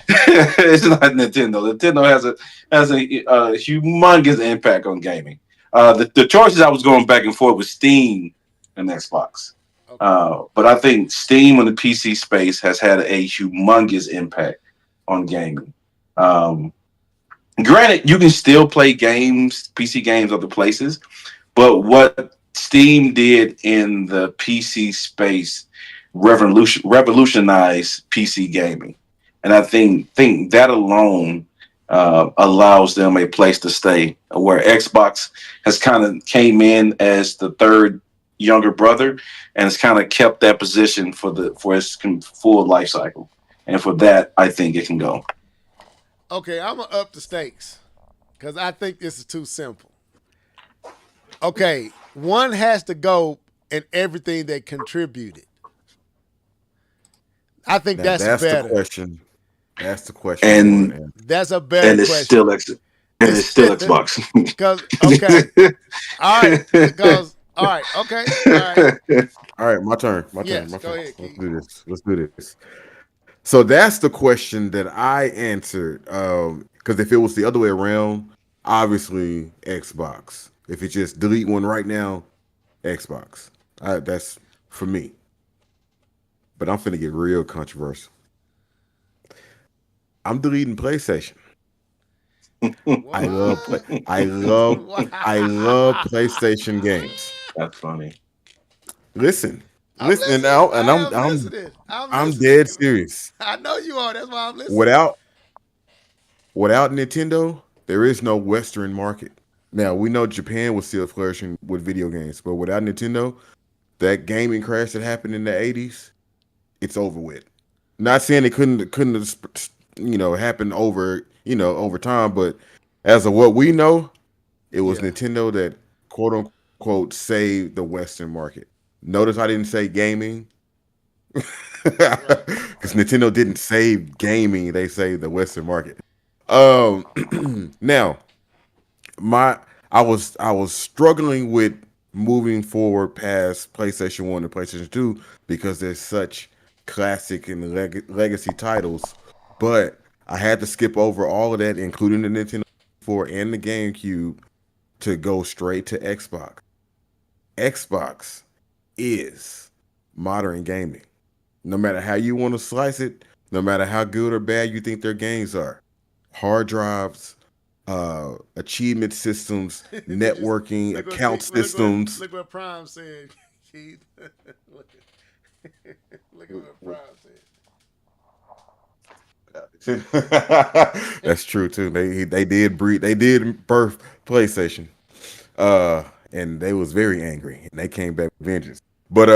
It's not Nintendo. Nintendo has a humongous impact on gaming. The choices I was going back and forth with Steam and Xbox. But I think Steam in the PC space has had a humongous impact on gaming. Granted, you can still play games, PC games, other places, but what Steam did in the PC space revolutionized PC gaming, and I think that alone allows them a place to stay. Where Xbox has kind of came in as the third younger brother, and it's kind of kept that position for its full life cycle, and for that, I think it can go. Okay, I'm gonna up the stakes because I think this is too simple. Okay, one has to go in everything they contributed. I think that's better. The question. That's the question. And that's a better and it's question. It's still Xbox. Because all right. Because all right. Okay. All right. My turn. My yes, turn. go ahead, Keith. Let's do this. So that's the question that I answered. Because if it was the other way around, obviously Xbox. If it's just delete one right now, Xbox. That's for me. But I'm finna get real controversial. I'm deleting PlayStation. I love PlayStation games. That's funny. Listen, I'm listen listening. now, and I am listening. I'm dead serious. I know you are. That's why I'm listening. Without Nintendo, there is no Western market. Now we know Japan was still flourishing with video games, but without Nintendo, that gaming crash that happened in the '80s, it's over with. Not saying it couldn't have, happen over time, but as of what we know, it was Nintendo that quote unquote saved the Western market. Notice I didn't say gaming. Because Nintendo didn't save gaming, they saved the Western market. Now, I was struggling with moving forward past PlayStation 1 and PlayStation 2 because there's such classic and legacy titles, but I had to skip over all of that, including the Nintendo 4 and the GameCube, to go straight to Xbox. Xbox is modern gaming. No matter how you want to slice it, no matter how good or bad you think their games are, hard drives, achievement systems, networking, account systems. Look what Prime said, Keith. look at what Prime said. That's true too. They did birth PlayStation, and they was very angry, and they came back with vengeance. But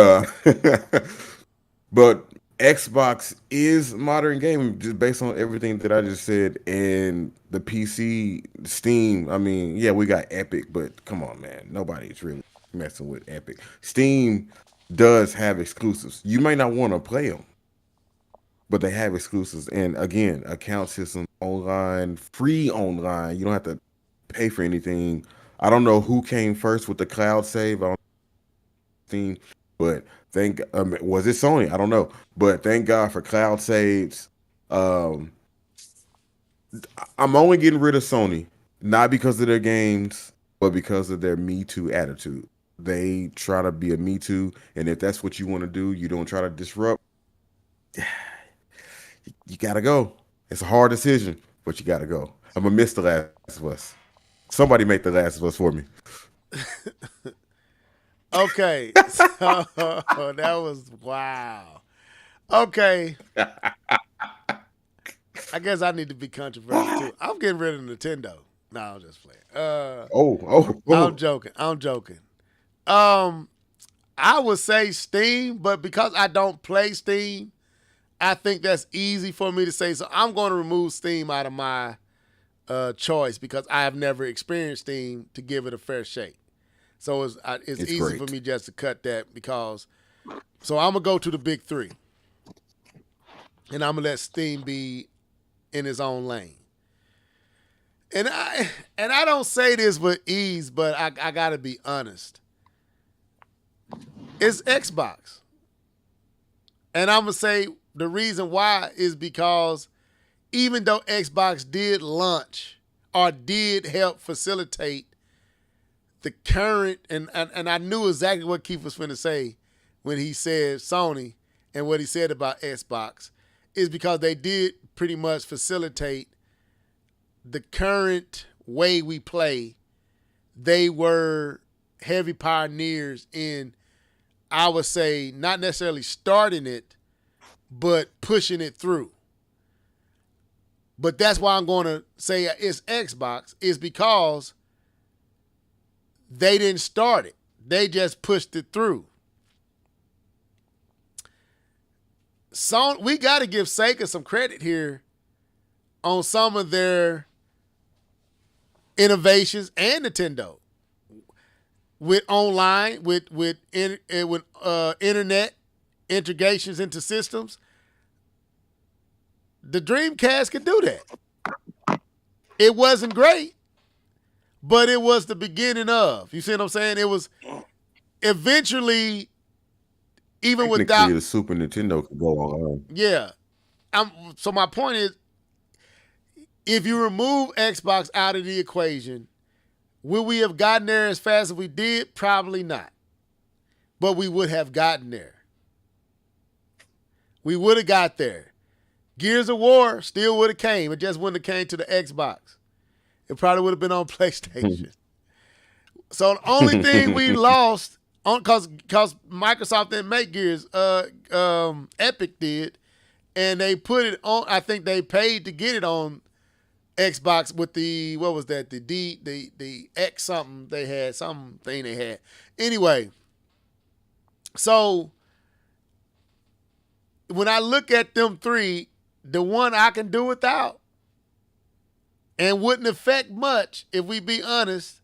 but Xbox is modern gaming just based on everything that I just said, and the PC, Steam. I mean, yeah, we got Epic, but come on, man, nobody's really messing with Epic. Steam does have exclusives. You may not want to play them, but they have exclusives. And again, account system, online, free online. You don't have to pay for anything. I don't know who came first with the cloud save. I don't think, but was it Sony? I don't know, but thank God for cloud saves. I'm only getting rid of Sony, not because of their games, but because of their Me Too attitude. They try to be a Me Too, and if that's what you want to do, you don't try to disrupt. You gotta go. It's a hard decision, but you gotta go. I'm gonna miss The Last of Us. Somebody make The Last of Us for me. Okay, so that was wow. Okay, I guess I need to be controversial too. I'm getting rid of Nintendo. No, I'm just playing. I'm joking. I would say Steam, but because I don't play Steam, I think that's easy for me to say. So I'm going to remove Steam out of my choice because I have never experienced Steam to give it a fair shake. So it's easy great for me just to cut that because. So I'm gonna go to the big three, and I'm gonna let Steam be in his own lane. And I don't say this with ease, but I gotta be honest. It's Xbox, and I'm gonna say the reason why is because even though Xbox did launch or did help facilitate the current, and I knew exactly what Keith was finna say when he said Sony and what he said about Xbox, is because they did pretty much facilitate the current way we play. They were heavy pioneers in, I would say, not necessarily starting it, but pushing it through. But that's why I'm going to say it's Xbox, is because they didn't start it. They just pushed it through. We got to give Sega some credit here on some of their innovations, and Nintendo with online, with internet integrations into systems. The Dreamcast could do that. It wasn't great, but it was the beginning of. You see what I'm saying? It was eventually, even without the Super Nintendo could go online. Yeah. So my point is, if you remove Xbox out of the equation, will we have gotten there as fast as we did? Probably not. But we would have gotten there. We would have got there. Gears of War still would have came. It just wouldn't have came to the Xbox. It probably would have been on PlayStation. So the only thing we lost on because Microsoft didn't make Gears, Epic did, and they put it on. I think they paid to get it on Xbox with the what was that? The X something they had, something thing they had. Anyway, so when I look at them three, the one I can do without and wouldn't affect much if we be honest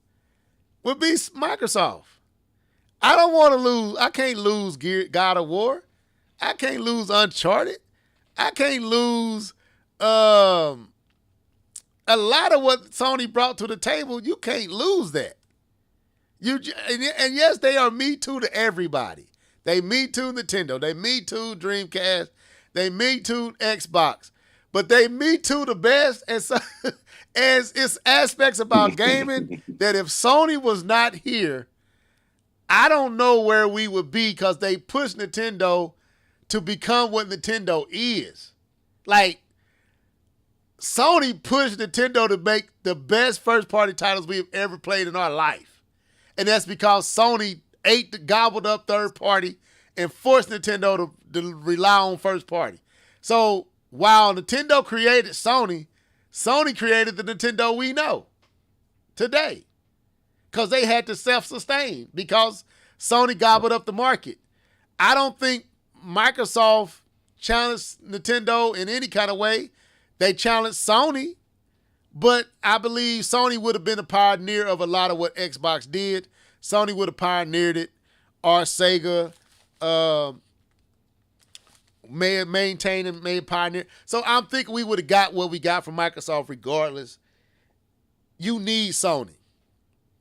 would be Microsoft. I don't want to lose. I can't lose God of War. I can't lose Uncharted. I can't lose a lot of what Sony brought to the table. You can't lose that. And yes, they are Me Too to everybody. They Me Too Nintendo. They Me Too Dreamcast. They Me Too Xbox. But they Me Too the best as it's aspects about gaming that if Sony was not here, I don't know where we would be because they pushed Nintendo to become what Nintendo is. Like, Sony pushed Nintendo to make the best first-party titles we've ever played in our life. And that's because Sony gobbled up third-party and forced Nintendo to rely on first-party. So while Nintendo created Sony, Sony created the Nintendo we know today because they had to self-sustain because Sony gobbled up the market. I don't think Microsoft challenged Nintendo in any kind of way. They challenged Sony, but I believe Sony would have been a pioneer of a lot of what Xbox did. Sony would have pioneered it, or Sega may have maintained and may have pioneered. So I'm thinking we would have got what we got from Microsoft regardless. You need Sony.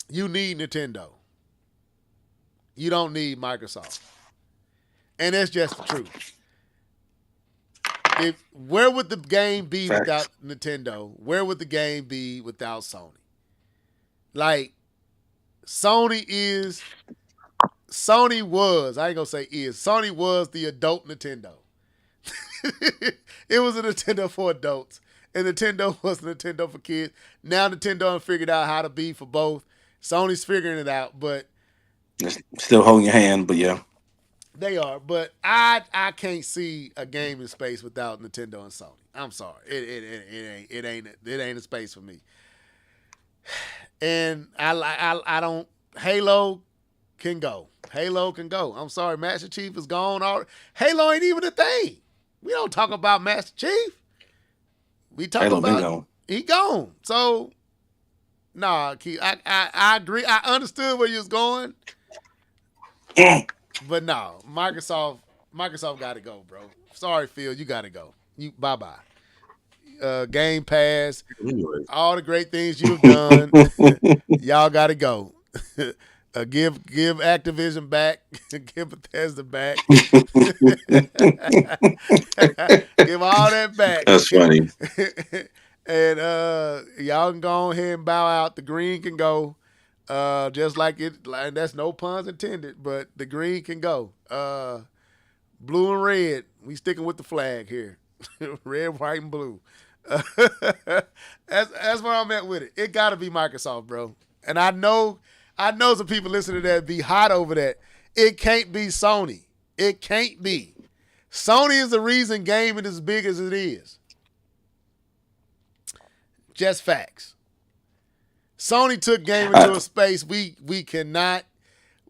You need Nintendo. You don't need Microsoft. And that's just the truth. Where would the game be without Nintendo? Where would the game be without Sony? Like, Sony was the adult Nintendo. It was a Nintendo for adults. And Nintendo was a Nintendo for kids. Now Nintendo has figured out how to be for both. Sony's figuring it out, but still holding your hand, but yeah. They are, but I can't see a gaming space without Nintendo and Sony. I'm sorry, it ain't a space for me. And I don't. Halo can go. I'm sorry, Master Chief is gone. Halo ain't even a thing. We don't talk about Master Chief. We talk about he gone. So nah, Keith, I agree. I understood where you was going. But no, Microsoft got to go, bro. Sorry, Phil, you got to go. You bye-bye. Game Pass, all the great things you've done, y'all got to go. Give Activision back, give Bethesda back, give all that back. That's funny. And y'all can go ahead and bow out. The green can go. Just like it, like, that's no puns intended, but the green can go. Blue and red, we sticking with the flag here. Red, white, and blue. That's where I'm at with it. It got to be Microsoft, bro. And I know some people listening to that be hot over that. It can't be Sony. It can't be. Sony is the reason gaming is as big as it is. Just facts. Sony took gaming to a space we cannot.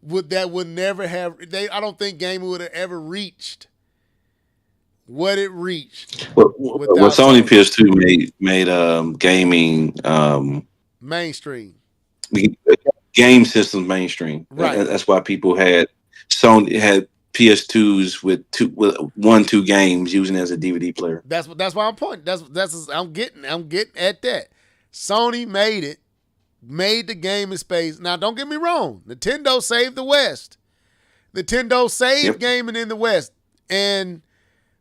Would never have. I don't think gaming would have ever reached what it reached. What Sony PS2 made gaming mainstream. Game systems mainstream. Right. That's why people had PS2s with 1-2 games using it as a DVD player. That's why I'm pointing. That's I'm getting at that. Sony made the gaming space. Now, don't get me wrong. Nintendo saved the West. Nintendo saved gaming in the West.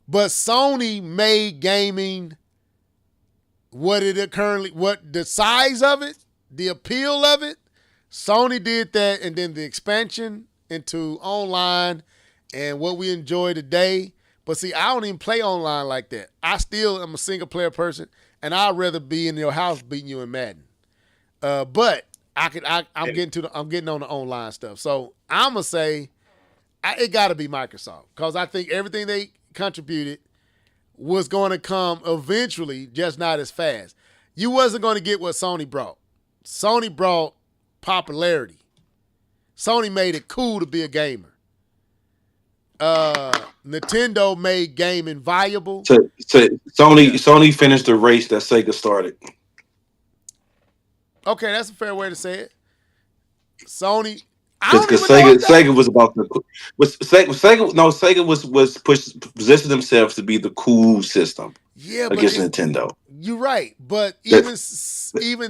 But Sony made gaming what the size of it, the appeal of it. Sony did that, and then the expansion into online and what we enjoy today. But see, I don't even play online like that. I still am a single player person, and I'd rather be in your house beating you in Madden. But I'm getting on the online stuff. So I'm gonna say it got to be Microsoft because I think everything they contributed was going to come eventually, just not as fast. You wasn't going to get what Sony brought. Sony brought popularity. Sony made it cool to be a gamer. Nintendo made gaming viable. So Sony finished the race that Sega started. Okay, that's a fair way to say it. Sony. Because Sega was about the Sega was positioned themselves to be the cool system against Nintendo. You're right, but even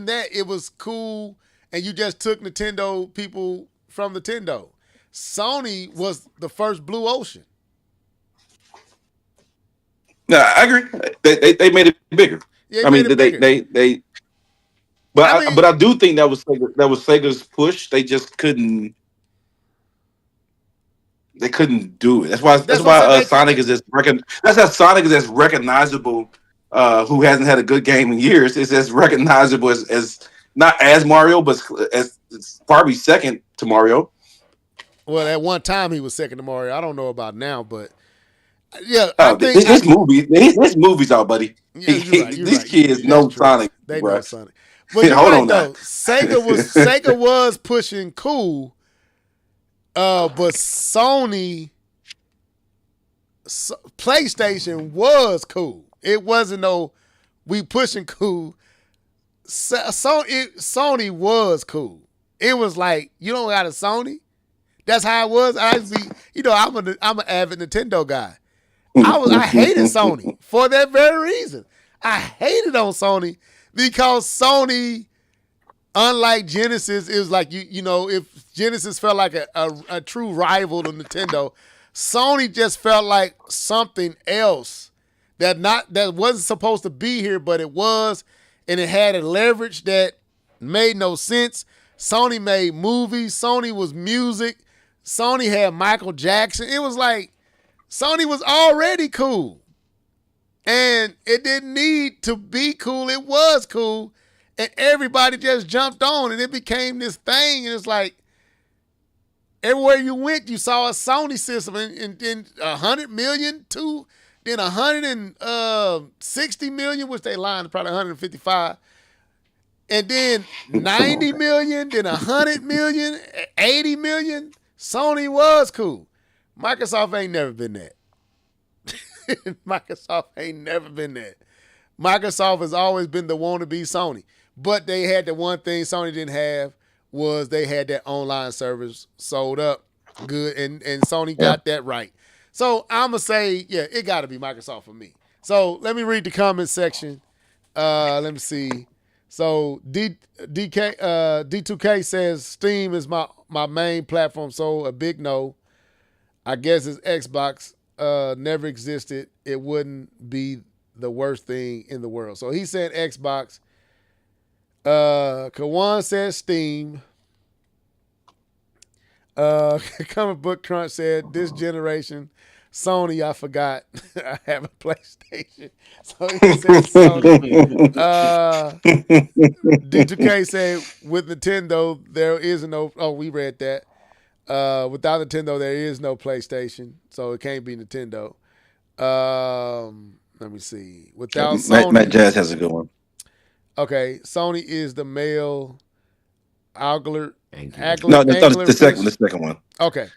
that it was cool, and you just took Nintendo people from Nintendo. Sony was the first blue ocean. No, I agree. They made it bigger. Yeah, they but I do think that was Sega's push. They just couldn't. They couldn't do it. That's why Sonic is as That's how Sonic is as recognizable. Who hasn't had a good game in years? It's as recognizable as not as Mario, but as it's probably second to Mario. Well, at one time he was second to Mario. I don't know about now, but yeah, his movies out, buddy. Yeah, These kids know Sonic. They know Sonic. But you're right though. Sega was pushing cool. But Sony, PlayStation was cool. It wasn't we pushing cool. Sony was cool. It was like, you don't got a Sony? That's how it was. I'm an avid Nintendo guy. I hated Sony for that very reason. I hated on Sony because Sony, unlike Genesis, it was like if Genesis felt like a true rival to Nintendo, Sony just felt like something else that wasn't supposed to be here, but it was, and it had a leverage that made no sense. Sony made movies. Sony was music. Sony had Michael Jackson. It was like Sony was already cool, and it didn't need to be cool. It was cool. And everybody just jumped on, and it became this thing. And it's like everywhere you went, you saw a Sony system, and then 100 million, then 160 million, which they lined probably 155, and then 90 million, then 100 million, 80 million. Sony was cool. Microsoft ain't never been that. Microsoft ain't never been that. Microsoft has always been the wannabe Sony. But they had the one thing Sony didn't have was they had that online service sold up good, and Sony got that right. So I'm going to say, yeah, it got to be Microsoft for me. So let me read the comment section. Let me see. So D2K says Steam is my main platform, so a big no. I guess it's Xbox never existed. It wouldn't be the worst thing in the world. So he said Xbox. Kawan said Steam. Comic Book Crunch said this generation Sony. I forgot I have a PlayStation, so he said Sony. D2K said with Nintendo there is no. Oh, we read that. Without Nintendo there is no PlayStation, so it can't be Nintendo. Let me see. Without Sony, Matt Jazz has a good one. Okay, Sony is the male angler. The second one. Okay.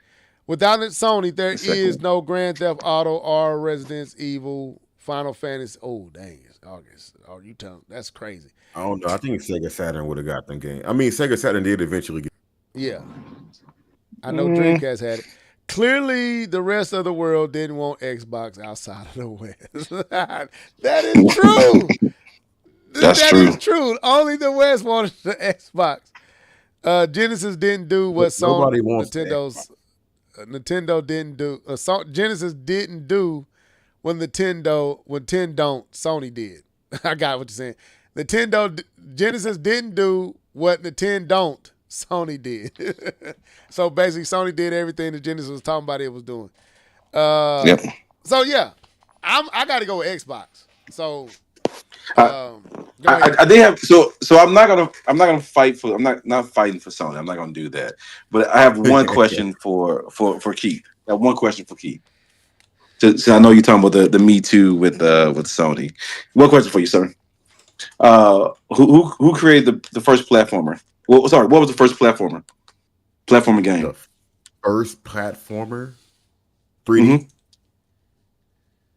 Without Sony, there is no Grand Theft Auto or Resident Evil, Final Fantasy. Oh, dang. It's August. Oh, you tell them. That's crazy. I don't know. I think Sega Saturn would have got them game. I mean, Sega Saturn did eventually get. Yeah. I know Dreamcast had it. Clearly, the rest of the world didn't want Xbox outside of the West. That is true. That is true. Only the West wanted the Xbox. Genesis didn't do what Sony, Nintendo didn't do. Genesis didn't do when Nintendo Sony did. I got what you're saying. Genesis didn't do what Nintendo Sony did. So basically, Sony did everything that Genesis was talking about it was doing. So yeah, I got to go with Xbox. So go I did have so I'm not gonna fight for not fighting for Sony. I'm not gonna do that. But I have one question for Keith. I have one question for Keith. So I know you're talking about the Me Too with Sony. One question for you, sir. Who created the first platformer? Well, sorry, what was the first platformer game? The first platformer, 3D. Mm-hmm.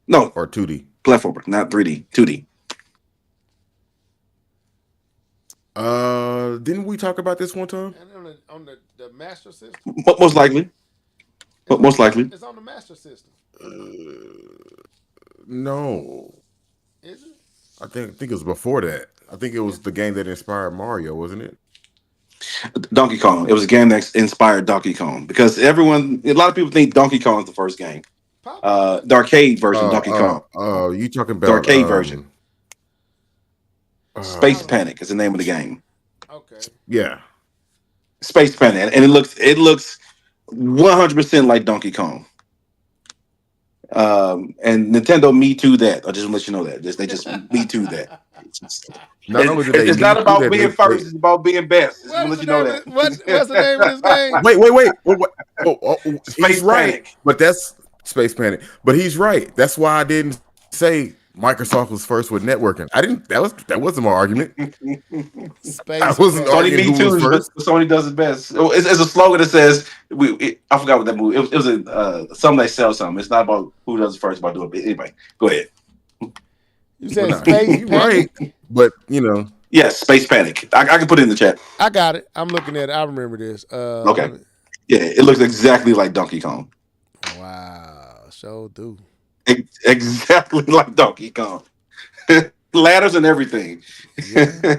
No, or 2D platformer, not 3D, 2D. Didn't we talk about this one time? And on the Master System. Most likely. Most likely. It's on the Master System. No. Is it? I think it was before that. I think it was the game that inspired Mario, wasn't it? Donkey Kong. It was a game that inspired Donkey Kong because a lot of people think Donkey Kong is the first game. The arcade version of Donkey Kong. You talking about the arcade version? Space Oh. Panic is the name of the game. Okay. Yeah. Space Panic, and it looks 100% like Donkey Kong. And Nintendo Me Too that. I just want to let you know that. They just Me Too that. It's not about being first, it's about being best. Just want to let you know that. What's the name of this game? Wait. He's right. But that's Space Panic. But he's right. That's why I didn't say Microsoft was first with networking. I didn't. That wasn't my argument. I wasn't arguing who was first. Sony does it best. It's a slogan that says, I forgot what that movie. It was something they sell something. It's not about who does it first, about doing it. Anyway, go ahead. You said Space Panic? Right, but Yes, Space Panic. I can put it in the chat. I got it. I'm looking at it. I remember this. Okay. Yeah, it looks exactly like Donkey Kong. Wow, so do. Exactly like Donkey Kong. Ladders and everything. Yeah.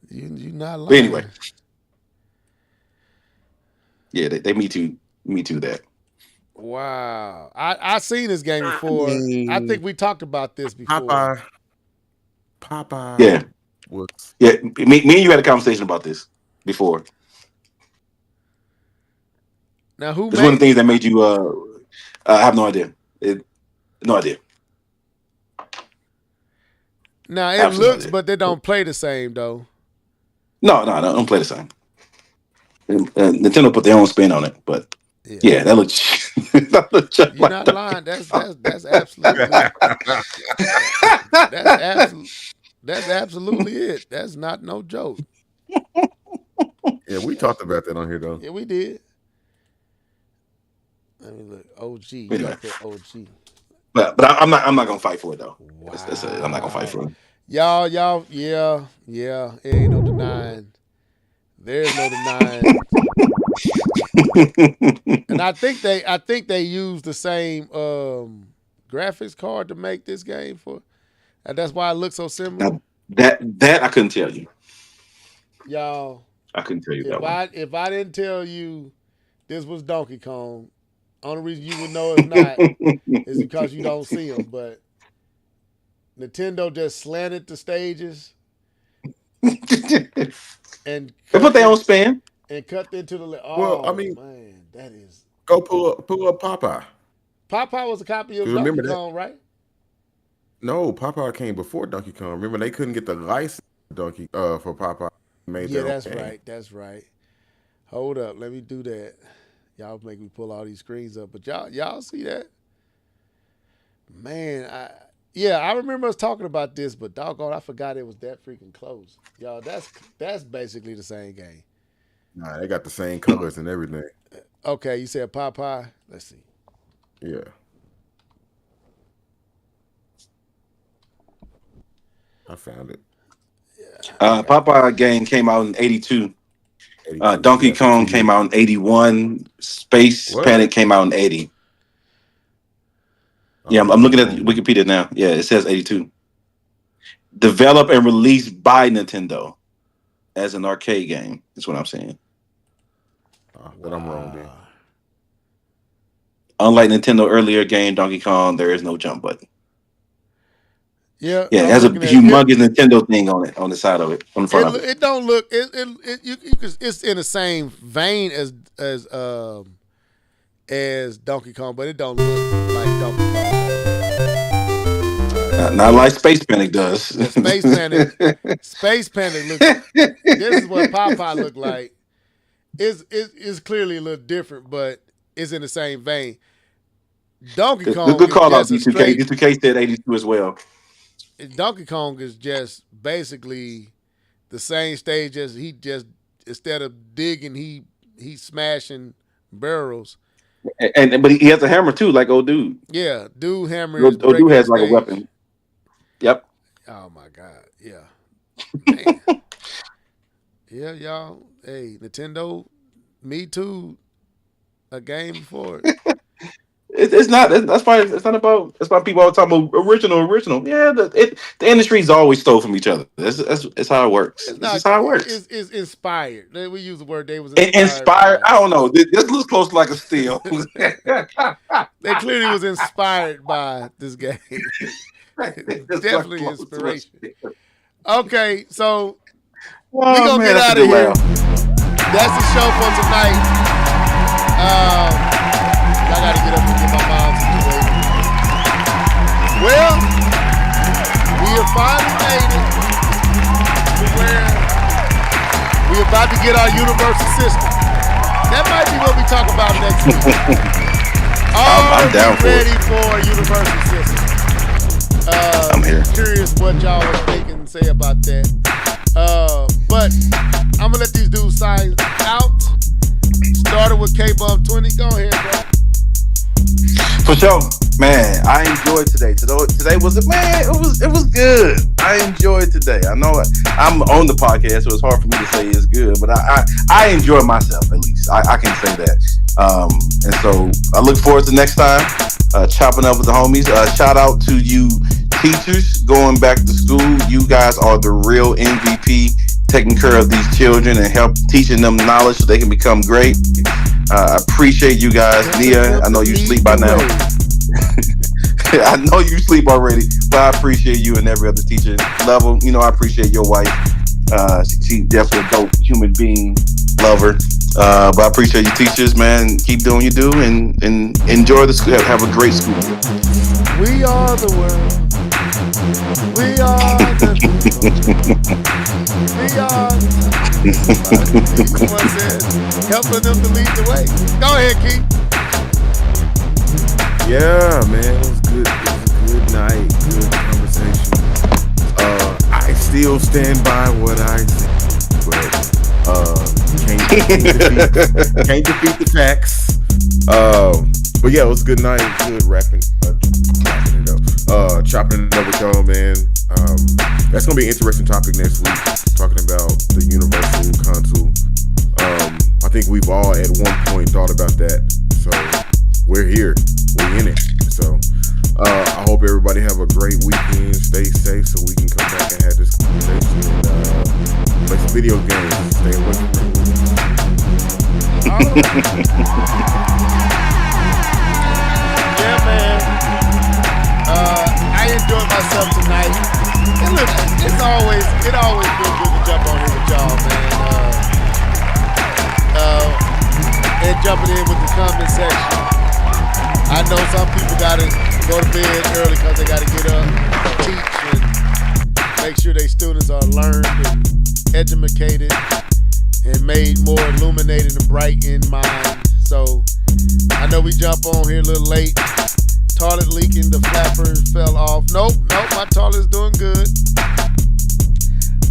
You not lying. But anyway. Yeah, they Me Too that. Wow. I seen this game before. I think we talked about this before. Popeye. Yeah. Yeah. Me and you had a conversation about this before. Now who it's one of the things that made you have no idea. No idea. Now it looks, but they don't play the same though. No, don't play the same. Nintendo put their own spin on it, but yeah that looks. You're not lying. That's absolutely. That's absolutely it. That's not no joke. Yeah, we talked about that on here though. Yeah, we did. Let me look. OG. You gotta put OG. But I'm not gonna fight for it though. Wow. I'm not gonna fight for it. Y'all, yeah. It ain't no denying. There's no denying. And I think they used the same graphics card to make this game for, and that's why it looks so similar. Now, that I couldn't tell you. Y'all, I couldn't tell you that one. If I didn't tell you this was Donkey Kong, only reason you would know it's not is because you don't see them. But Nintendo just slanted the stages and they put their own spin and cut into the. Oh, well, I mean, man, that is. Go pull up Popeye. Popeye was a copy of Donkey Kong, right? No, Popeye came before Donkey Kong. Remember, they couldn't get the license for Popeye. That's right. Hold up, let me do that. Y'all make me pull all these screens up, but y'all see that? Man, I remember us talking about this, but doggone, I forgot it was that freaking close. Y'all, that's basically the same game. Nah, they got the same colors and everything. Okay, you said Popeye. Let's see. Yeah. I found it. Popeye game came out in 82. Donkey Kong came out in 81. Space Panic came out in 80. Yeah, I'm looking at Wikipedia now. Yeah, it says 82. Developed and released by Nintendo as an arcade game. That's what I'm saying. But I'm wrong then. Unlike Nintendo earlier game, Donkey Kong, there is no jump button. Yeah, it has a humongous Nintendo thing on it, on the side of it, on the front of it. It don't look. It's in the same vein as Donkey Kong, but it don't look like Donkey Kong. Not like Space Panic does. Space Panic looks. This is what Popeye looked like. It's clearly a little different, but it's in the same vein. Donkey Kong Good call out, is just a D2K. straight. D2K said 82 as well. Donkey Kong is just basically the same stage as he just instead of digging, he's smashing barrels. But he has a hammer too, like old dude. Yeah, dude hammer. Old dude has like a weapon. Yep. Oh my God. Yeah. Man. Yeah, y'all. Hey, Nintendo, Me Too, a game before it. It's not. That's why it's not about. It's about people all the time about original. Yeah, the industry's always stole from each other. That's how it works. It's That's how it works. It's inspired. We use the word they was Inspired. I don't know. This looks close to like a steal. They clearly was inspired by this game. Definitely inspiration. Okay, so we're gonna get out of here. That's the show for tonight. I gotta get up and get my mom situated. Well, we have finally made it to where we're about to get our universal system. That might be what we talk about next week. I'm down for ready for a universal system? I'm here. Curious what y'all are thinking and say about that. But I'm gonna let these dudes sign out. Started with K-Bump 20. Go ahead, bro. For sure, man. I enjoyed today. Today was it was good. I enjoyed today. I know I'm on the podcast, so it's hard for me to say it's good, but I enjoy myself at least. I can say that. And so I look forward to next time chopping up with the homies. Shout out to you teachers going back to school. You guys are the real MVP, taking care of these children and help teaching them knowledge so they can become great. I appreciate you guys. Nia, I know you sleep by now. I know you sleep already, but I appreciate you and every other teacher level. You know, I appreciate your wife. She's definitely a dope human being, lover. But I appreciate you teachers, man. Keep doing what you do and enjoy the school. Have a great school. We are the world. We are the people. We are someone said, helping them to lead the way. Go ahead, Keith. Yeah, man, it was good. It was a good night, good conversation. I still stand by what I said, but can't defeat the facts. But yeah, it was a good night. Good wrapping it up. Chopping it up with y'all, man. That's gonna be an interesting topic next week. Talking about the universal console. I think we've all at one point thought about that. So we're here. We're in it. So I hope everybody have a great weekend. Stay safe so we can come back and have this conversation and play some video games. Stay away from it. Yeah, man. I enjoyed myself tonight. And look, it always feels good to jump on here with y'all, man. And jumping in with the comment section. I know some people gotta go to bed early because they gotta get up, teach, and make sure their students are learned and educated and made more illuminated and bright in mind. So I know we jump on here a little late. Toilet leaking, the flapper fell off. Nope, my toilet's doing good.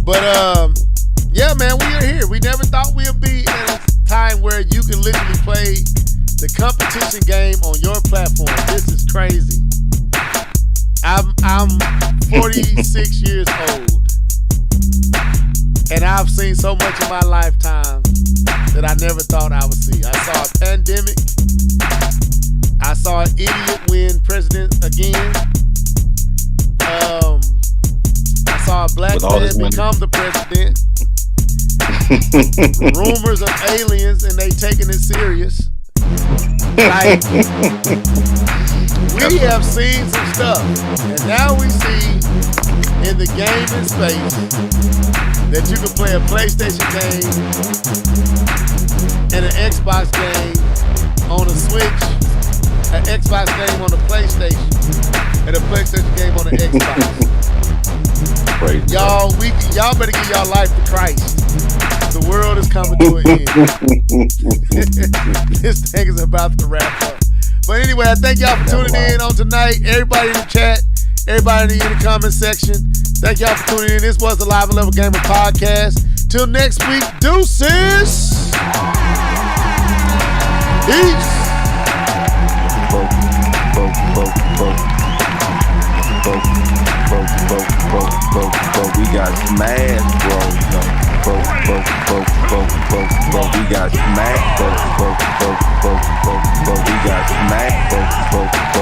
But yeah, man, we are here. We never thought we'd be at a time where you can literally play the competition game on your platform. This is crazy. I'm 46 years old, and I've seen so much in my lifetime that I never thought I would see. I saw a pandemic. I saw an idiot win president again. I saw a black man become the president. Rumors of aliens and they taking it serious. Like, we have seen some stuff, and now we see in the gaming space that you can play a PlayStation game and an Xbox game on a Switch an Xbox game on the PlayStation and a PlayStation game on the Xbox. Crazy. Y'all better give y'all life to Christ. The world is coming to an end. This thing is about to wrap up. But anyway, I thank y'all for tuning in on tonight. Everybody in the chat, everybody in the comment section, thank y'all for tuning in. This was the Live and Level Gamer Podcast. Till next week, deuces. Peace. We got smashed, bro. We got smacked, bro. We got smacked, bro.